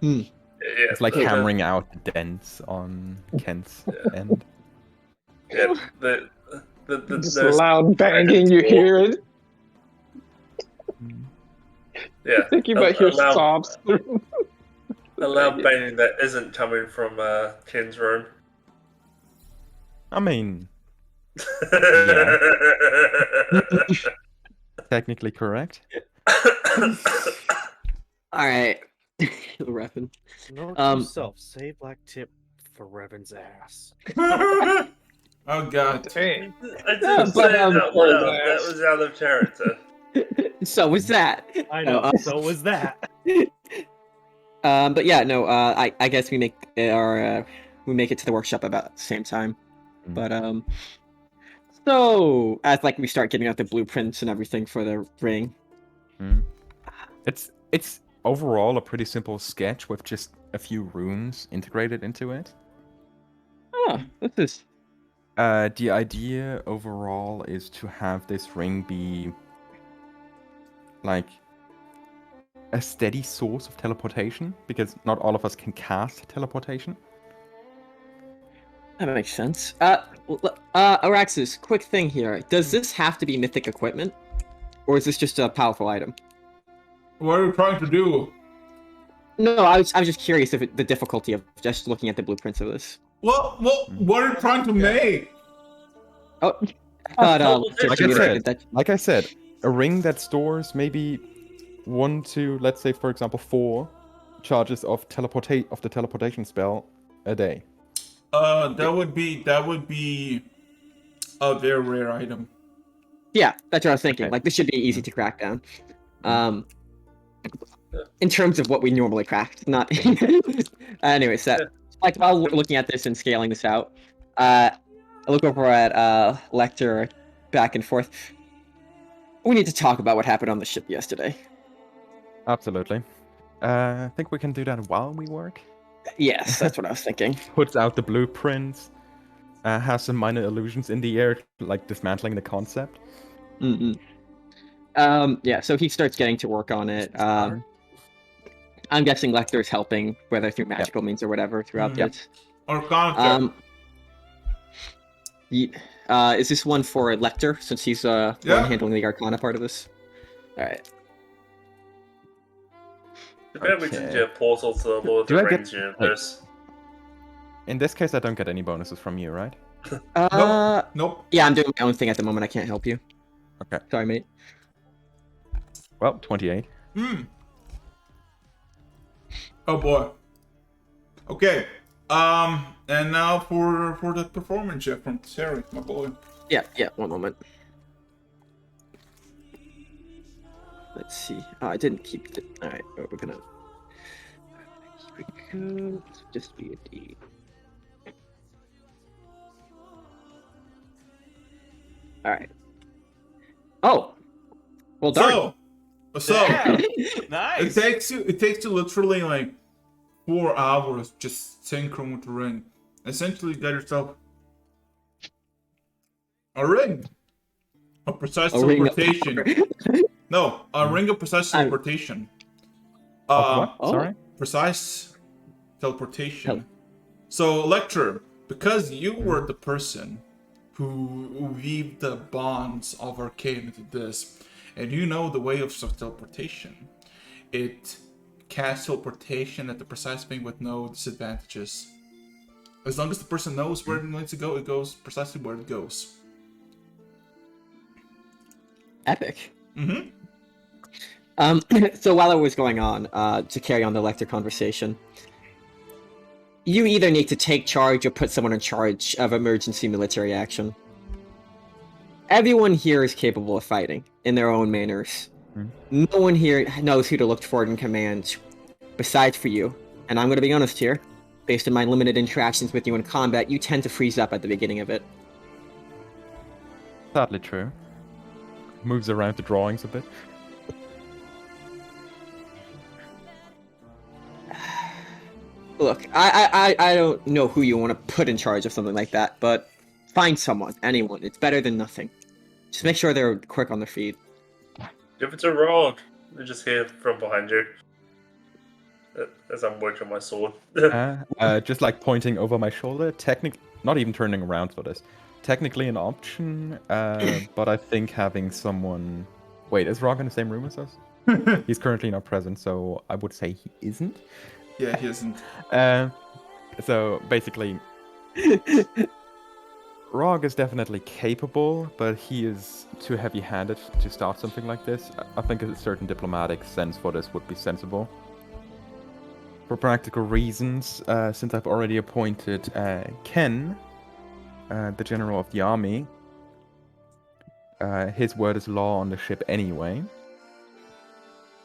Yeah, It's like the- hammering out the dents on Kent's end. Yeah, the Just those- loud banging, you hear it. yeah. I think you might hear loud, sobs. a loud banging that isn't coming from Ken's room. I mean, technically correct. All right. Reppin'. Note Um, yourself. Say black tip for Revan's ass. Oh god. Hey, I didn't but, say it out poor loud. guy. That was out of character. So was that. I know. No, So was that. But yeah, no. I guess we make we make it to the workshop about the same time. Mm. But so as like we start getting out the blueprints and everything for the ring. It's overall a pretty simple sketch with just a few runes integrated into it. Oh, this is. The idea overall is to have this ring be like a steady source of teleportation, because not all of us can cast teleportation. That makes sense. Araxis, quick thing here. Does this have to be mythic equipment? Or is this just a powerful item? What are you trying to do? No, I was just curious if the difficulty of just looking at the blueprints of this. What are you trying to make? Oh, but Like I said, like I said, a ring that stores maybe 1 to, let's say, for example, 4 charges of the teleportation spell a day. That would be a very rare item. Yeah, that's what I was thinking. Okay. Like this should be easy to crack down. In terms of what we normally craft, not. Anyway, so like while we're looking at this and scaling this out, I look over at Lecter, back and forth. We need to talk about what happened on the ship yesterday. Absolutely. I think we can do that while we work. Yes, that's what I was thinking. Puts out the blueprints, has some minor illusions in the air, like dismantling the concept. Yeah, so he starts getting to work on it. I'm guessing Lecter's helping, whether through magical means or whatever, throughout this. Arcana Is this one for Lecter, since he's the one handling the Arcana part of this? Alright. Maybe we can do a portal to the Lord of Do the I get- Rings universe. In this case, I don't get any bonuses from you, right? Nope. Yeah, I'm doing my own thing at the moment. I can't help you. Okay. Sorry, mate. Well, 28. Oh boy. Okay. And now for the performance check from Terry, my boy. Yeah, one moment. Let's see. Oh, I didn't keep it. Alright, we're gonna keep it good. Just be a D. Alright. Oh! Well done. So Nice. it takes you literally like 4 hours just synchron with the ring. Essentially, you get yourself a ring, a precise A ring of teleportation. No, a ring of precise teleportation. What? Sorry? Precise teleportation. So, Lecture, because you were the person who weaved the bonds of arcane into this, and you know the way of teleportation, it cast teleportation at the precise thing with no disadvantages. As long as the person knows where it needs to go, it goes precisely where it goes. Epic. Mm-hmm. So while it was going on, to carry on the Lecter conversation, you either need to take charge or put someone in charge of emergency military action. Everyone here is capable of fighting in their own manners. No one here knows who to look for in command, besides for you. And I'm going to be honest here, based on my limited interactions with you in combat, you tend to freeze up at the beginning of it. Sadly true. Moves around the drawings a bit. Look, I don't know who you want to put in charge of something like that, but find someone, anyone. It's better than nothing. Just make sure they're quick on their feet. Give it to Rog. I just hear from behind you as I'm working my sword. Just like pointing over my shoulder. Technically, not even turning around for this. Technically an option, but I think having someone. Wait, is Rog in the same room as us? He's currently not present, so I would say he isn't. Yeah, he isn't. So basically, Rog is definitely capable, but he is too heavy-handed to start something like this. I think a certain diplomatic sense for this would be sensible. For practical reasons, since I've already appointed Ken, the general of the army, his word is law on the ship anyway,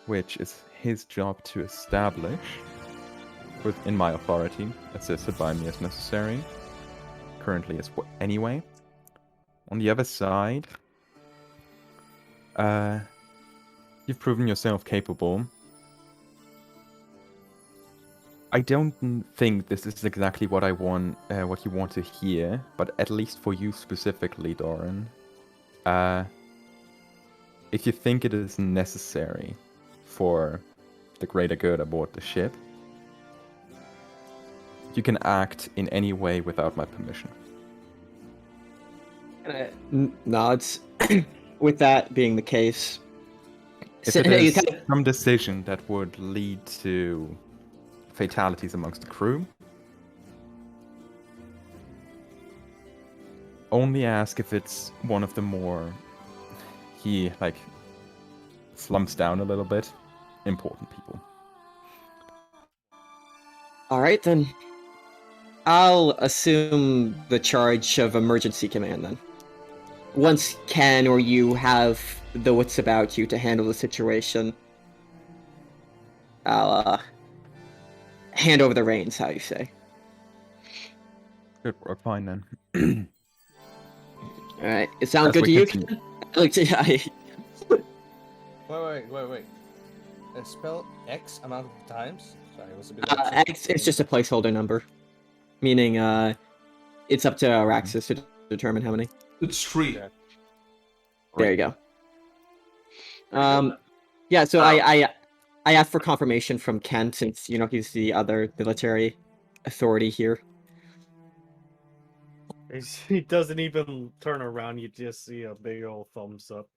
which is his job to establish. Within my authority, assisted by me as necessary. Currently as anyway. On the other side, you've proven yourself capable. I don't think this is exactly what I want, what you want to hear, but at least for you specifically, Doran, if you think it is necessary for the greater good aboard the ship, you can act in any way without my permission. Nods. With that being the case, If it is some decision that would lead to fatalities amongst the crew, only ask if it's one of the more, he like slumps down a little bit, important people. Alright then. I'll assume the charge of emergency command then. Once Ken or you have the wits about you to handle the situation, I'll hand over the reins, how you say. Good work, fine then. Alright, it sounds As good we to you? continue. Wait. Spell X amount of times? Sorry, it was a bit. X, it's just a placeholder number. Meaning, it's up to Araxis to determine how many. It's 3. Okay. There you go. Yeah, so I asked for confirmation from Ken since, you know, he's the other military authority here. He doesn't even turn around, you just see a big old thumbs up.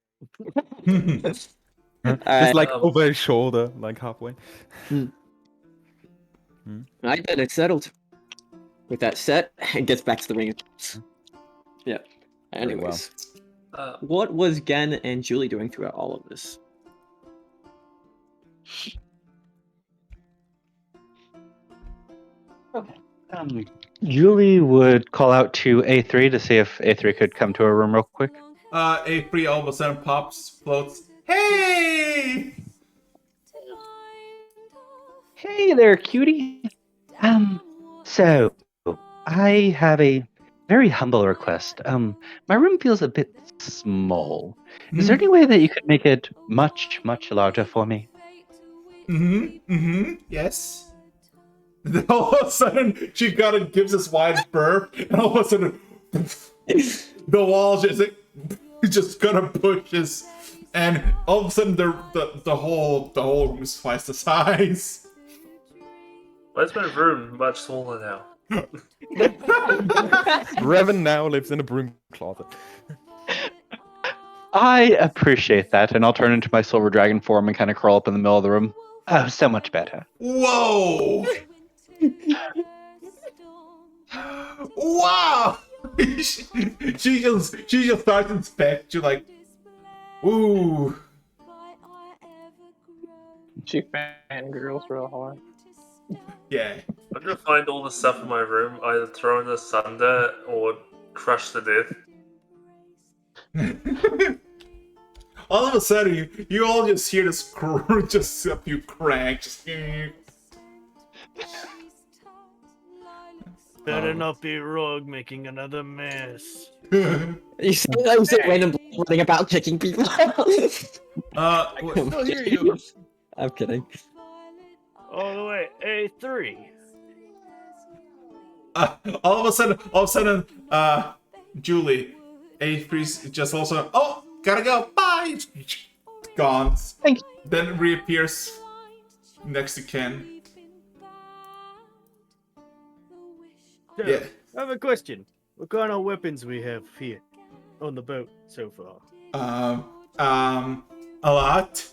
Just like over his shoulder, like halfway. Alright, then it's settled. With that set, it gets back to the ring. Yeah. Anyways. What was Gen and Julie doing throughout all of this? Okay. Julie would call out to A3 to see if A3 could come to her room real quick. A3 all of a sudden pops, floats. Hey! Hey there, cutie. So I have a very humble request. My room feels a bit small. Is there any way that you could make it much, much larger for me? Yes. Then all of a sudden, she gives this wide burp, and all of a sudden, the wall just kind of pushes, and all of a sudden, the whole room is twice the size. Why is my room much smaller now? Revan now lives in a broom closet. I appreciate that, and I'll turn into my silver dragon form and kind of crawl up in the middle of the room. Oh, so much better. Whoa! Wow! she just starts to inspect you like, ooh. She fangirls real hard. Yeah. I'm gonna find all the stuff in my room, either thrown asunder or crushed to death. All of a sudden, you all just hear this just a few cranks. Better not be Rogue making another mess. You sometimes say random thing about kicking people. I can still hear you. I'm kidding. All the way, A3. All of a sudden, Julie, A3's just also, oh, gotta go, bye! Gone. Thank you. Then reappears next to Ken. So, Yeah. I have a question. What kind of weapons we have here on the boat so far? A lot.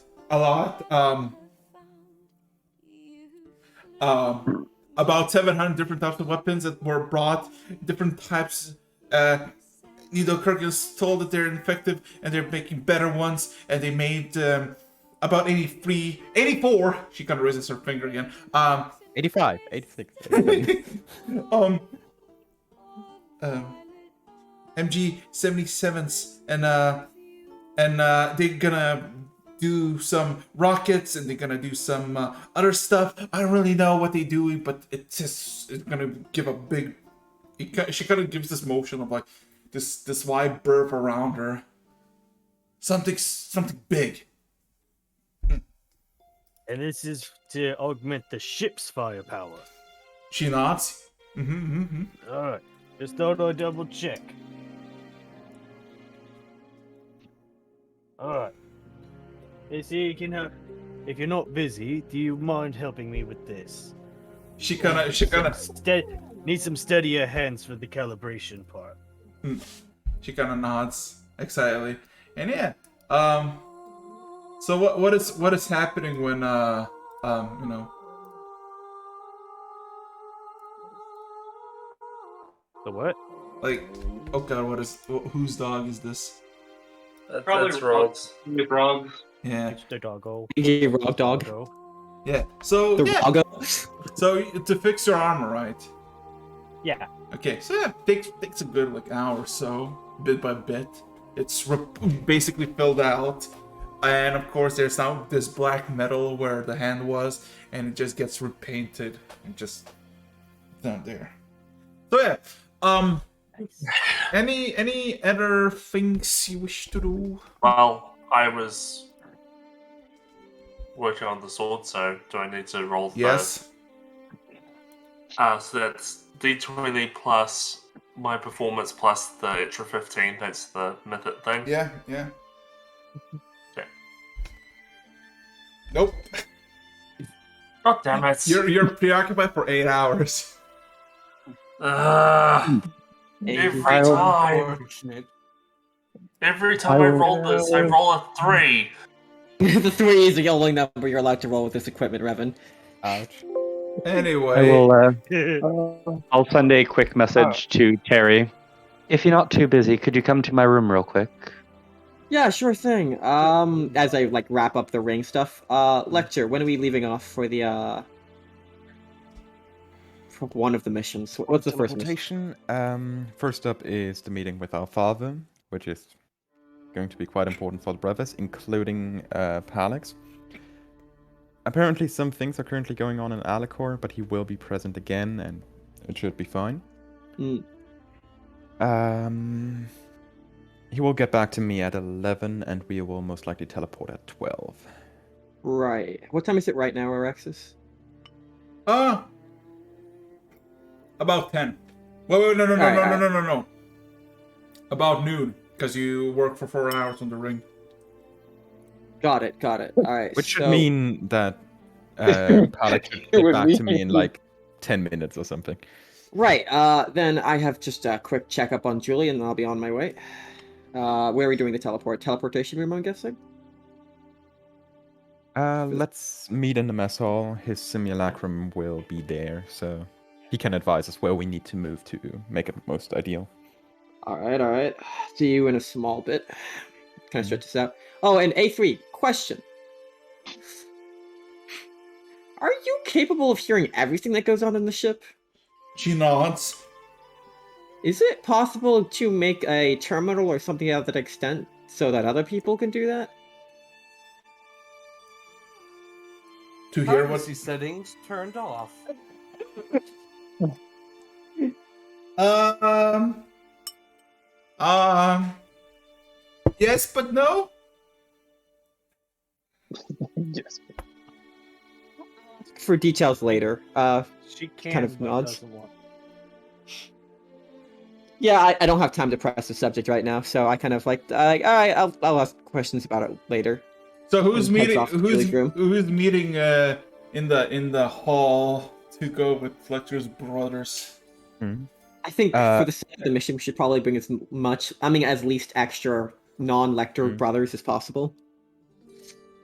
About 700 different types of weapons that were brought, different types. Needle Kirkins told that they're effective and they're making better ones, and they made about 84. She kind of raises her finger again. 85, 86. 87. MG 77s, and they're gonna do some rockets, and they're gonna do some other stuff. I don't really know what they do, but it's gonna give a big. She kind of gives this motion of like this wide berth around her. Something big. And this is to augment the ship's firepower. She nods. Alright, just thought I'd double check. Alright. You see, you can have. If you're not busy, do you mind helping me with this? She kind of Need some steadier hands for the calibration part. She kind of nods excitedly, and yeah. So what is happening when you know? The what? Like, oh god, whose dog is this? That's Rogue's. Rogues. Yeah. It's the doggo. Hey, Rogue dog. Doggo. Yeah. So The yeah. Roggo. So to fix your armor, right? Yeah. Okay. So yeah, takes a good like hour or so, bit by bit. It's basically filled out, and of course there's now this black metal where the hand was, and it just gets repainted and just down there. So yeah. Any other things you wish to do? Well, I was working on the sword, so do I need to roll? Yes. So that's D20 plus my performance plus the extra 15. That's the method thing. Yeah. Okay. Nope. God damn it! You're preoccupied for 8 hours. Every time I roll this, I roll a 3. The 3 is the only number you're allowed to roll with this equipment, Revan. Ouch. Anyway. I will. I'll send a quick message to Terry. If you're not too busy, could you come to my room real quick? Yeah, sure thing. As I like wrap up the ring stuff, Lecture, when are we leaving off for the for one of the missions? What's the first mission? Teleportation. First up is the meeting with our father, which is going to be quite important for the brothers, including Palix. Apparently some things are currently going on in Alicor, but he will be present again, and it should be fine. He will get back to me at 11, and we will most likely teleport at 12. Right. What time is it right now, Arexis? About 10. Wait, no. About noon, because you work for 4 hours on the ring. Got it. All right. Which should mean that Palix should get back to me in like 10 minutes or something. Right. Then I have just a quick checkup on Julie, and I'll be on my way. Where are we doing the teleportation room, I'm guessing? Let's meet in the mess hall. His simulacrum will be there, so he can advise us where we need to move to make it most ideal. All right. See you in a small bit. Kind of stretch this out. Oh, and A3, question. Are you capable of hearing everything that goes on in the ship? She nods. Is it possible to make a terminal or something of that extent so that other people can do that? To hear what? Privacy settings turned off. Yes, but no. Yes. For details later. She can, kind of but nods. doesn't want. Yeah, I don't have time to press the subject right now, so I kind of all right, I'll ask questions about it later. So who's And heads meeting? off to Julie's room. Who's meeting? In the hall to go with Fletcher's brothers. I think for the sake of the mission, we should probably bring as least extra non-lector brothers as possible.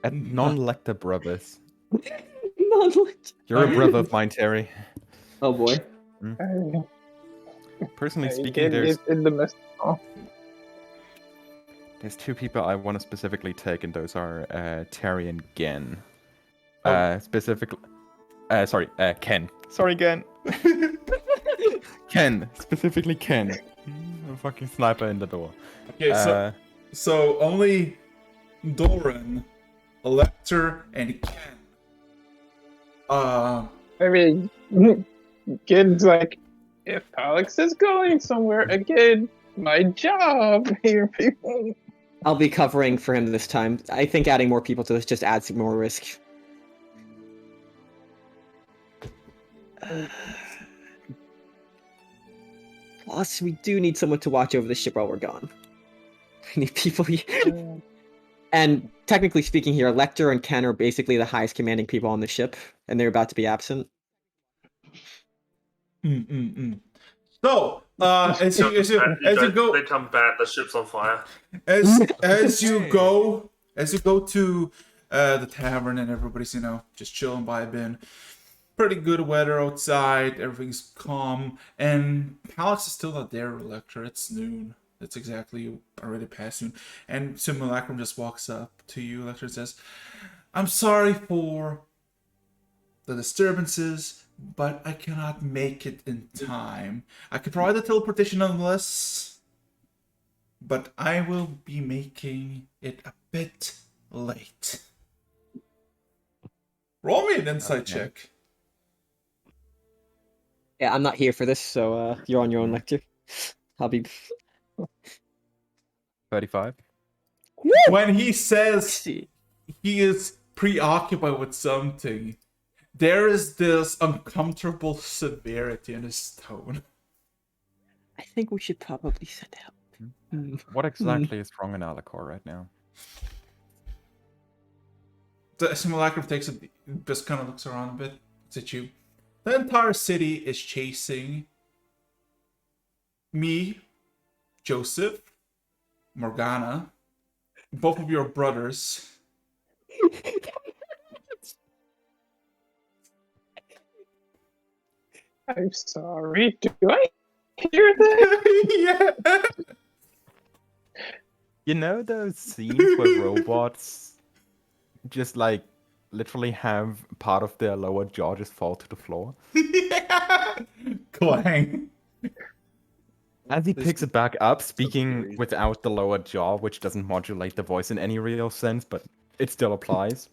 Non-lector brothers. Non-lector. You're a brother of mine, Terry. Oh boy. Personally speaking, there's in the mess hall. two people I want to specifically take, and those are Terry and Gen. Specifically, Ken. Sorry, Gen. Ken, specifically Ken. A fucking sniper in the door. Okay, so only Doran, Lecter, and Ken. I mean, kid's like, if Alex is going somewhere again, my job here, people. I'll be covering for him this time. I think adding more people to this just adds more risk. Plus, we do need someone to watch over the ship while we're gone. We need people here. And technically speaking here, Lecter and Ken are basically the highest commanding people on the ship, and they're about to be absent. So, as you go, they come back. The ship's on fire. as you go to the tavern and everybody's just chilling by a bin. Pretty good weather outside. Everything's calm, and Alex is still not there. Lecter, it's noon. It's exactly already past noon, and Simulacrum just walks up to you. Lecter and says, "I'm sorry for the disturbances, but I cannot make it in time. I could provide the teleportation nonetheless, but I will be making it a bit late." Roll me an insight check. Yeah, I'm not here for this, so you're on your own, Lecter. I'll be... 35. When he says he is preoccupied with something, there is this uncomfortable severity in his tone. I think we should probably send help. What exactly is wrong in Alikor right now? The simulacrum just kind of looks around a bit. Looks at you. The entire city is chasing me, Joseph, Morgana, both of your brothers. I'm sorry. Do I hear that? Yeah. You know those scenes where robots just literally have part of their lower jaw just fall to the floor? Yeah. Clang. As he picks it back up, speaking without the lower jaw, which doesn't modulate the voice in any real sense, but it still applies.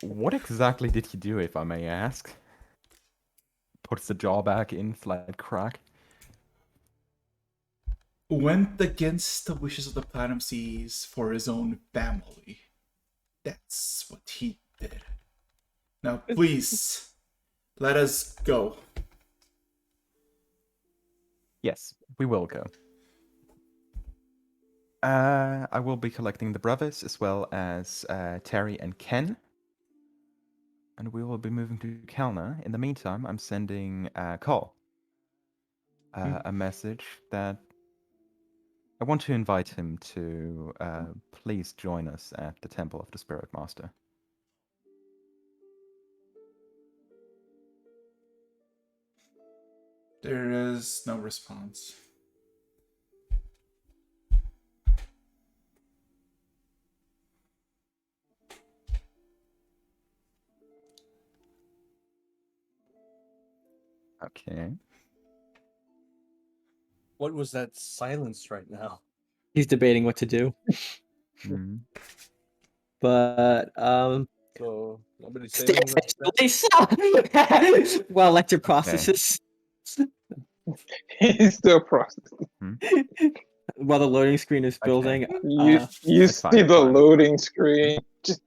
What exactly did he do, if I may ask? Puts the jaw back in, slight crack. Went against the wishes of the Platinum Seas for his own family. That's what he did. Now, please, let us go. Yes, we will go. I will be collecting the brothers as well as Terry and Ken. And we will be moving to Kelna. In the meantime, I'm sending Cole a message that I want to invite him to please join us at the Temple of the Spirit Master. There is no response. Okay. What was that silence right now? He's debating what to do. Hmm. But So nobody say stay anything about that? while Lecter processes. He's still processing. While the loading screen is building. You Like see the time. loading screen. Just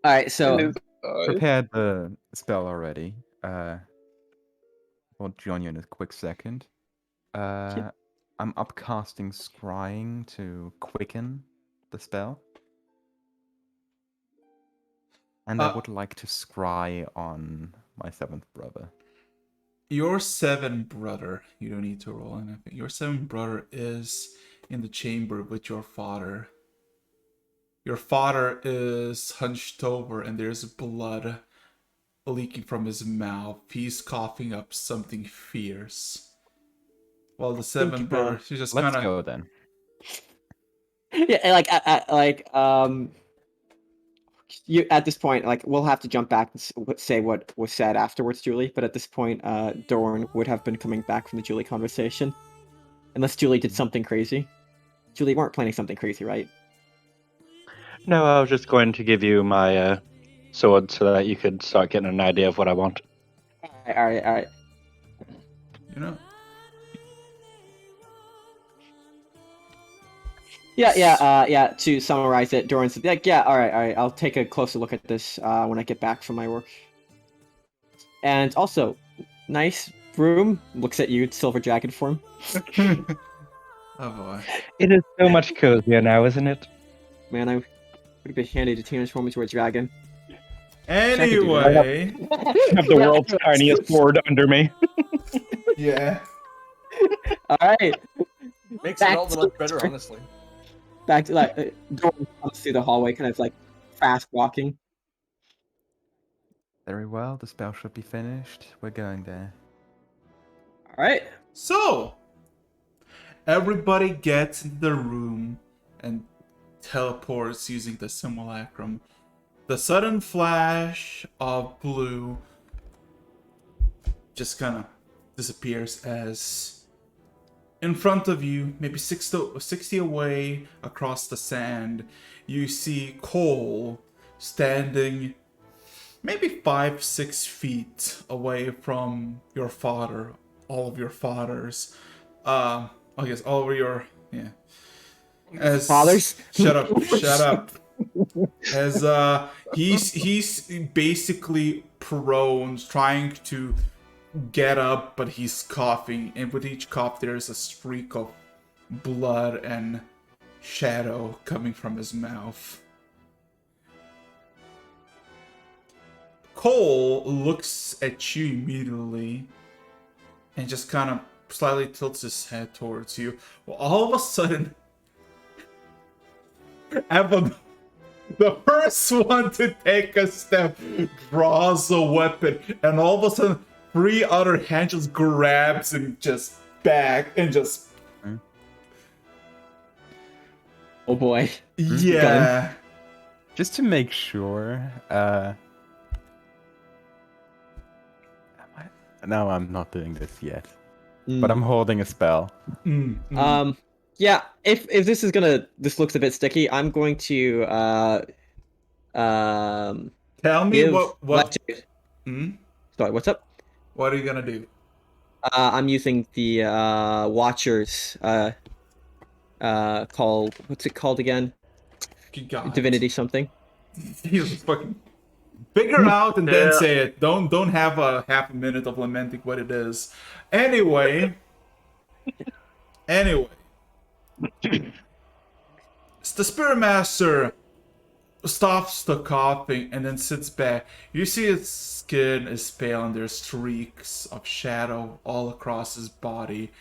All right, in so his eyes. Prepared the spell already. We'll join you in a quick second. I'm upcasting Scrying to quicken the spell. And I would like to scry on my 7th brother. Your 7th brother, you don't need to roll anything. Your 7th brother is in the chamber with your father. Your father is hunched over and there's blood leaking from his mouth. He's coughing up something fierce. While the 7th brother, he's just kind Let's of... go then. Yeah, you at this point, like, we'll have to jump back and say what was said afterwards, Julie. But at this point, Dorn would have been coming back from the Julie conversation, unless Julie did something crazy. Julie, you weren't planning something crazy, right? No, I was just going to give you my sword so that you could start getting an idea of what I want. All right. You know. Yeah. To summarize it, Doran's like, yeah, all right. I'll take a closer look at this when I get back from my work. And also, nice room. Looks at you, silver dragon form. Oh boy. It is so much cozier now, isn't it? Man, I would be handy to transform into a dragon. Anyway. I have the world's tiniest board under me. Yeah. All right. Makes it all the much better, honestly. Back to Doran comes through the hallway, kind of like fast walking. Very well, the spell should be finished. We're going there. All right. So, everybody gets in the room and teleports using the simulacrum. The sudden flash of blue just kind of disappears as in front of you, maybe 60 away across the sand, you see Cole standing maybe 5-6 feet away from your father, all of your fathers. I guess all of your as fathers. Shut up. As he's basically prone, trying to get up, but he's coughing, and with each cough there's a streak of blood and shadow coming from his mouth. Cole looks at you immediately and just kind of slightly tilts his head towards you. Well, all of a sudden, Evan, the first one to take a step, draws a weapon, and all of a sudden 3 other hands just grabs and just back and just... Oh boy. Yeah. Just to make sure, no, I'm not doing this yet. But I'm holding a spell. Yeah, if this is this looks a bit sticky, I'm going to Tell me what Sorry, what's up? What are you gonna do? I'm using the Watchers called, what's it called again? God. Divinity something. Jesus fucking figure out and then say it. Don't have a half a minute of lamenting what it is. Anyway. The Spirit Master stops the coughing and then sits back. You see his skin is pale and there's streaks of shadow all across his body.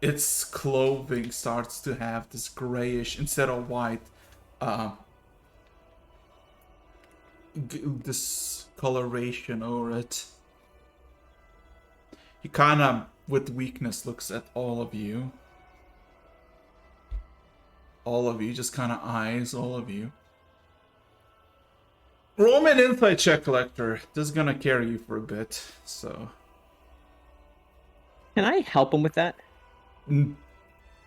Its clothing starts to have this grayish instead of white discoloration over it. He kind of, with weakness, looks at all of you. All of you, just kind of eyes all of you. Roll me an insight check, Collector. This is gonna carry you for a bit, so. Can I help him with that?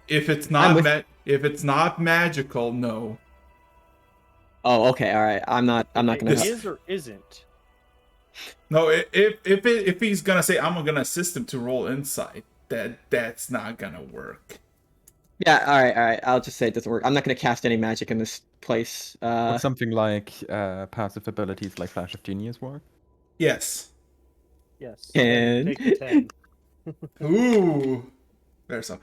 If it's I'm not if it's not magical, no. Oh, okay, all right. I'm not gonna. It This- is or isn't. No, if he's gonna say I'm gonna assist him to roll insight, that's not gonna work. Yeah, all right. I'll just say it doesn't work. I'm not gonna cast any magic in this place. Would something like passive abilities like Flash of Genius work? Yes. Yes. And- Take the 10. Ooh. There's some.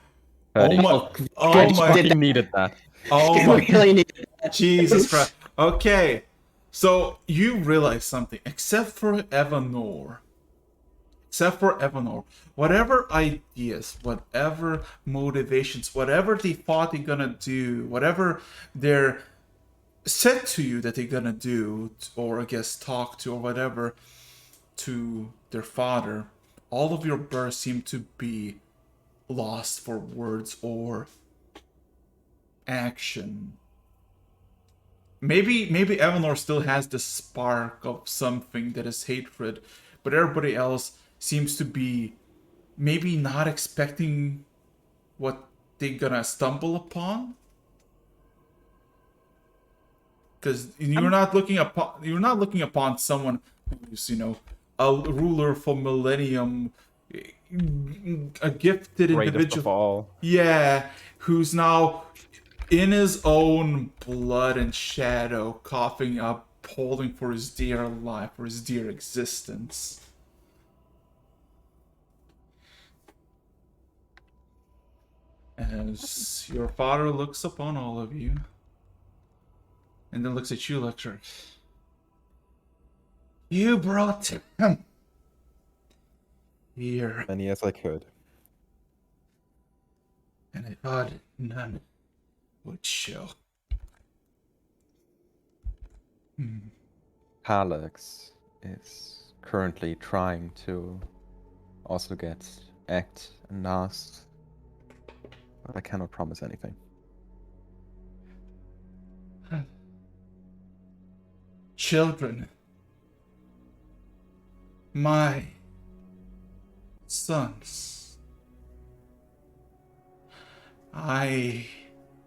Thirty. Oh my! good. Oh my! Fucking needed that. Oh I my! really need Jesus Christ. Okay. So you realize something. Except for Evanor. Whatever ideas, whatever motivations, whatever they thought they're gonna do, whatever they're said to you that they're gonna do, or I guess talk to, or whatever, to their father, all of your births seem to be lost for words or action. Maybe Evanor still has the spark of something that is hatred, but everybody else seems to be maybe not expecting what they're gonna stumble upon. Because you're not looking upon someone who's, a ruler for millennium, a gifted Greatest individual. of all. Yeah, who's now in his own blood and shadow, coughing up, holding for his dear life, for his dear existence. As your father looks upon all of you, and then looks at you, Lecter. You brought him here, Many as I could. and I thought none would show. Palex is currently trying to also get Act and Nast, but I cannot promise anything. Children, my sons, I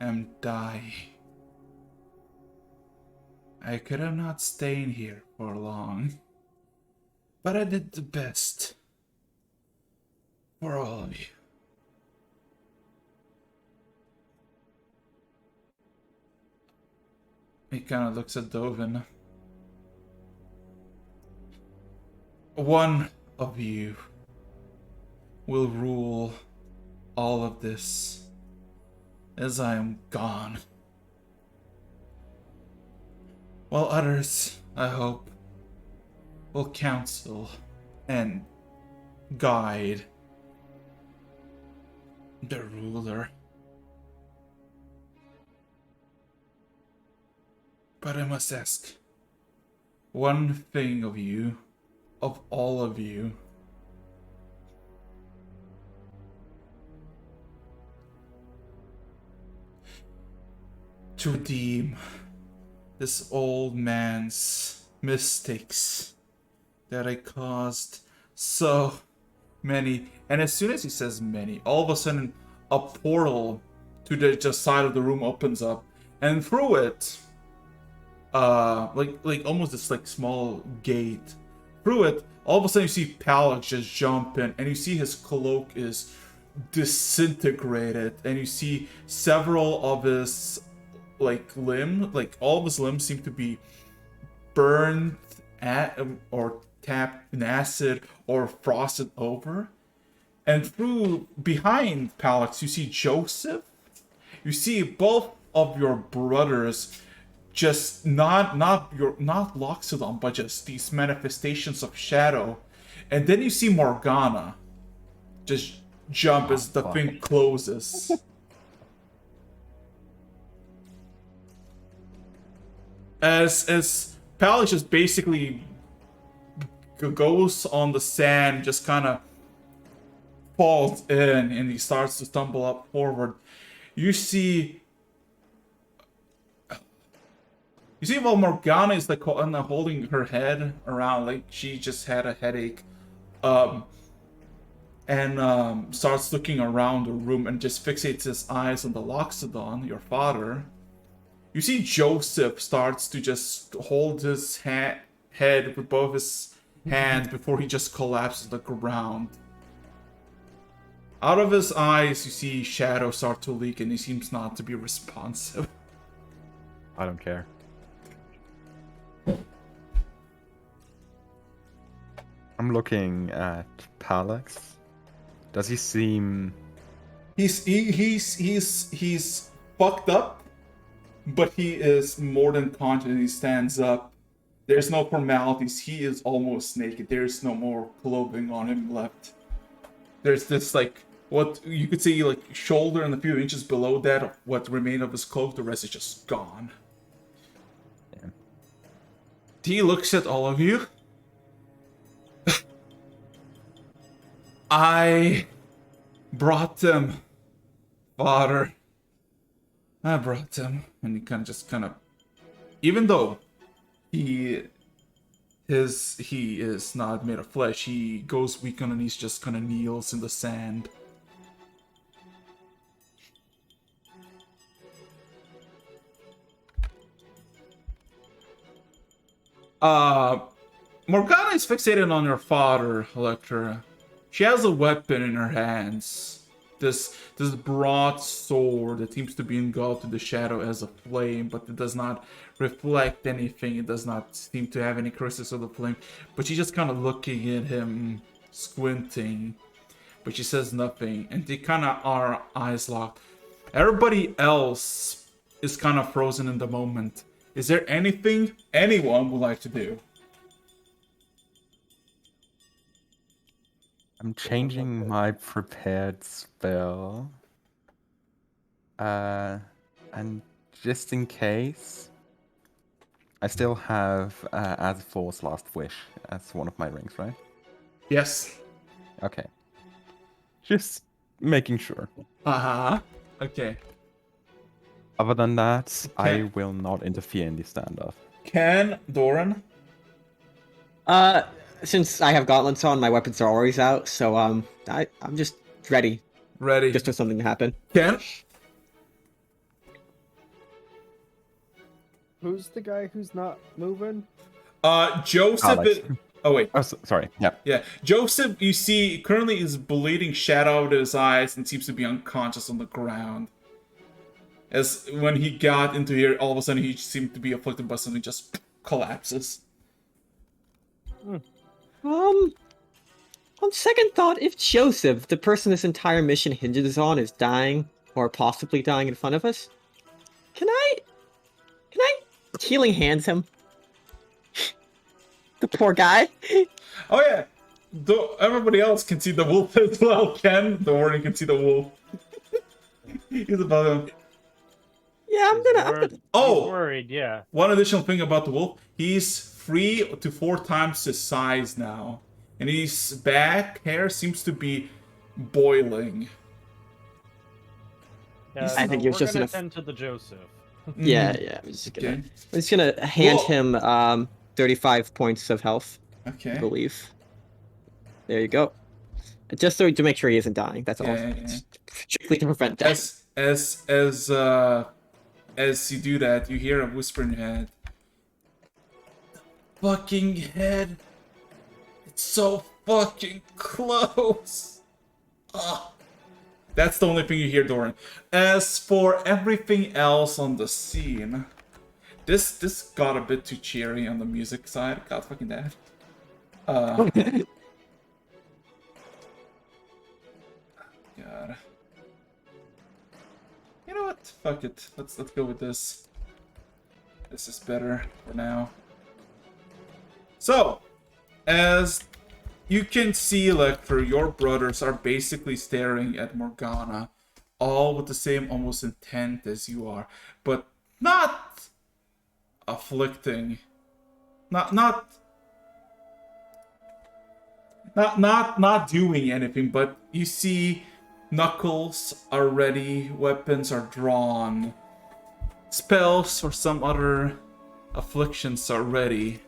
am dying. I could have not stayed here for long, but I did the best for all of you. He kind of looks at Dovin. One of you will rule all of this as I am gone. While others, I hope, will counsel and guide the ruler. But I must ask one thing of you, of all of you. To redeem this old man's mistakes that I caused so many. And as soon as he says many, all of a sudden a portal to the just side of the room opens up, and through it, like almost this like small gate. Through it, all of a sudden you see Palak just jump in, and you see his cloak is disintegrated, and you see several of his all of his limbs seem to be burned or tapped in acid or frosted over. And through behind Palak, you see Joseph. You see both of your brothers, just not Loxodon, but just these manifestations of shadow. And then you see Morgana just jump as the thing closes. As Palak just basically goes on the sand, just kind of falls in and he starts to stumble up forward. You see while Morgana is like holding her head around like she just had a headache, and starts looking around the room and just fixates his eyes on the Loxodon, your father. You see Joseph starts to just hold his head with both his hands before he just collapses to the ground. Out of his eyes, you see shadow start to leak and he seems not to be responsive. I don't care. I'm looking at Palex. Does he seem... He's fucked up, but he is more than conscious. He stands up. There's no formalities. He is almost naked. There's no more clothing on him left. There's this like what you could see like shoulder and a few inches below that of what remained of his cloak. The rest is just gone. Yeah. He looks at all of you. I brought them, Father. I brought them, and he kind of, even though he is not made of flesh, he goes weak on his knees, just kind of kneels in the sand. Morgana is fixated on her father, Electra. She has a weapon in her hands. This broad sword that seems to be engulfed in the shadow as a flame, but it does not reflect anything. It does not seem to have any crystals of the flame. But she's just kind of looking at him, squinting. But she says nothing, and they kind of are eyes locked. Everybody else is kind of frozen in the moment. Is there anything anyone would like to do? I'm changing my prepared spell. And just in case, I still have Azfor's Last Wish as one of my rings, right? Yes. Okay. Just making sure. Uh-huh. Okay. Other than that, I Okay. will not interfere in the standoff. Can Doran? Since I have gauntlets on, my weapons are always out, so I'm just ready. Ready. Just for something to happen. Ken? Who's the guy who's not moving? Joseph. Alex. Oh wait. Oh, sorry. Yeah. Yeah. Joseph, you see, currently is bleeding shadow out of his eyes and seems to be unconscious on the ground. As when he got into here, all of a sudden he seemed to be afflicted by something, just collapses. On second thought, if Joseph, the person this entire mission hinges on, is dying, or possibly dying in front of us, can I healing hands him? The poor guy. Oh yeah. Everybody else can see the wolf as well. Ken, the warning can see the wolf. He's above him. Yeah, I'm gonna. Oh! He's worried, yeah. One additional thing about the wolf, he's 3 to 4 times his size now. And his back hair seems to be boiling. Yeah, I think he was we're just gonna in a- tend to the Joseph. Yeah. I'm just Okay. gonna hand Whoa. him 35 points of health. Okay. I believe. There you go. Just so to make sure he isn't dying. That's all. Yeah. Strictly to prevent that. As you do that, you hear a whisper in your head. Fucking head. It's so fucking close. Ugh. That's the only thing you hear, Doran. As for everything else on the scene, this got a bit too cheery on the music side. God fucking that. God. You know what? Fuck it. Let's go with this. This is better for now. So, as you can see, Lecter, your brothers are basically staring at Morgana, all with the same almost intent as you are, but not afflicting, not not doing anything, but you see knuckles are ready, weapons are drawn, spells or some other afflictions are ready.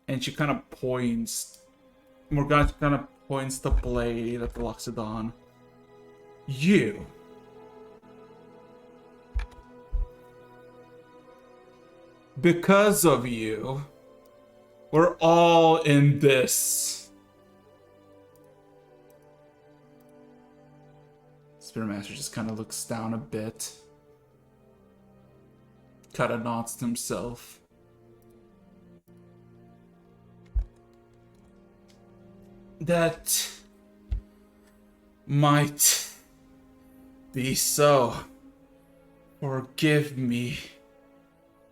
And she kind of points, Morgana kind of points the blade at the Loxodon. You. Because of you, we're all in this. Spearmaster just kind of looks down a bit. Kind of nods to himself. That might be so. Forgive me,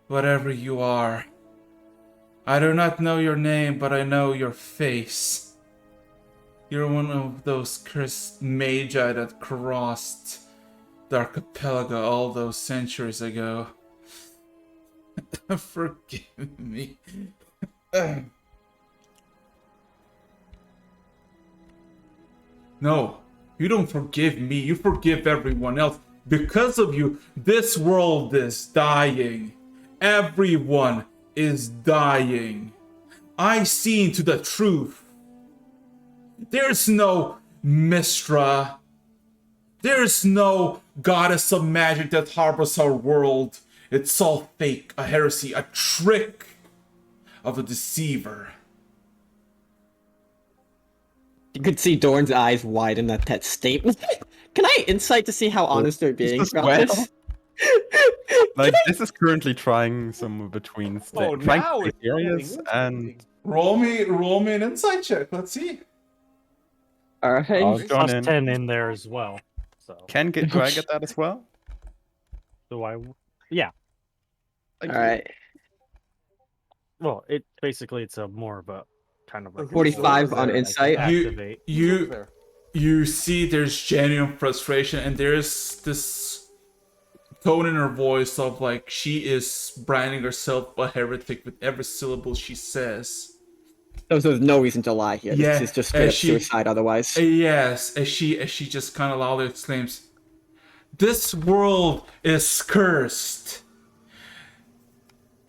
whatever you are. I do not know your name, but I know your face. You're one of those cursed magi that crossed the archipelago all those centuries ago. Forgive me. No, you don't forgive me, you forgive everyone else. Because of you, this world is dying. Everyone is dying. I see into the truth. There's no Mistra. There's no goddess of magic that harbors our world. It's all fake, a heresy, a trick of a deceiver. You could see Dorn's eyes widen at that statement. Can I insight to see how honest they're being about this? Like, this is currently trying somewhere between Oh, trying now to it's be serious happening. and Roll me an insight check. Let's see. Alright. I'll join Plus in. 10 in there as well. So Do I get that as well? do I? Yeah. Thank you. Alright. Well, it basically it's a more of a kind of a 45 on insight. Activate. You see there's genuine frustration, and there's this tone in her voice of like she is branding herself a heretic with every syllable she says. There's no reason to lie here. Yeah, This is just straight up suicide otherwise. Yes, as she just kind of loudly exclaims, "This world is cursed.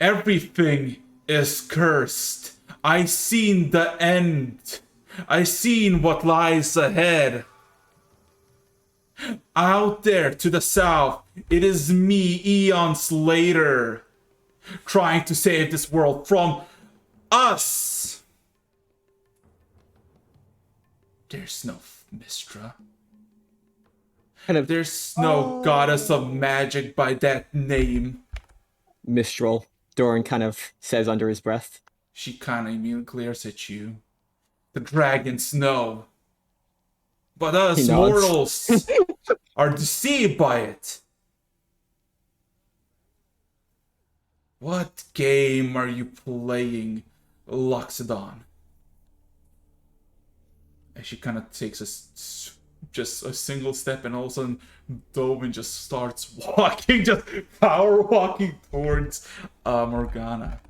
Everything is cursed. I seen the end. I seen what lies ahead. Out there to the south, it is me eons later, trying to save this world from us. There's no Mistra. There's no goddess of magic by that name." Mistral, Doran kind of says under his breath. She kind of immediately glares at you. The dragons know. But us He nods. mortals are deceived by it. What game are you playing, Loxodon? And she kind of takes just a single step, and all of a sudden Dovin just starts walking, just power walking towards Morgana.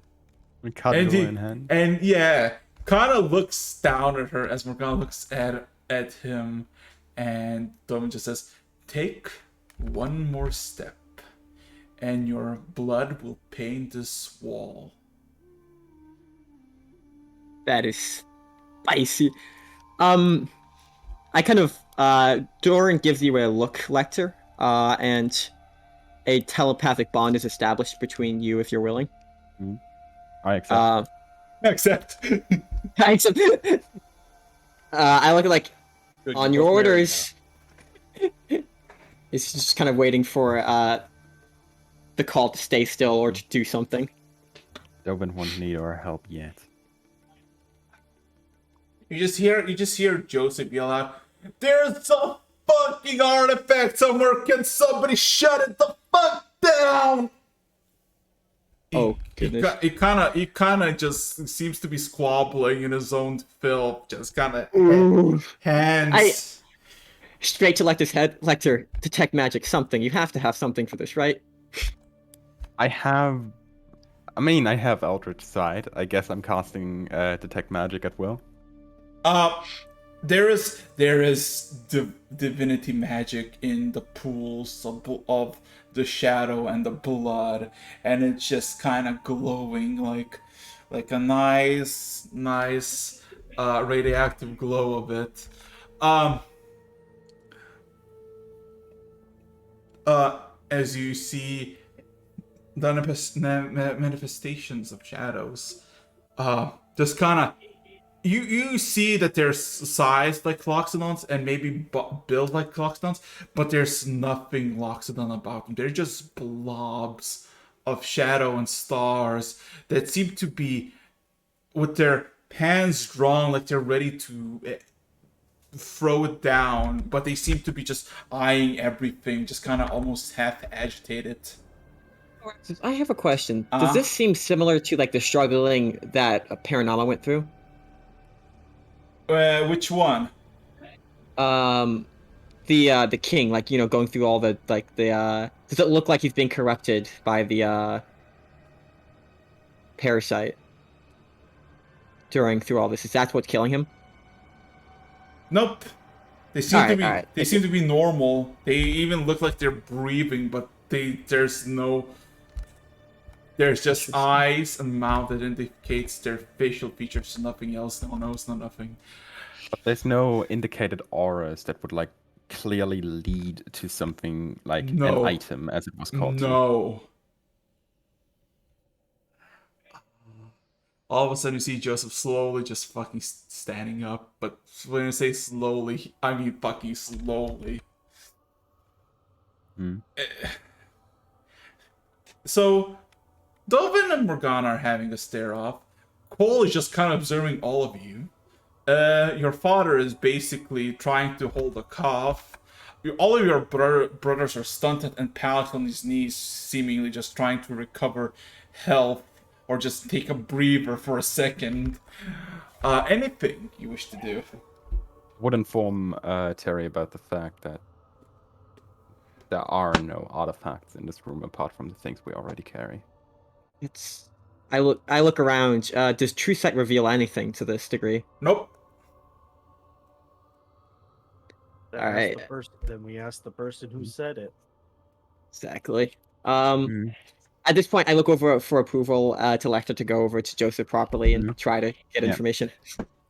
We cut And, in hand. and yeah, kind of looks down at her as Morgana looks at him, and Dovin just says, "Take one more step, and your blood will paint this wall." That is spicy. I kind of Doran gives you a look, Lecter, and a telepathic bond is established between you if you're willing. I accept. Accept. I accept. I look like Good, on you're your both married orders. It's just kind of waiting for the call to stay still or to do something. Dovin won't need our help yet. You just hear Joseph yell out, "There's a fucking artifact somewhere! Can somebody shut it the fuck down?" Oh goodness! He kind of just seems to be squabbling in his own filth, just kind of hands. Straight to Lecter's head. Lecter, detect magic, something. You have to have something for this, right? I have I mean, I have Eldritch Sight. I guess I'm casting Detect Magic at will. There is divinity magic in the pools of the shadow and the blood, and it's just kind of glowing like a nice radioactive glow of it. As you see the manifestations of shadows, just kind of you see that they're sized like Loxodons and maybe built like Loxodons, but there's nothing Loxodon about them. They're just blobs of shadow and stars that seem to be with their hands drawn like they're ready to throw it down, but they seem to be just eyeing everything, just kind of almost half agitated. I have a question. Does this seem similar to like the struggling that Paranama went through? Which one? The king, like, you know, going through all the does it look like he's being corrupted by the parasite through all this? Is that what's killing him? Nope. They seem to be Alright. they seem to be normal. They even look like they're breathing, but there's just eyes and mouth that indicates their facial features, nothing else, no nose, no nothing. But there's no indicated auras that would like clearly lead to something like an item, as it was called. No. All of a sudden you see Joseph slowly just fucking standing up, but when I say slowly, I mean fucking slowly. So, Dovin and Morgana are having a stare off. Cole is just kind of observing all of you. Your father is basically trying to hold a cough. All of your brothers are stunted and panicked on his knees, seemingly just trying to recover health or just take a breather for a second. Anything you wish to do. Would inform Terry about the fact that there are no artifacts in this room apart from the things we already carry. I look around. Does True Sight reveal anything to this degree? Nope. Alright. Then we ask the person who said it. Exactly. At this point, I look over for approval to Lecter to go over to Joseph properly and try to get information.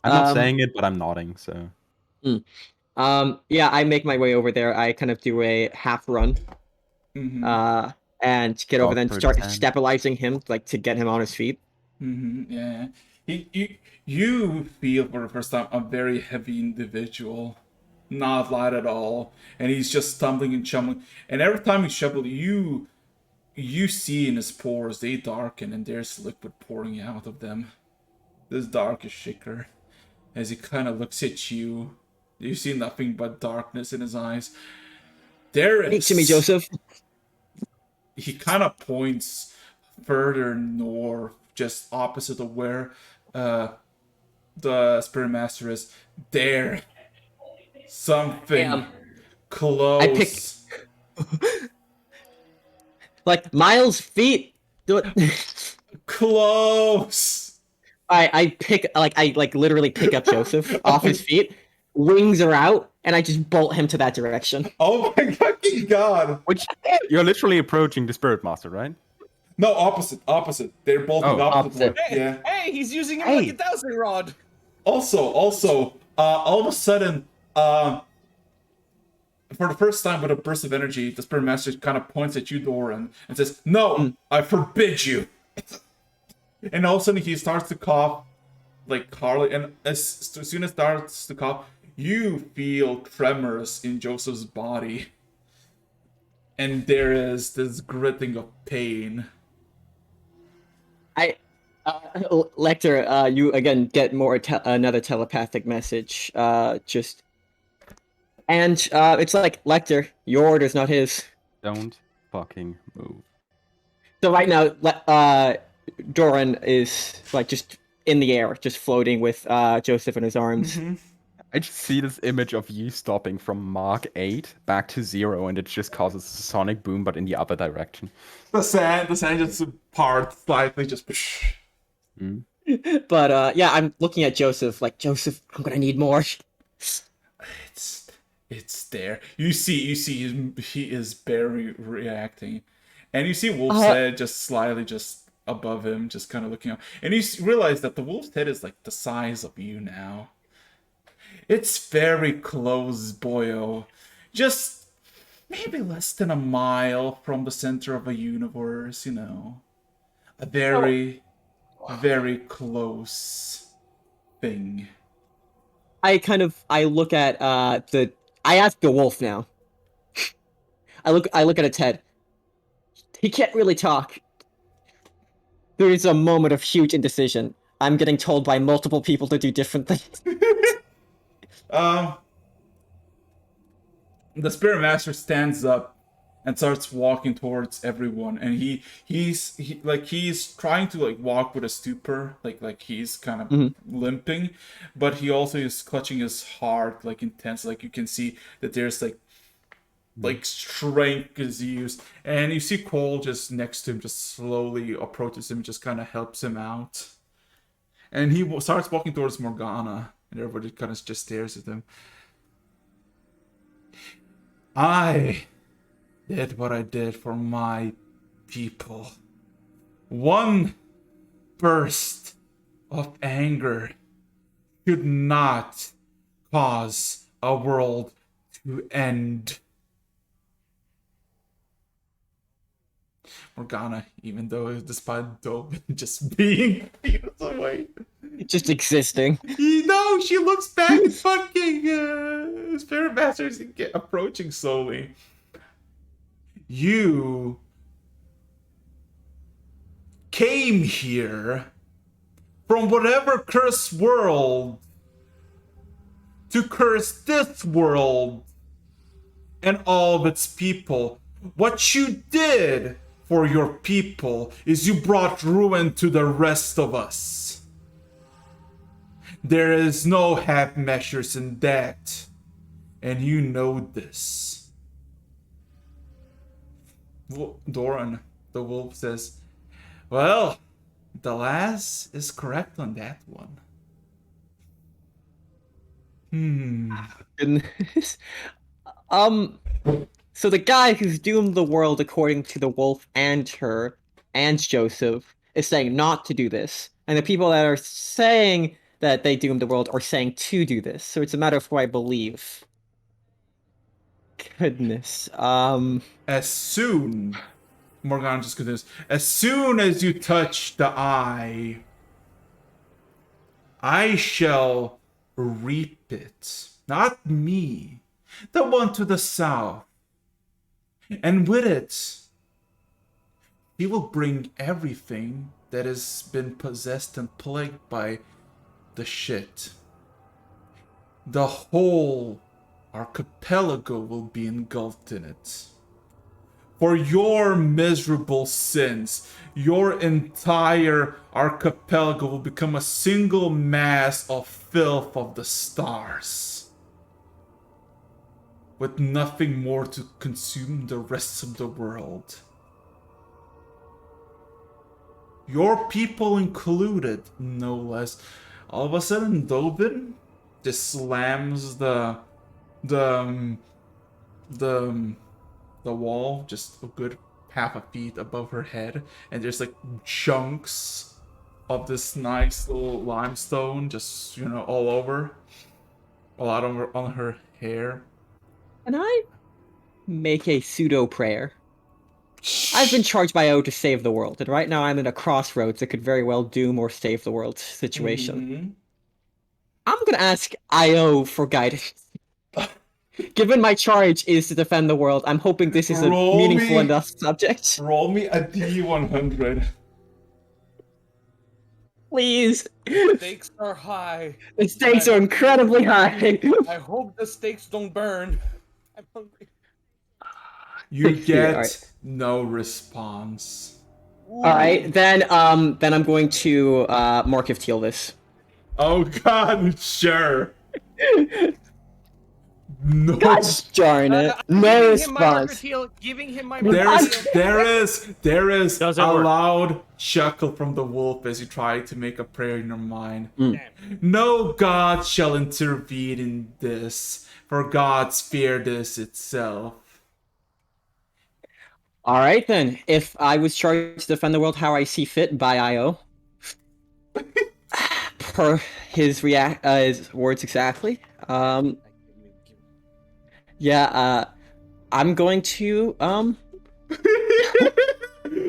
I'm not saying it, but I'm nodding, so... Yeah, I make my way over there. I kind of do a half run. And get over there and start stabilizing him, like, to get him on his feet. Yeah. You feel for the first time a very heavy individual. Not light at all. And he's just stumbling and chumbling. And every time he shuffles, you see in his pores, they darken and there's liquid pouring out of them. This darkish shaker. As he kind of looks at you, you see nothing but darkness in his eyes. Speak to me, Joseph. He kind of points further north, just opposite of where the Spirit Master is. There. Something close. I pick... like, Miles' feet. Do it. Close. I literally pick up Joseph off his feet. Wings are out, and I just bolt him to that direction. Oh my fucking god! Which you're literally approaching the Spirit Master, right? No, opposite. They're bolting opposite. Yeah. Hey, he's using him like a dowsing rod. Also, all of a sudden, for the first time with a burst of energy, the Spirit Master kind of points at you, Doran, and says, "No, I forbid you." And all of a sudden, he starts to cough, like Carly, and as soon as he starts to cough, you feel tremors in Joseph's body. And there is this gritting of pain. Lecter, you again get more another telepathic message. And it's like, Lecter, your orders, not his. Don't fucking move. So right now, Doran is like just in the air, just floating with Joseph in his arms. I just see this image of you stopping from Mach 8 back to 0, and it just causes a sonic boom, but in the other direction. The sand just parts slightly, just. But yeah, I'm looking at Joseph. Like, Joseph, I'm gonna need more. It's there. You see, he is barely reacting, and you see Wolf's head just slightly just above him, just kind of looking up, and you realize that the wolf's head is like the size of you now. It's very close, boyo. Just maybe less than a mile from the center of a universe, you know. A very, very close thing. I look at I ask the wolf now. I look at its head. He can't really talk. There is a moment of huge indecision. I'm getting told by multiple people to do different things. The Spirit Master stands up and starts walking towards everyone, and he's trying to like walk with a stupor, like he's kind of limping, but he also is clutching his heart like intense. Like you can see that there's like strength is used, and you see Cole just next to him, just slowly approaches him, just kind of helps him out, and he starts walking towards Morgana, and everybody kind of just stares at him. I did what I did for my people. One burst of anger should not cause a world to end. Morgana, even though despite Dobin just being feet away, just existing. She looks back at fucking Spirit Masters and approaching slowly. You came here from whatever cursed world to curse this world and all of its people. What you did for your people is you brought ruin to the rest of us. There is no half measures in that, and you know this. Doran, the wolf, says, well, the lass is correct on that one. Goodness. So the guy who's doomed the world according to the wolf and her and Joseph is saying not to do this. And the people that are saying that they doomed the world are saying to do this. So it's a matter of who I believe. Goodness. As soon, Morgana just continues, as soon as you touch the eye, I shall reap it. Not me, the one to the south. And with it, he will bring everything that has been possessed and plagued by the shit. The whole archipelago will be engulfed in it. For your miserable sins, your entire archipelago will become a single mass of filth of the stars, with nothing more to consume the rest of the world. Your people included, no less. All of a sudden, Dobin just slams the wall just a good half a feet above her head, and there's like chunks of this nice little limestone just, all over. A lot on her hair. Can I make a pseudo prayer? I've been charged by O to save the world, and right now I'm in a crossroads that could very well doom or save the world situation. I'm gonna ask IO for guidance. Given my charge is to defend the world, I'm hoping this is a meaningful enough subject. Roll me a D100. Please. The stakes are high. The stakes are incredibly high. I hope the stakes don't burn. I'm hungry. You get no response. Alright, then I'm going to Mark of Teal this. Oh god, sure. No. Gosh darn it! No Giving him my response. repeal. Giving him my There repeal. is a Doesn't work. loud chuckle from the wolf as you try to make a prayer in your mind. Mm. No god shall intervene in this, for gods fear this itself. All right then. If I was charged to defend the world how I see fit by IO, per his his words exactly. Yeah. I'm going to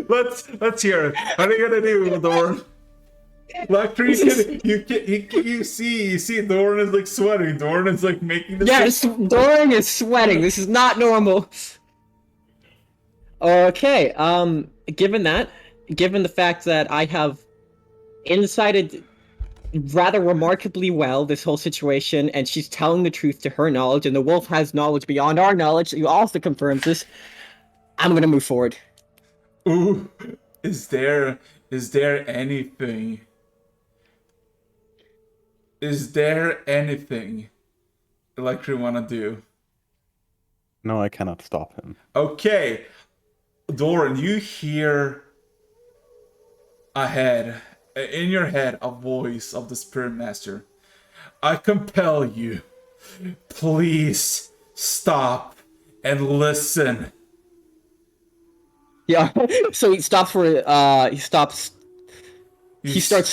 Let's hear it. What are you gonna do, Doran? Lecter, you see Doran is like sweating. Doran is like making this. Yes, Doran is sweating. This is not normal. Okay, given the fact that I have incited rather remarkably well this whole situation, and she's telling the truth to her knowledge, and the wolf has knowledge beyond our knowledge, who also confirms this, I'm gonna move forward. Ooh, is there anything? Is there anything Lecter wanna do? No, I cannot stop him. Okay, Doran, you hear ahead, in your head, a voice of the Spirit Master. I compel you, please stop and listen. Yeah, so he stops for, he starts,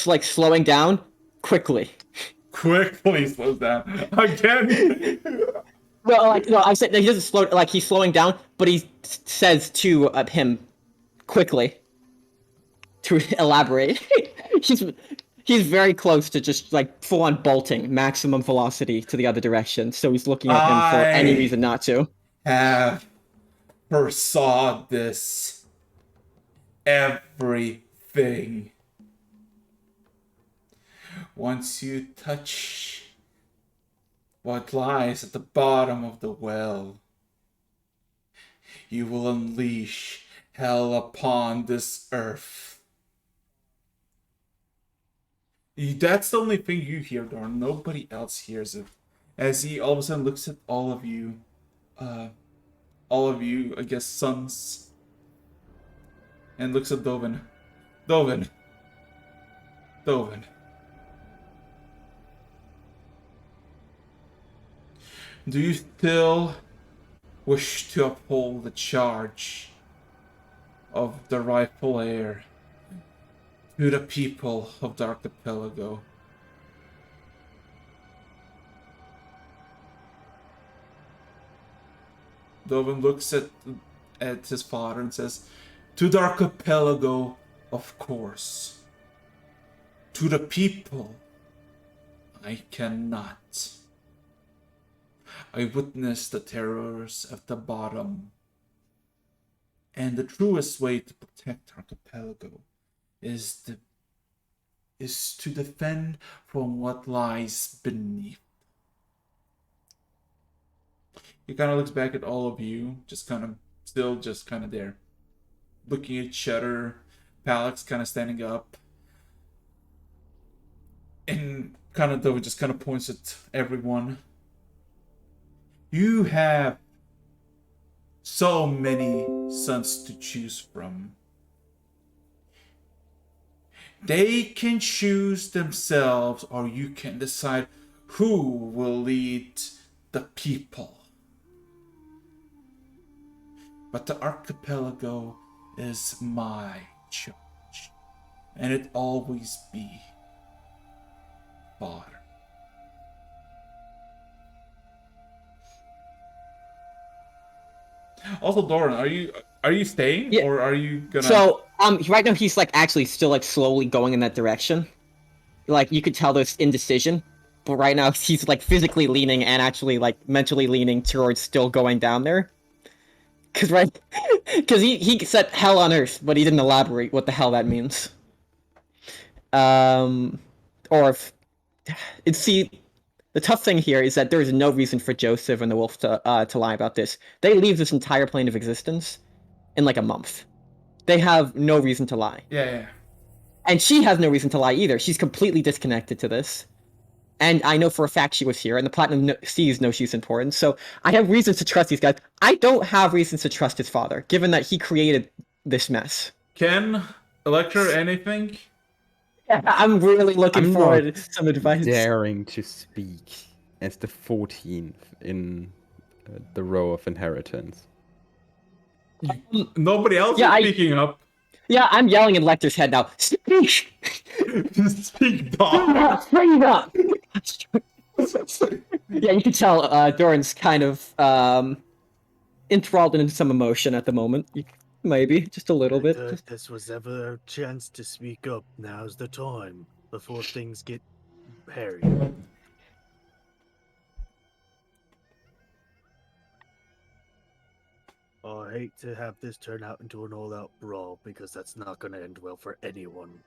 like, slowing down quickly. Quickly slows down. Again. Well, like, no, I said he doesn't slow, like, he's slowing down, but he says to him quickly to elaborate. he's very close to just, like, full-on bolting, maximum velocity to the other direction, so he's looking at him for any reason not to. Have foresaw this. Everything. Once you touch what lies at the bottom of the well, you will unleash hell upon this earth. That's the only thing you hear, Dorn. Nobody else hears it. As he all of a sudden looks at all of you, I guess, sons, and looks at Dovin. Dovin. Do you still wish to uphold the charge of the rightful heir to the people of the Archipelago? Dovin looks at his father and says, to the Archipelago, of course. To the people, I cannot. I witnessed the terrors at the bottom. And the truest way to protect Archipelago is to defend from what lies beneath. He kind of looks back at all of you, just kind of there, looking at each other. Palix kind of standing up, and kind of just kind of points at everyone. You have so many sons to choose from. They can choose themselves, or you can decide who will lead the people. But the Archipelago is my charge, and it always be, Father. Also, Doran, are you staying, or are you gonna? So, right now he's like actually still like slowly going in that direction. Like you could tell there's indecision, but right now he's like physically leaning and actually like mentally leaning towards still going down there. Because he said hell on earth, but he didn't elaborate what the hell that means. Or if the tough thing here is that there is no reason for Joseph and the wolf to lie about this. They leave this entire plane of existence in like a month. They have no reason to lie. Yeah. And she has no reason to lie either. She's completely disconnected to this. And I know for a fact she was here, and the Platinum Seas know she's important, so I have reasons to trust these guys. I don't have reasons to trust his father, given that he created this mess. Ken, Electra, anything? I'm really looking I'm forward not to some advice. daring to speak as the 14th in the row of inheritance. Nobody else Yeah, is speaking up. Yeah, I'm yelling in Lecter's head now. Speak! Speak, dog. Straight up! Yeah, you can tell Doran's kind of enthralled into some emotion at the moment. Maybe, just a little bit. If this was ever a chance to speak up, now's the time, before things get hairy. I hate to have this turn out into an all-out brawl, because that's not going to end well for anyone.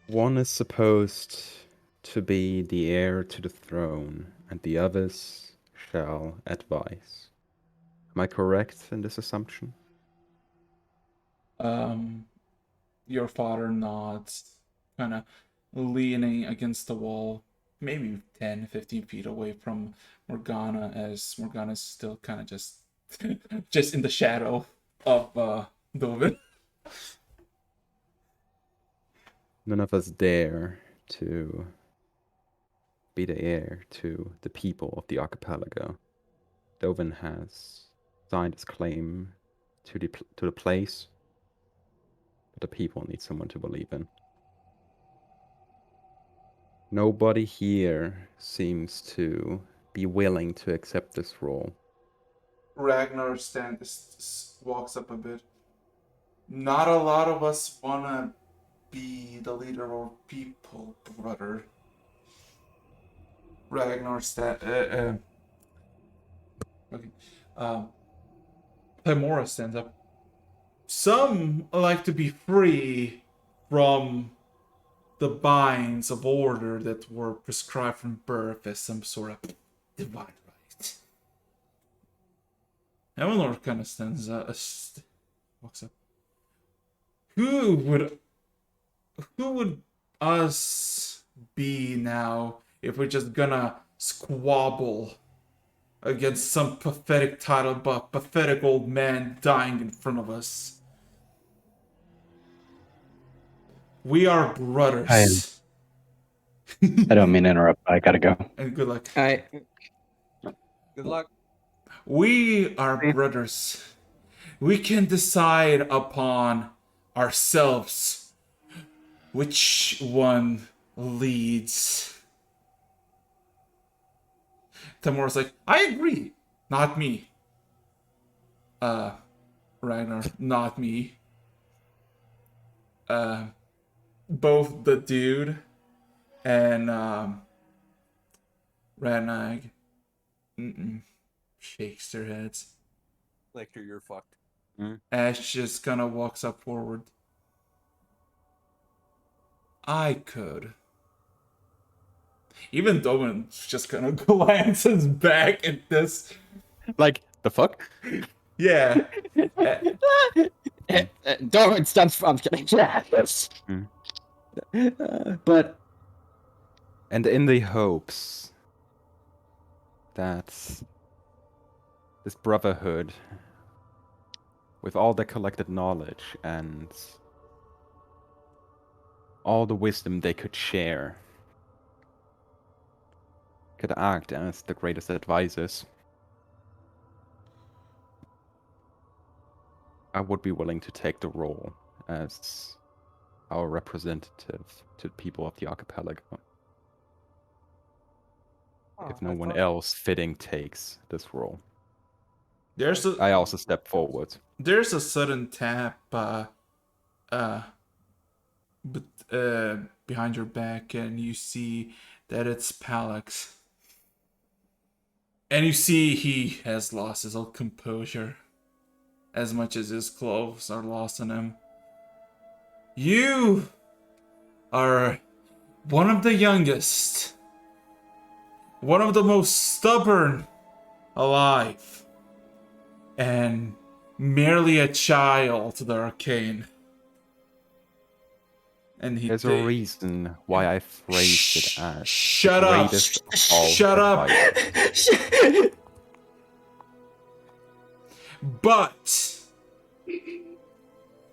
One is supposed to be the heir to the throne, and the others shall advise. Am I correct in this assumption? Your father nods, kind of leaning against the wall, maybe 10, 15 feet away from Morgana, as Morgana's still kind of just in the shadow of Dovin. None of us dare to be the heir to the people of the archipelago. Dovin has signed his claim to the place, but the people need someone to believe in. Nobody here seems to be willing to accept this role. Ragnar walks up a bit. Not a lot of us wanna be the leader of people, brother. Ragnar Timora stands up. Some like to be free from the binds of order that were prescribed from birth as some sort of divine right. Eleanor kind of stands up, walks up. Who would us be now if we're just gonna squabble against some pathetic title but pathetic old man dying in front of us? We are brothers. I don't mean to interrupt. I gotta go. And good luck. Good luck. We are brothers. We can decide upon ourselves which one leads. Tamora's like, I agree. Not me. Ragnar, not me. Both the dude and Ranag shakes their heads. Lecter, you're fucked. Ash just kind of walks up forward. I could. Even Dolan just kind of glances back at this. Like, the fuck? Yeah. Doran stumps from but And in the hopes that this brotherhood, with all their collected knowledge and all the wisdom they could share, could act as the greatest advisors, I would be willing to take the role as our representative to the people of the archipelago. If no one else fitting takes this role. I also step forward. There's a sudden tap behind your back, and you see that it's Palex. And you see he has lost his old composure, as much as his clothes are lost on him. You are one of the youngest, one of the most stubborn alive, and merely a child to the arcane. And he There's a reason why I phrased it as Shut the up! greatest of all Shut up! advice. But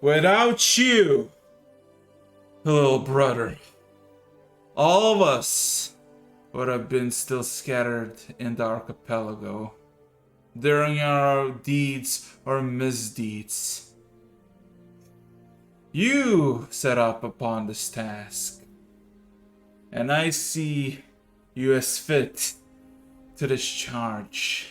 without you, little brother, all of us would have been still scattered in the archipelago during our deeds or misdeeds. You set up upon this task, and I see you as fit to this charge.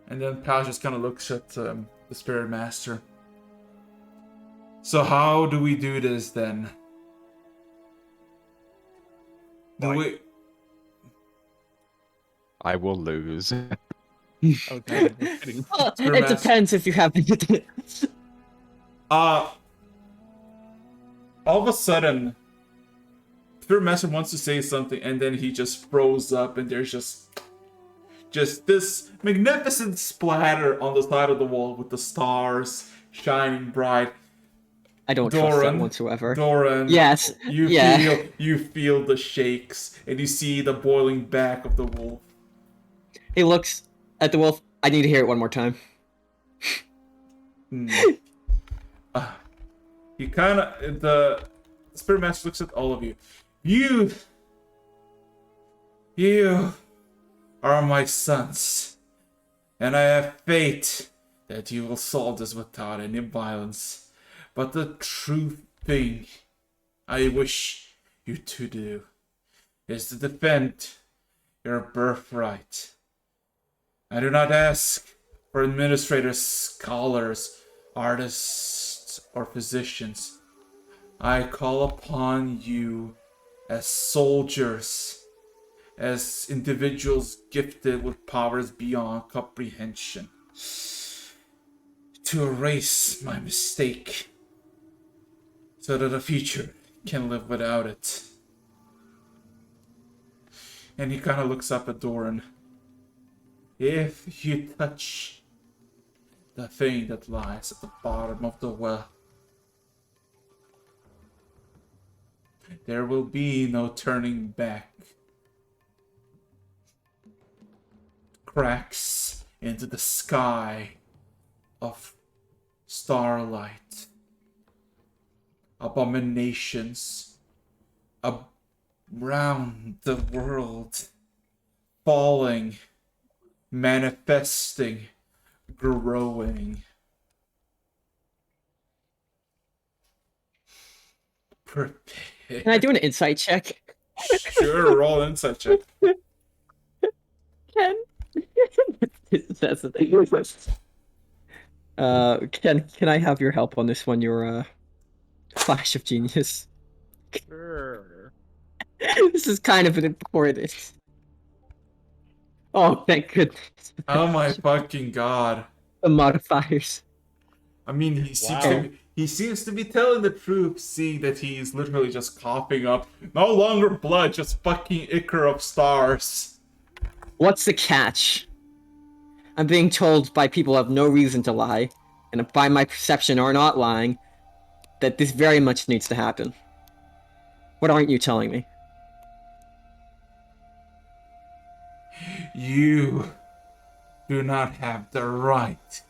And then Pal just kind of looks at the Spirit Master. So how do we do this then? Do we... I will lose. Okay. Well, Spirit it Master. depends if you have. All of a sudden, Spirit Master wants to say something, and then he just froze up, and there's just this magnificent splatter on the side of the wall with the stars shining bright. I don't trust that whatsoever. Doran, Yes. you feel the shakes, and you see the boiling back of the wolf. He looks at the wolf. I need to hear it one more time. He kind of the Spirit Master looks at all of you. You are my sons, and I have faith that you will solve this without any violence. But the true thing I wish you to do is to defend your birthright. I do not ask for administrators, scholars, artists, or physicians. I call upon you as soldiers, as individuals gifted with powers beyond comprehension, to erase my mistake so that the future can live without it. And he kind of looks up at Doran. If you touch the thing that lies at the bottom of the well, there will be no turning back. Cracks into the sky of starlight. Abominations around the world, falling, manifesting, growing. Prepare. Can I do an insight check? Sure, roll an insight check. Ken. That's the thing. Can I have your help on this one? Your flash of genius. Sure. This is kind of an important. Oh, thank goodness. Oh my fucking god. The modifiers. I mean, he seems to be telling the truth, seeing that he's literally just coughing up no longer blood, just fucking ichor of stars. What's the catch? I'm being told by people who have no reason to lie, and by my perception are not lying, that this very much needs to happen. What aren't you telling me? You do not have the right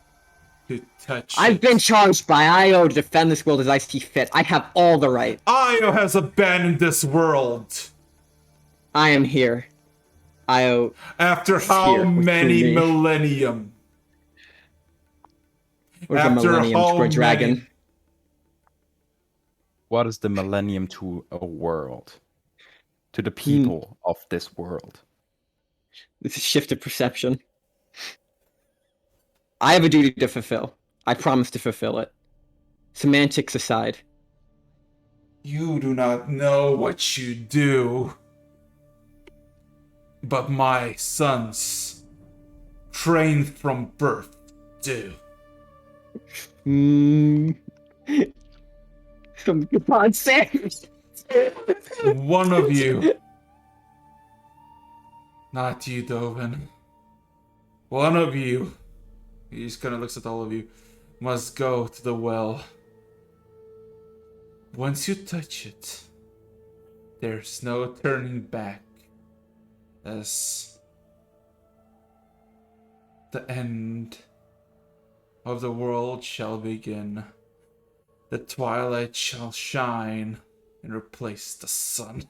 to touch I've it. been charged by IO to defend this world as I see fit. I have all the right. Io has abandoned this world. I am here. IO. After how Here, with many me. millennium? Or the After millennium how to a dragon. many- What is the millennium to a world? To the people of this world? This is shift of perception. I have a duty to fulfill. I promise to fulfill it. Semantics aside. You do not know what you do. But my sons, trained from birth, do. From God's sake. One of you, not you, Dovin. One of you He just kind of looks at all of you. Must go to the well. Once you touch it, there's no turning back. As the end of the world shall begin. The twilight shall shine and replace the sun.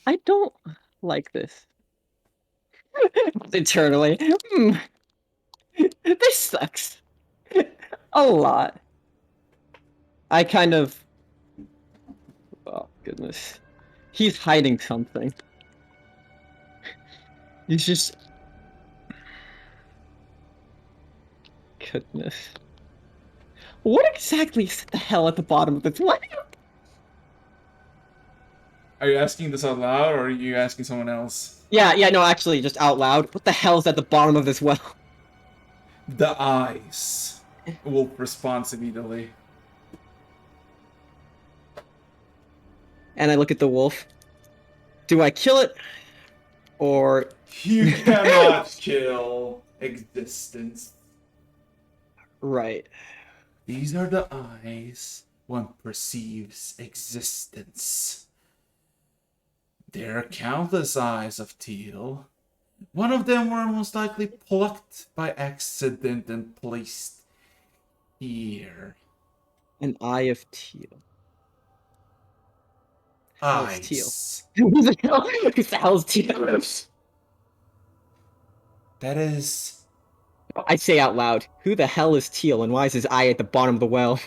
I don't like this. Internally. This sucks. A lot. I kind of... Oh, goodness. He's hiding something. He's just... Goodness. What exactly is the hell at the bottom of this? What? Are you asking this out loud, or are you asking someone else? Yeah, no, actually, just out loud. What the hell's at the bottom of this well? The eyes. Wolf responds immediately. And I look at the wolf. Do I kill it? Or... You cannot kill existence. Right. These are the eyes one perceives existence. There are countless eyes of teal. One of them were most likely plucked by accident and placed here. An eye of teal. Eyes. Teal. Who the hell's teal? That is... I say out loud, who the hell is teal and why is his eye at the bottom of the well?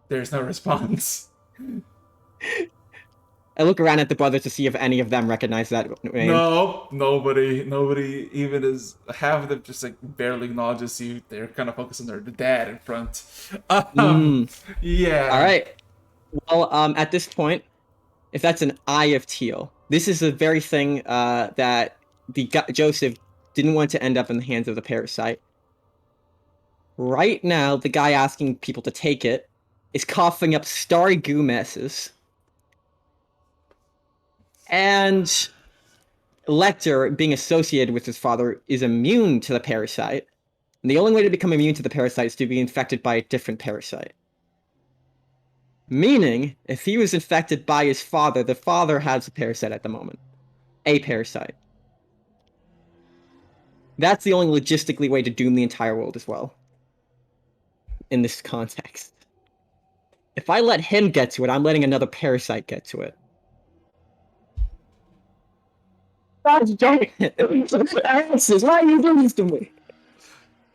There's no response. I look around at the brothers to see if any of them recognize that name. No, nobody even is, half of them just like barely acknowledges you. They're kind of focused on the dad in front. Yeah. All right. Well, at this point, if that's an eye of teal, this is the very thing that Joseph didn't want to end up in the hands of the parasite. Right now, the guy asking people to take it is coughing up starry goo messes. And Lecter, being associated with his father, is immune to the parasite. And the only way to become immune to the parasite is to be infected by a different parasite. Meaning, if he was infected by his father, the father has a parasite at the moment. A parasite. That's the only logistically way to doom the entire world as well. In this context. If I let him get to it, I'm letting another parasite get to it. God damn it! Why are you doing this to me?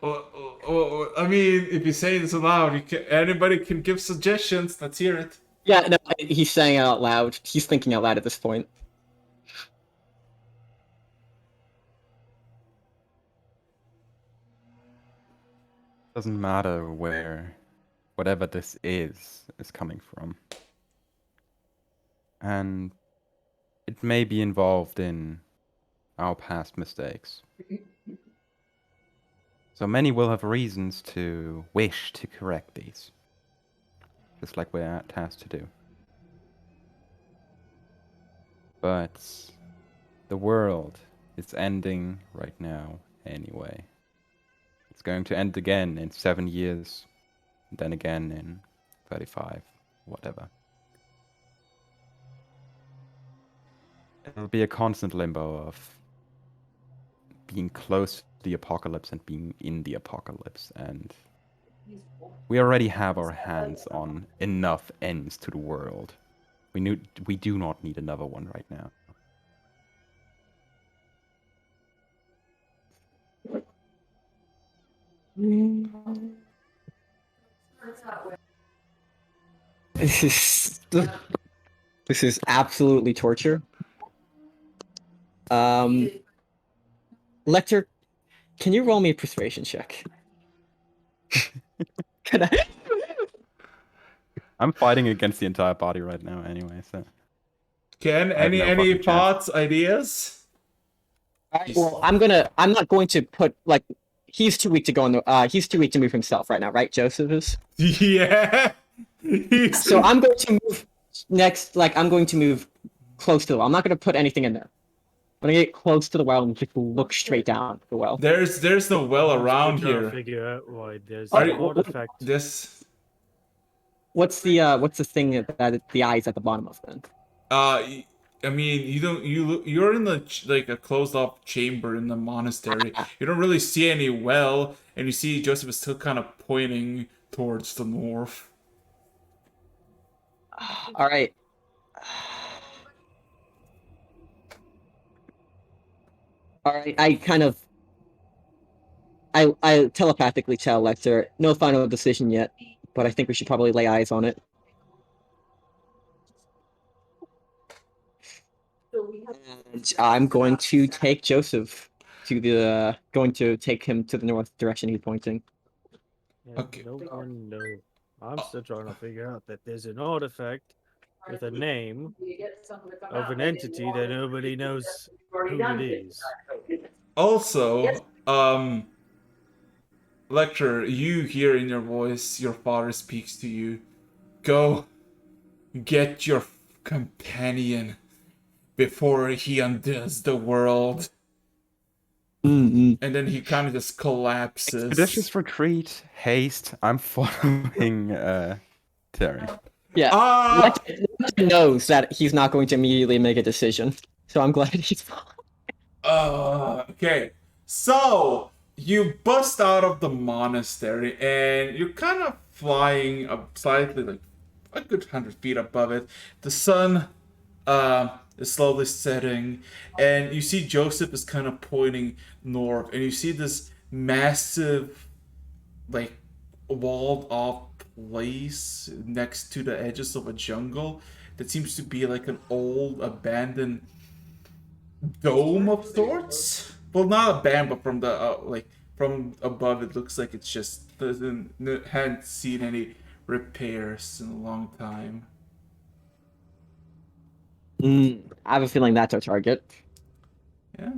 I mean, if you say this aloud, anybody can give suggestions. Let's hear it. Yeah, no, he's saying it out loud. He's thinking out loud at this point. Doesn't matter where whatever this is coming from. And it may be involved in our past mistakes. So many will have reasons to wish to correct these. Just like we're tasked to do. But the world is ending right now anyway. It's going to end again in 7 years, then again in 35, whatever. It'll be a constant limbo of being close to the apocalypse and being in the apocalypse, and we already have our hands on enough ends to the world. We do not need another one right now. This is absolutely torture. Lecter, can you roll me a persuasion check? Can I? I'm fighting against the entire party right now anyway, so. Ken, I have no any fucking chance. thoughts, ideas? Well, I'm not going to put, like, he's too weak to go on the, he's too weak to move himself right now, right, Joseph is? Yeah. So I'm going to move next, like, I'm going to move close to them. I'm not going to put anything in there. I'm gonna get close to the well and just look straight down the well. There's no well I'm still around trying to here. figure out why there's Are an you- artifact. This What's the thing that the eyes at the bottom of then? I mean, you're in like a closed off chamber in the monastery. You don't really see any well, and you see Joseph is still kind of pointing towards the north. All right. All right. I telepathically tell Lecter, no final decision yet, but I think we should probably lay eyes on it. And I'm going to take Joseph to going to take him to the north direction he's pointing. Yeah, Okay. no one knows. I'm still trying to figure out that there's an artifact with a name of an entity that nobody knows who it is. Also, Lecter, you hear in your voice your father speaks to you. Go get your companion before he undoes the world. Mm-hmm. And then he kind of just collapses. Expeditious retreat, haste. I'm following Terry. Yeah. Lecter knows that he's not going to immediately make a decision, so I'm glad he's. Okay. So you bust out of the monastery and you're kind of flying up slightly, like a good 100 feet above it. The sun is slowly setting, and you see Joseph is kind of pointing north, and you see this massive, like, walled off place next to the edges of a jungle that seems to be like an old abandoned dome of sorts. Well, not a band, but from the like from above, it looks like it's just hadn't seen any repairs in a long time. I have a feeling that's our target. Yeah.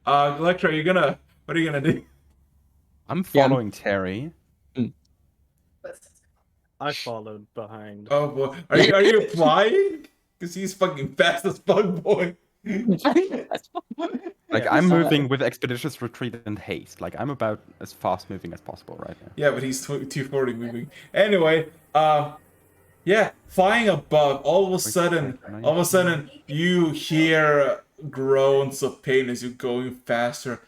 Electra, what are you gonna do? I'm following Terry. I followed behind. Oh boy, are you flying? Because he's fucking fast as fuck, boy. Like, I'm moving with expeditious retreat and haste. Like, I'm about as fast moving as possible right now. Yeah, but he's 240 moving. Anyway, yeah, flying above. All of a sudden, you hear groans of pain as you're going faster,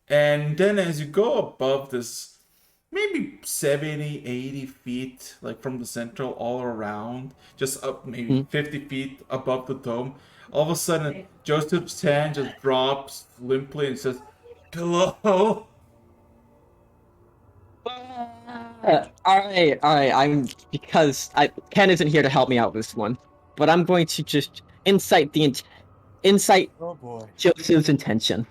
and then as you go above this, maybe 70, 80 feet, like from the central, all around, just up maybe 50 feet above the dome. All of a sudden, Joseph's hand just drops limply and says, "Hello." All right. Ken isn't here to help me out with this one, but I'm going to just insight Oh boy. Joseph's intention.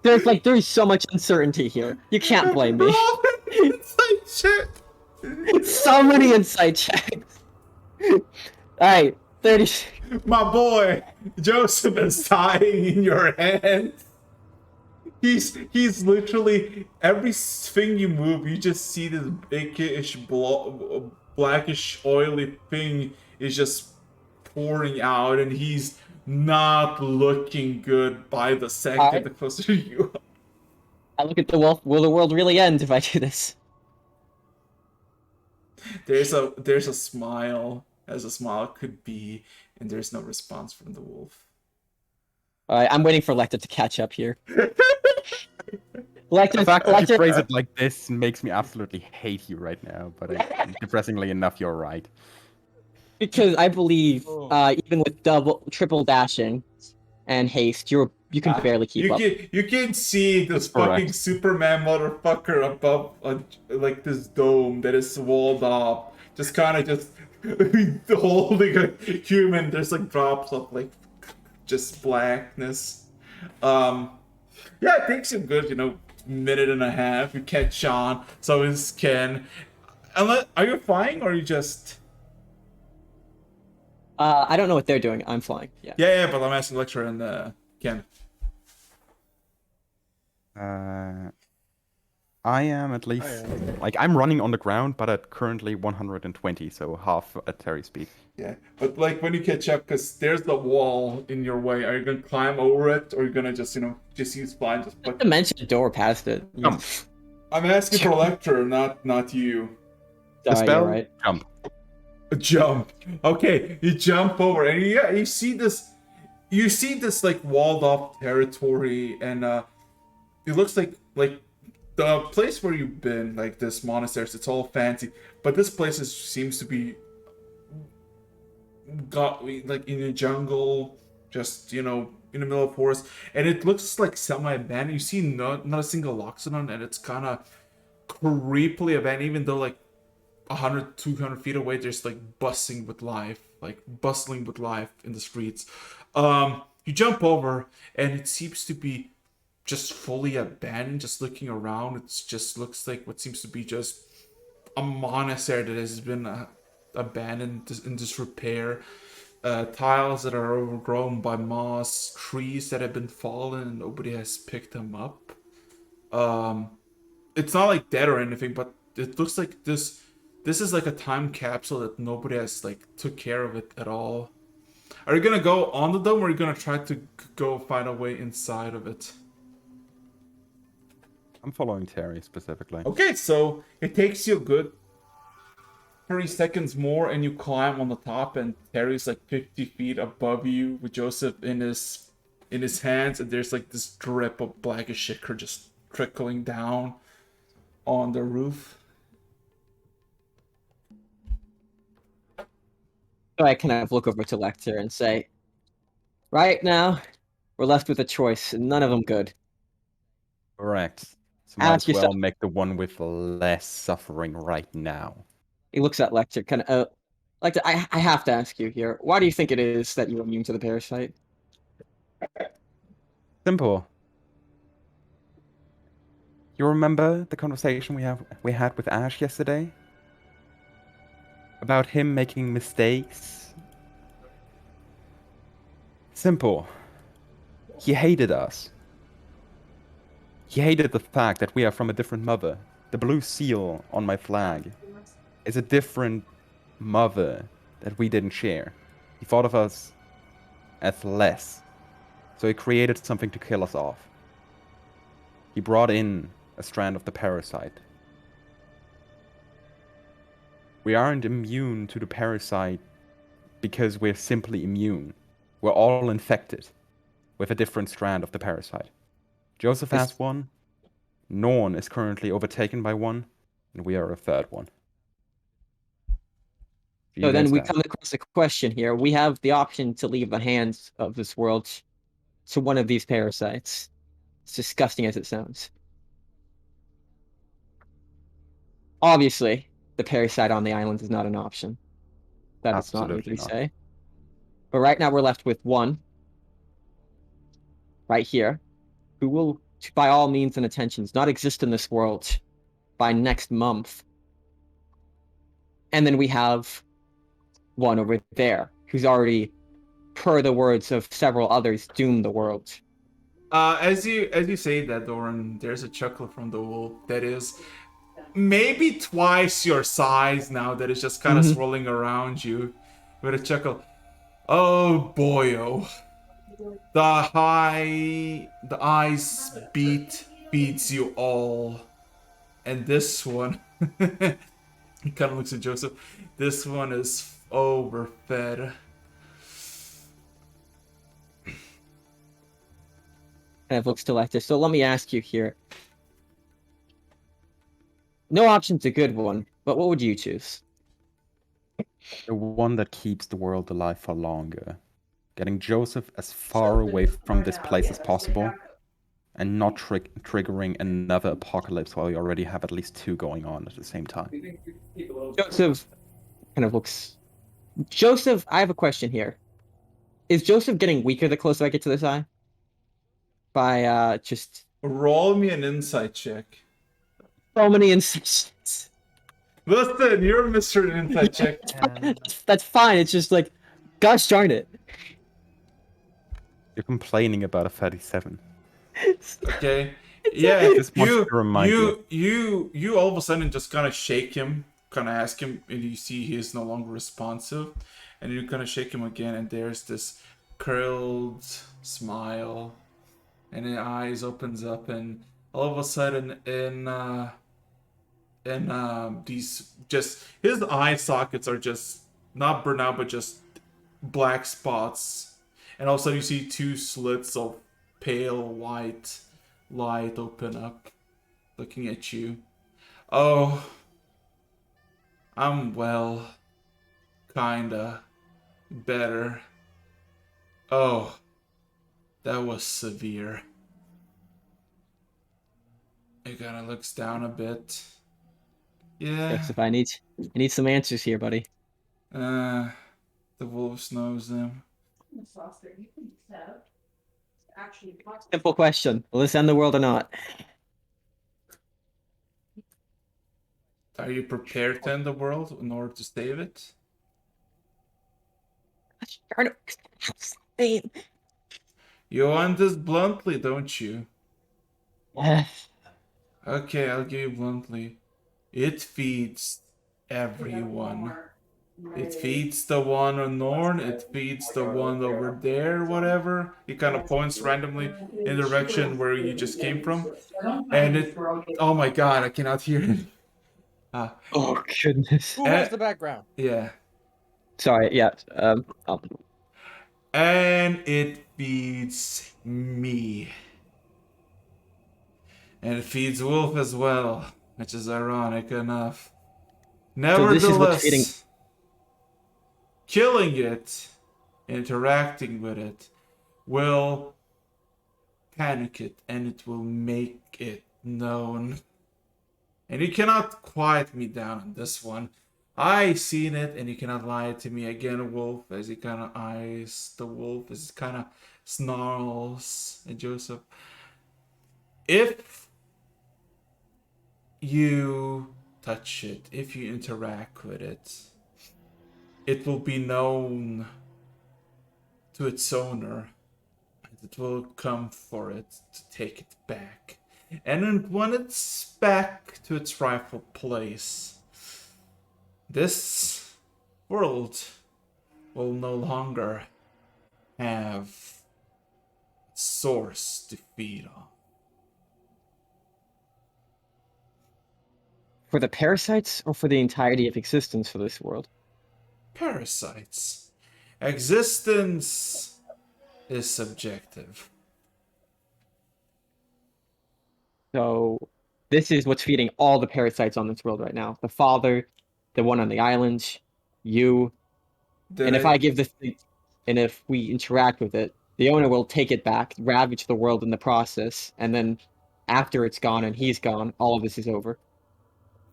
There's so much uncertainty here. You can't blame me. So many insight checks. All right, 30. My boy, Joseph is dying in your hands. He's literally everything you move, you just see this bigish, blackish, oily thing is just pouring out, and he's not looking good by the second. The closer you are. I look at the wolf. Will the world really end if I do this? There's a smile, as a smile could be, and there's no response from the wolf. All right, I'm waiting for Lecter to catch up here. The fact that you phrase it like this makes me absolutely hate you right now, but depressingly enough, you're right. Because I believe, even with triple dashing and haste, you can barely keep up. You can see this fucking Superman motherfucker above like this dome that is walled off, just kind of just holding a human. There's like drops of like just blackness. Yeah, it takes you a good minute and a half. You catch on. So is Ken. Are you flying or are you just? I don't know what they're doing. I'm flying. Yeah. Yeah, but I'm asking Lecture and Ken. I am at least like I'm running on the ground, but at currently 120, so half at Terry speed. Yeah, but like when you catch up, because there's the wall in your way, are you gonna climb over it, or are you gonna just just use fly? Just put... Dimension door past it. Jump. I'm asking for Lecter, not you. The spell, you're right. jump. Jump. Okay, you jump over, and you see this. You see this like walled off territory, and it looks like the place where you've been, like this monastery. It's all fancy, but this place seems to be got like in a jungle, just in the middle of forest, and it looks like semi-abandoned. You see not a single locksmith on, and it's kind of creepily abandoned, even though like 100, 200 feet away, there's like bustling with life in the streets. You jump over, and it seems to be just fully abandoned. Just looking around, it just looks like what seems to be just a monastery that has been abandoned in disrepair. Tiles that are overgrown by moss, trees that have been fallen and nobody has picked them up. It's not like dead or anything, but it looks like this is like a time capsule that nobody has like took care of it at all. Are you gonna go on the dome, or are you gonna try to go find a way inside of it? I'm following Terry specifically. Okay, so it takes you a good 30 seconds more, and you climb on the top, and Terry's like 50 feet above you with Joseph in his hands, and there's like this drip of blackish ichor just trickling down on the roof. So I kind of look over to Lecter and say, right now, we're left with a choice, and none of them good. Correct. So might Ask as well yourself- make the one with less suffering right now. He looks at Lecter, kind of, Lecter, I have to ask you here, why do you think it is that you're immune to the parasite? Simple. You remember the conversation we had with Ash yesterday? About him making mistakes? Simple. He hated us. He hated the fact that we are from a different mother. The blue seal on my flag is a different mother that we didn't share. He thought of us as less. So he created something to kill us off. He brought in a strand of the parasite. We aren't immune to the parasite because we're simply immune. We're all infected with a different strand of the parasite. Joseph has one. Norn is currently overtaken by one, and we are a third one. So then we come across a question here. We have the option to leave the hands of this world to one of these parasites. As disgusting as it sounds. Obviously, the parasite on the island is not an option. That is not what we say. But right now we're left with one. Right here. Who will, by all means and attentions, not exist in this world by next month. And then we have one over there, who's already, per the words of several others, doomed the world. As you say that, Doran, there's a chuckle from the wolf that is maybe twice your size now, that is just kind of swirling around you with a chuckle. Oh boyo. The ice beats you all. And this one, he kind of looks at Joseph. This one is overfed. Kind of looks to Lecter. So let me ask you here. No option's a good one, but what would you choose? The one that keeps the world alive for longer. Getting Joseph as far away from this place as possible, and not triggering another apocalypse while we already have at least two going on at the same time. Joseph kind of looks... Joseph, I have a question here. Is Joseph getting weaker the closer I get to this eye? By, just... Roll me an insight check. So many insights. Listen, you're Mr. Insight check. That's fine, it's just like, gosh darn it. You're complaining about a 37. Okay, Yeah, Just wanted to remind you. you all of a sudden just kind of shake him, kind of ask him, and you see he is no longer responsive, and you kind of shake him again, and there's this curled smile, and his eyes opens up, and all of a sudden, these just his eye sockets are just not burned out, but just black spots, and all of a sudden you see two slits of pale white light open up, looking at you. Oh, I'm well, kinda better. Oh, that was severe. It kind of looks down a bit. Yeah. Joseph, I need some answers here, buddy. The wolves knows them. Simple question: will this end the world or not? Are you prepared to end the world in order to save it? You want this bluntly, don't you? Yeah. Okay, I'll give you bluntly. It feeds everyone. It feeds the one on Norn, it feeds the one over there, whatever. He kind of points randomly in the direction where you just came from. And it... Oh my god, I cannot hear it. Oh, goodness. Who has the background? Yeah. Sorry, yeah. And it feeds me. And it feeds Wolf as well, which is ironic enough. this is what's feeding- Nevertheless, killing it, interacting with it, will panic it, and it will make it known. And you cannot quiet me down on this one. I seen it, and you cannot lie to me again, Wolf, as he kind of eyes the wolf, as he kind of snarls at Joseph. If you touch it, if you interact with it, it will be known to its owner, and it will come for it to take it back. And then when it's back to its rightful place, this world will no longer have a source to feed on. For the parasites or for the entirety of existence for this world? Parasites. Existence is subjective. So this is what's feeding all the parasites on this world right now. The father, the one on the island, you. And if I give this, and if we interact with it, the owner will take it back, ravage the world in the process, and then after it's gone and he's gone, all of this is over.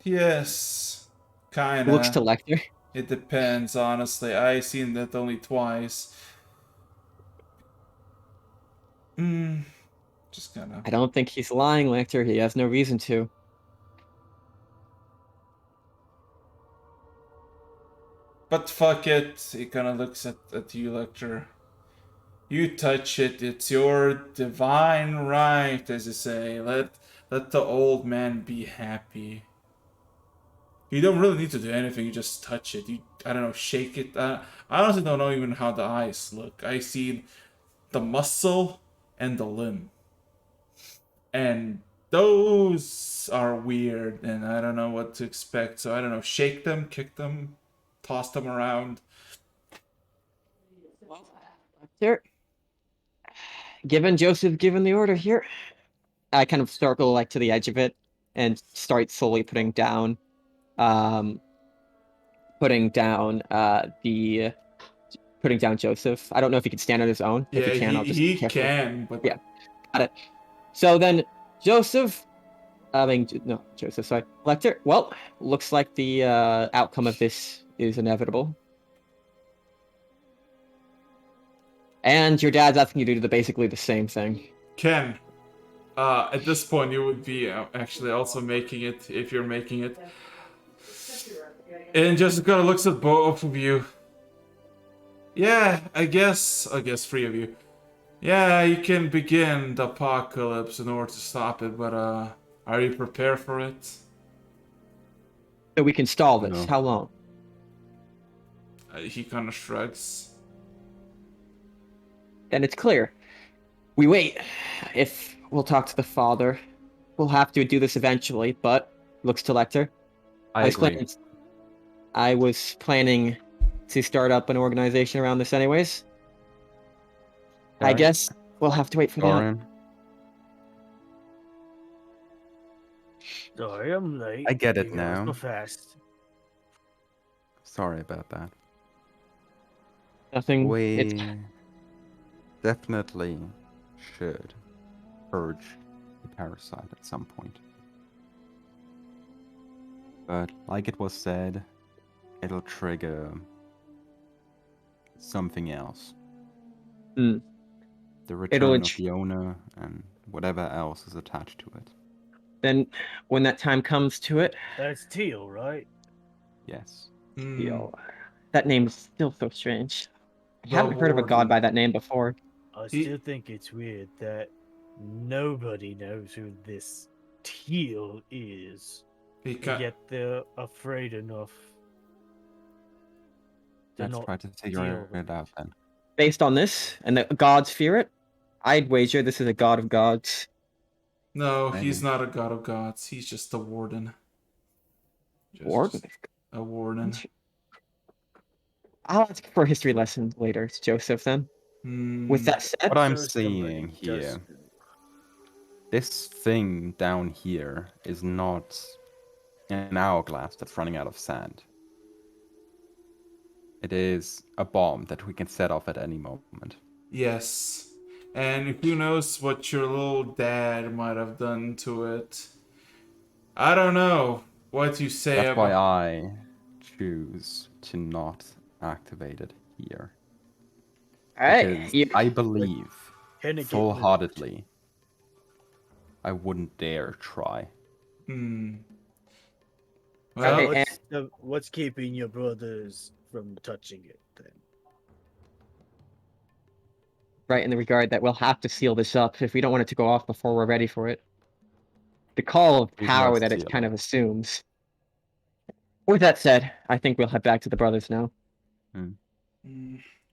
Yes, kinda. Looks to Lecter. It depends, honestly. I seen that only twice. Just kinda. I don't think he's lying, Lecter. He has no reason to. But fuck it. He kinda looks at you, Lecter. You touch it. It's your divine right, as you say. Let the old man be happy. You don't really need to do anything. You just touch it. You, I don't know, shake it. I honestly don't know even how the eyes look. I see the muscle and the limb. And those are weird, and I don't know what to expect. So I don't know, shake them, kick them, toss them around. Well, Lecter, given the order here, I kind of circle like to the edge of it and start slowly putting down Joseph. I don't know if he can stand on his own. Yeah, if he can, I'll just he carefully... can, but yeah, got it. So then, Joseph, Joseph, sorry, Lecter. Well, looks like the outcome of this is inevitable, and your dad's asking you to do basically the same thing. Ken, at this point, you would be actually also making it if you're making it. And Jessica looks at both of you. Yeah, I guess 3 of you. Yeah, you can begin the apocalypse in order to stop it, but are you prepared for it? So we can stall this. No. How long? He kind of shrugs. Then it's clear. We wait. If we'll talk to the father, we'll have to do this eventually, but looks to Lecter. I agree. I was planning to start up an organization around this anyways. I Alright. guess we'll have to wait for that. Doran, Sorry, I'm late. I get it You guys now. go fast. sorry about that. Nothing. It's We definitely should purge the parasite at some point. But like it was said, it'll trigger something else. Hmm. The It'll return of the owner and whatever else is attached to it. then when that time comes to it, That's Teal, right? Yes. Yo, that name's still so strange. I The haven't heard of a god Warden. by that name before. I He- still think it's weird that nobody knows who this Teal is, He and ca- yet they're afraid enough to Let's not try to deal figure with it out then. Based on this, and the gods fear it, I'd wager this is a god of gods. No, Maybe. he's not a god of gods. He's just a warden. Warden. A warden. I'll ask for a history lesson later, Joseph, then. With that said, What I'm Show somebody seeing here, justice. this thing down here is not an hourglass that's running out of sand. It is a bomb that we can set off at any moment. Yes. And who knows what your little dad might have done to it. I don't know what you say That's why about... I choose to not activate it here. alright, Because I believe Can it get full-heartedly I wouldn't dare try. Hmm. So Well, what's keeping your brothers from touching it then? right in the regard that we'll have to seal this up if we don't want it to go off before we're ready for it. The call of We power must that it seal kind it. of assumes. With that said, I think we'll head back to the brothers now.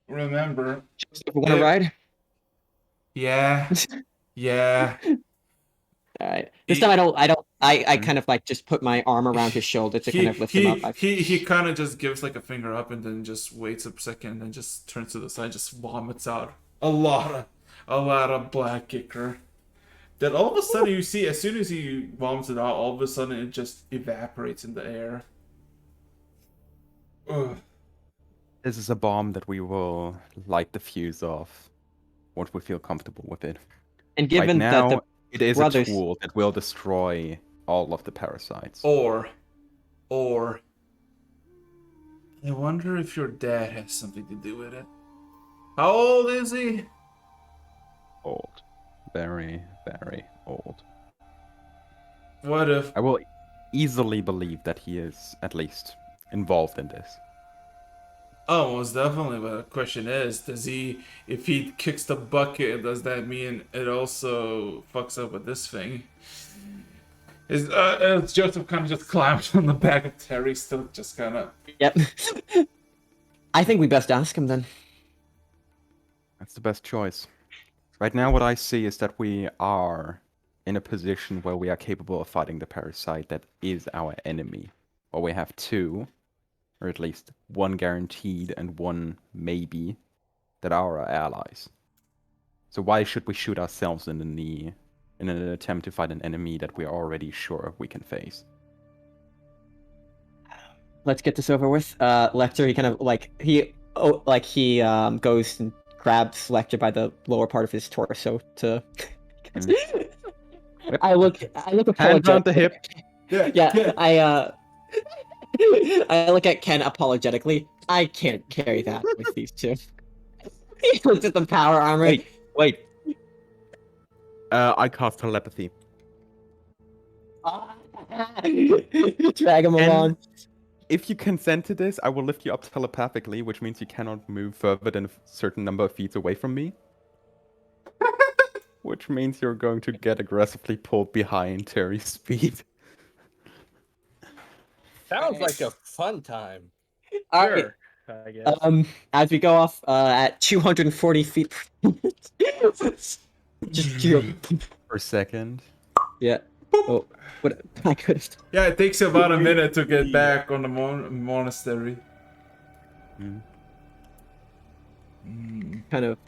remember... Joseph, want to if- ride? Yeah. Yeah. Alright. This time I Hmm? kind of like just put my arm around his shoulder to kind of lift him up. He kind of just gives like a finger up and then just waits a second and just turns to the side, just vomits out a lot of black ichor. Then all of a sudden you see, as soon as he vomits it out, all of a sudden it just evaporates in the air. Ugh. This is a bomb that we will light the fuse off once we feel comfortable with it. And given right that now, the it is brothers- a tool that will destroy all of the parasites. Or, I wonder if your dad has something to do with it. How old is he? Old. Very, very old. What if... I will easily believe that he is at least involved in this. Oh, most definitely. But the question is, does he, if he kicks the bucket, does that mean it also fucks up with this thing? Is Joseph kind of just climbs on the back of Terry, still just kind of... Yep. I think we best ask him then. That's the best choice. Right now, what I see is that we are in a position where we are capable of fighting the parasite that is our enemy. Or we have two, or at least one guaranteed and one maybe, that are our allies. So why should we shoot ourselves in the knee in an attempt to fight an enemy that we are already sure we can face? Let's get this over with. Lecter, he kind of goes and grabs Lecter by the lower part of his torso to. I look Hands on the hip. Yeah, I look at Ken apologetically. I can't carry that with these two. He looks at the power armor. Wait. I cast telepathy. Drag him along. If you consent to this, I will lift you up telepathically, which means you cannot move further than a certain number of feet away from me. Which means you're going to get aggressively pulled behind Terry's speed. Sounds like a fun time. All right. Sure, I guess. As we go off at 240 feet per minute. Just Per second. yeah. Oh, but I could have. Yeah, it takes you about a minute to get back on the monastery. Kind of.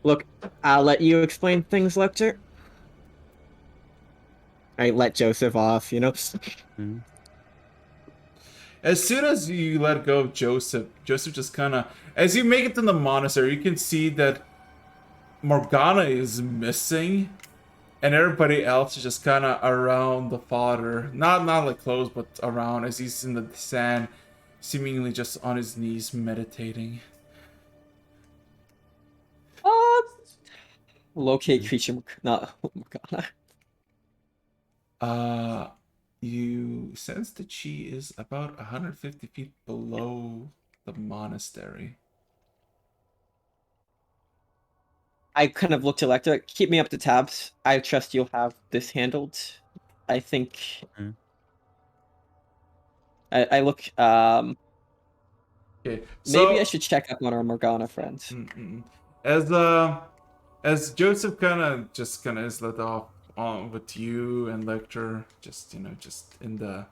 Look, I'll let you explain things, Lecter. I let Joseph off, you know. As soon as you let go of Joseph just kind of, as you make it to the monastery, you can see that Morgana is missing, and everybody else is just kind of around the father, not like close, but around as he's in the sand, seemingly just on his knees meditating. Locate creature, not Morgana. You sense that she is about 150 feet below the monastery. I kind of look to Lecter. Keep me up to tabs. I trust you'll have this handled. I think. I look. Okay, Maybe I should check up on our Morgana friends. As Joseph kind of is let off on with you and Lecter, just in the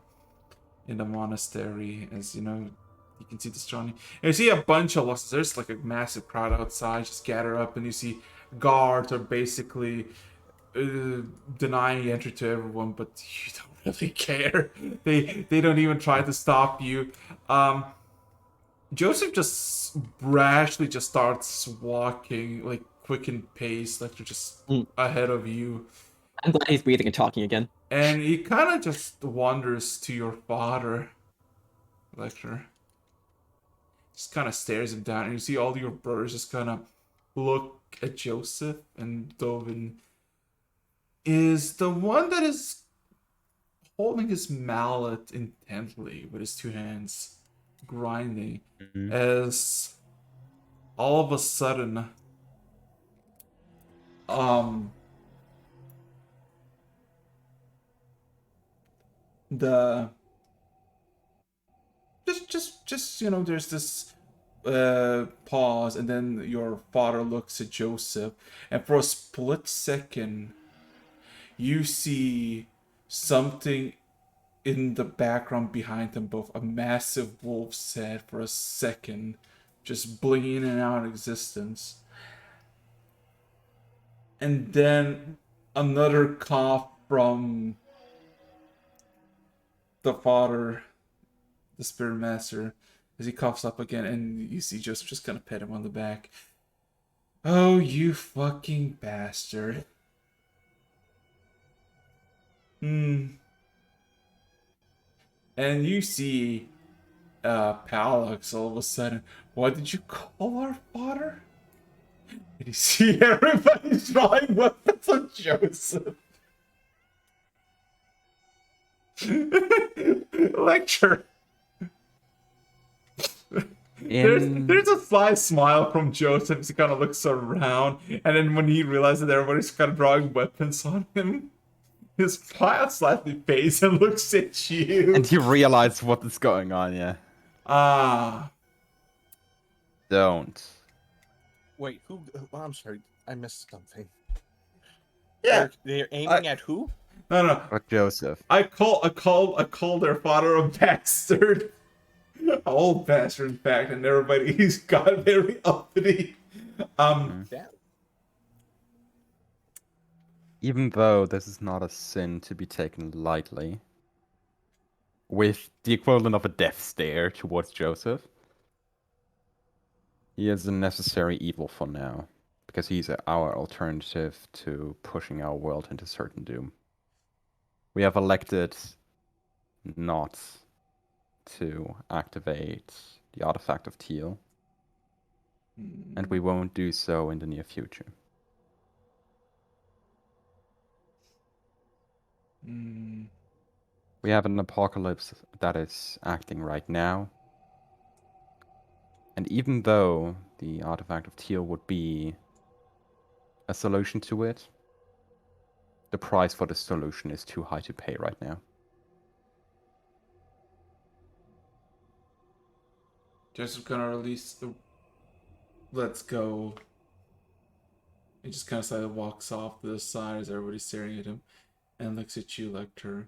monastery, as you can see the strong. And you see a bunch of losses. There's like a massive crowd outside, just gather up, and you see guards are basically denying entry to everyone, but you don't really care. They don't even try to stop you. Joseph just brashly just starts walking, like quickened pace, like they're just ahead of you. I'm glad he's breathing and talking again. And he kind of just wanders to your father, Lecter. Just kind of stares him down, and you see all your brothers just kind of look at Joseph, and Dovin is the one that is holding his mallet intently with his two hands, grinding, as all of a sudden, the just there's this pause, and then your father looks at Joseph, and for a split second you see something in the background behind them both, a massive wolf's head for a second just blinking in and out of existence, and then another cough from the father, the spirit master, as he coughs up again, and you see just kind of pet him on the back. Oh, you fucking bastard. And you see Palux all of a sudden. What did you call our father? And you see everybody's drawing weapons on Joseph. Lecture. There's a sly smile from Joseph as he kind of looks around, and then when he realizes that everybody's kind of drawing weapons on him, his smile slightly fades and looks at you. And you realize what is going on, yeah. Don't. Wait, who? Oh, I'm sorry, I missed something. Yeah, they're aiming at who? No. But Joseph. I call their father a bastard. An old bastard, in fact, and everybody's got very uppity. Even though this is not a sin to be taken lightly, with the equivalent of a death stare towards Joseph, he is a necessary evil for now, because he's our alternative to pushing our world into certain doom. We have elected not to activate the artifact of Teal, and we won't do so in the near future. We have an apocalypse that is acting right now, and even though the artifact of Teal would be a solution to it, the price for this solution is too high to pay right now. Just gonna release the let's go. He just kind of slightly walks off to the side as everybody's staring at him and looks at you, Lecter.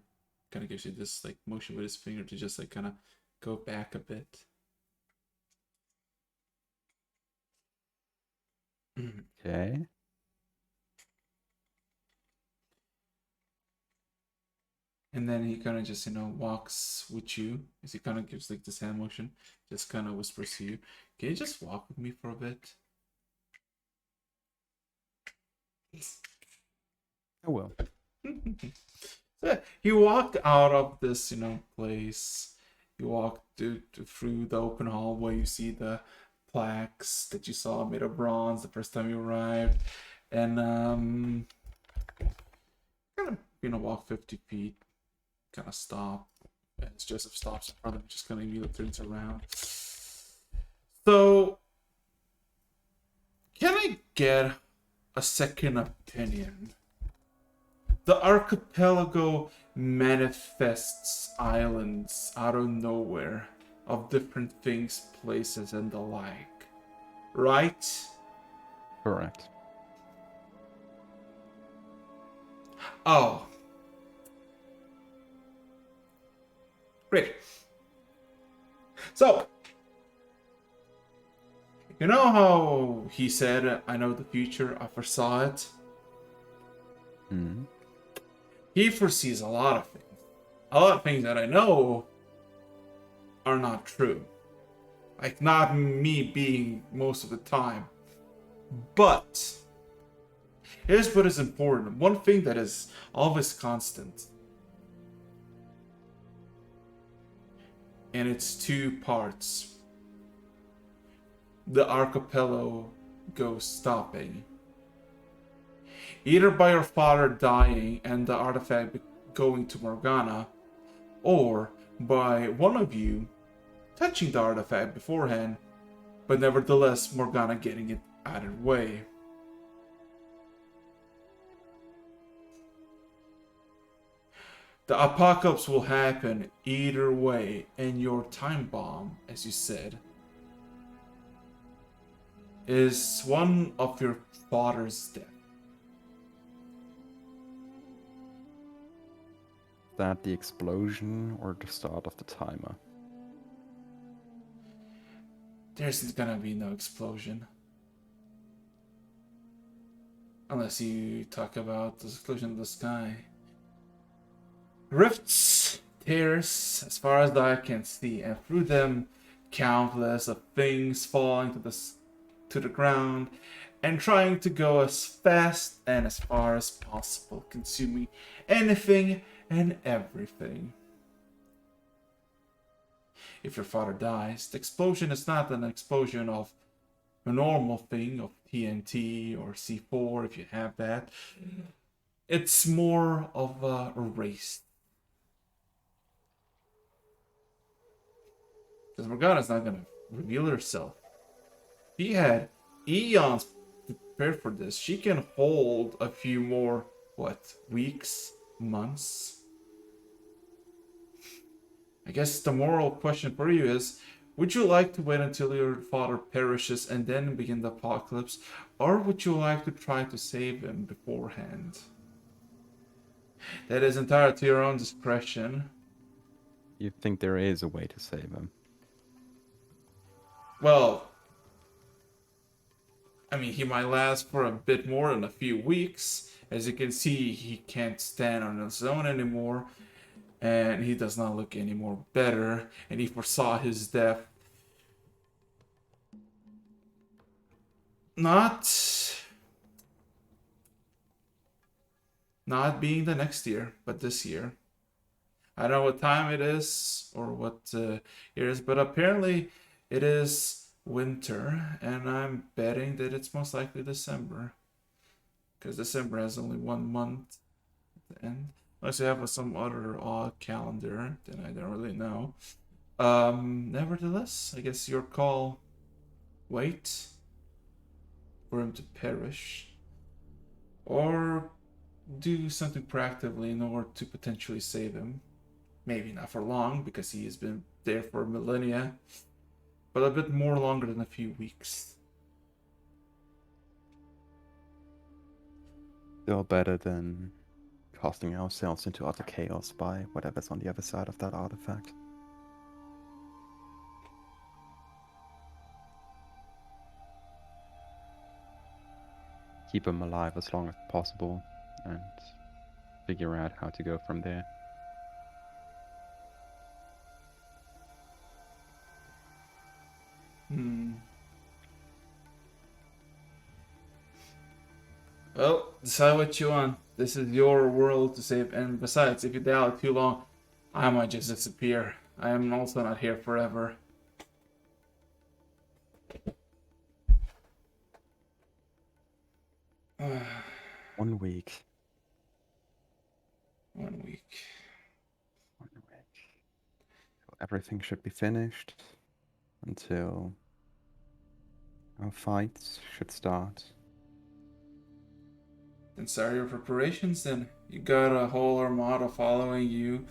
Kind of gives you this like motion with his finger to just like kind of go back a bit. Okay. And then he kind of just, walks with you as he kind of gives like this hand motion, just kind of whispers to you, can you just walk with me for a bit? I will. So you walk out of this, place. You walk through the open hallway. You see the plaques that you saw made of bronze the first time you arrived. And, kind of, walk 50 feet. Kind of stop as Joseph stops in front of him, just kind of immediately turns around. So, can I get a second opinion? The archipelago manifests islands out of nowhere of different things, places, and the like, right? Correct. Oh. Great. So, you know how he said, I know the future, I foresaw it? Hmm. He foresees a lot of things. A lot of things that I know are not true. Like, not me being most of the time. But, here's what is important. One thing that is always constant. And it's two parts. The archipelago goes stopping. Either by your father dying and the artifact going to Morgana, or by one of you touching the artifact beforehand, but nevertheless Morgana getting it either way. The apocalypse will happen either way, and your time bomb, as you said, is one of your father's death. That the explosion or the start of the timer? There's gonna be no explosion. Unless you talk about the explosion of the sky. Rifts, tears, as far as the eye can see, and through them, countless of things falling to the ground, and trying to go as fast and as far as possible, consuming anything and everything. If your father dies, the explosion is not an explosion of a normal thing of TNT or C4 if you have that. It's more of a race. Because Morgana's not gonna reveal herself. She had eons prepared for this. She can hold a few more, weeks, months? I guess the moral question for you is, would you like to wait until your father perishes and then begin the apocalypse, or would you like to try to save him beforehand? That is entirely to your own discretion. You think there is a way to save him? Well, I mean, he might last for a bit more than a few weeks. As you can see, he can't stand on his own anymore, and he does not look any more better, and he foresaw his death not being the next year, but this year. I don't know what time it is or what year it is, but apparently it is winter, and I'm betting that it's most likely December. Because December has only 1 month at the end. Unless you have some other odd calendar, then I don't really know. Nevertheless, I guess your call. Wait for him to perish. Or do something proactively in order to potentially save him. Maybe not for long, because he has been there for millennia, but a bit more longer than a few weeks. Still better than casting ourselves into utter chaos by whatever's on the other side of that artifact. Keep him alive as long as possible and figure out how to go from there. Well, decide what you want. This is your world to save, and besides, if you doubt too long, I might just disappear. I am also not here forever. One week. 1 week. 1 week. So everything should be finished until our fights should start. And start your preparations then. You got a whole armada following you.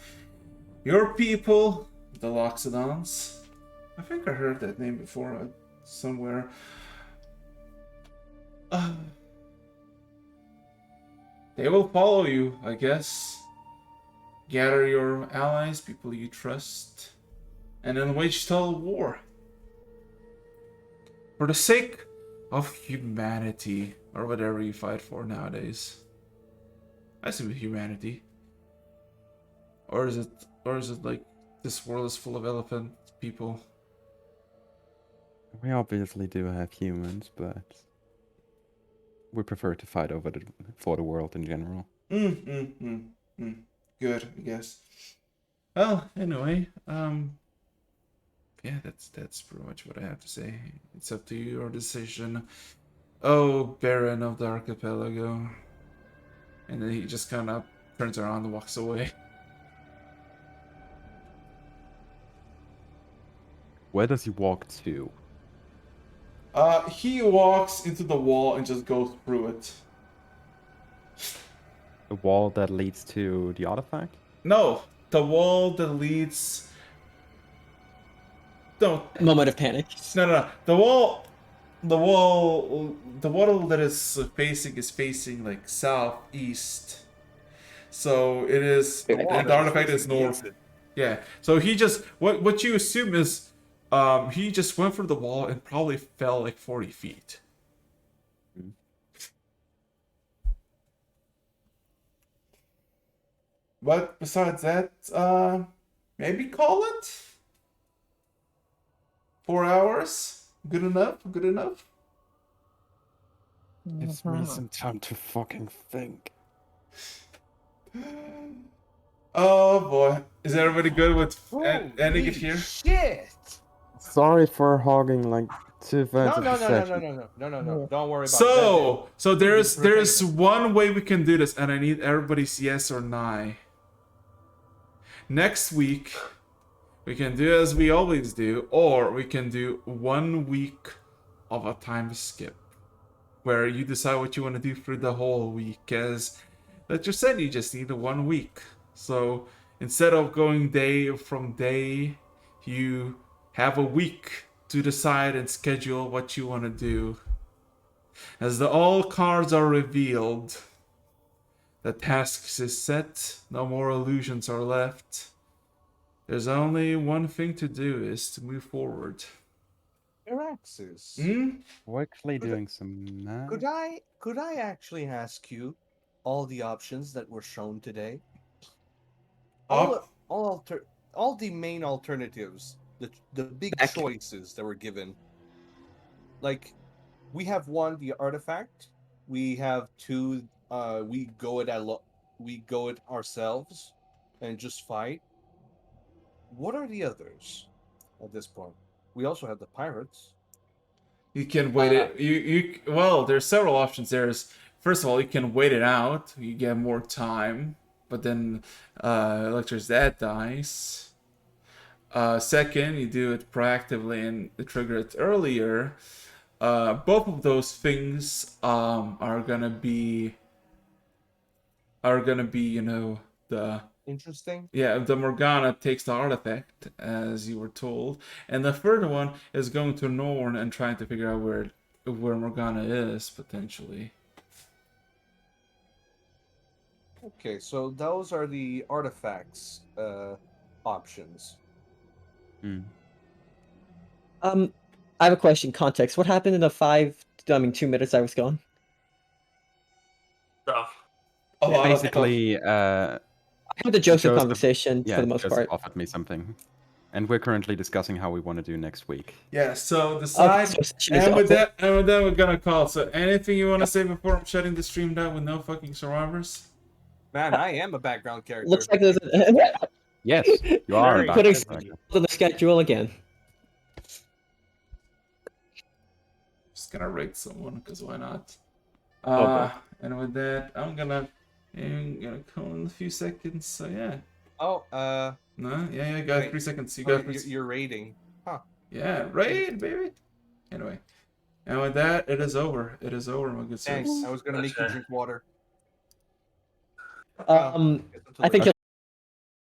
Your people, the Loxodons. I think I heard that name before somewhere. They will follow you, I guess. Gather your allies, people you trust, and then wage total war. For the sake of humanity, or whatever you fight for nowadays. I assume humanity. Or is it like this world is full of elephant people? We obviously do have humans, but we prefer to fight for the world in general. Good, I guess. Well, anyway, yeah, that's pretty much what I have to say. It's up to your decision. Oh, Baron of the Archipelago. And then he just kind of turns around and walks away. Where does he walk to? He walks into the wall and just goes through it. The wall that leads to the artifact? No, the wall that leads... No. Moment of panic. No. The wall that is facing like southeast. So it is, and the artifact is north. Yeah. So he just, what you assume is, he just went through the wall and probably fell like 40 feet. But besides that, maybe call it 4 hours. Good enough. Good enough. Gives me some time to fucking think. Oh boy, is everybody good with ending it here? Shit! Sorry for hogging like 2/3 of the session. No. Don't worry about So there's one way we can do this, and I need everybody's yes or no. Next week, we can do as we always do, or we can do 1 week of a time skip, where you decide what you want to do for the whole week. As like you said, you just need 1 week. So instead of going day from day, you have a week to decide and schedule what you want to do. As all cards are revealed, the task is set, no more illusions are left. There's only one thing to do, is to move forward. Araxis. We're actually doing some math. Could I actually ask you all the options that were shown today? All the main alternatives, the big choices that were given. Like, we have 1, the artifact. We have 2, we go it ourselves and just fight. What are the others at this point? We also have the pirates. You can wait it. Well, there's several options. First of all, you can wait it out. You get more time, but then Electra's dad dies. Second, you do it proactively and trigger it earlier. Both of those things are gonna be are gonna be, you know, the Interesting. the Morgana takes the artifact, as you were told, and the third one is going to Norn and trying to figure out where Morgana is potentially. Okay, so those are the artifacts options. Hmm. I have a question. Context. What happened in the 2 minutes I was gone? Stuff. A lot of stuff. Basically, I had the Joseph conversation yeah, for the most Joseph part. offered me something, and we're currently discussing how we want to do next week. Yeah, so decide, so session is and with over. that we're gonna call. So anything you want to say before I'm shutting the stream down with no fucking survivors? Man, I am a background character. Looks like there's a Yes, you are Very a putting background character. on the schedule again. Just gonna rate someone, because why not? Okay. And with that, I'm gonna call in a few seconds. So yeah. Oh, No, yeah, you got wait. 3 seconds. You Oh, got 3 you're raiding. Huh. Yeah, raid, baby. Anyway, and with that, it is over. It is over, my good Thanks. sirs. I was gonna make you Okay. drink water. I think Okay.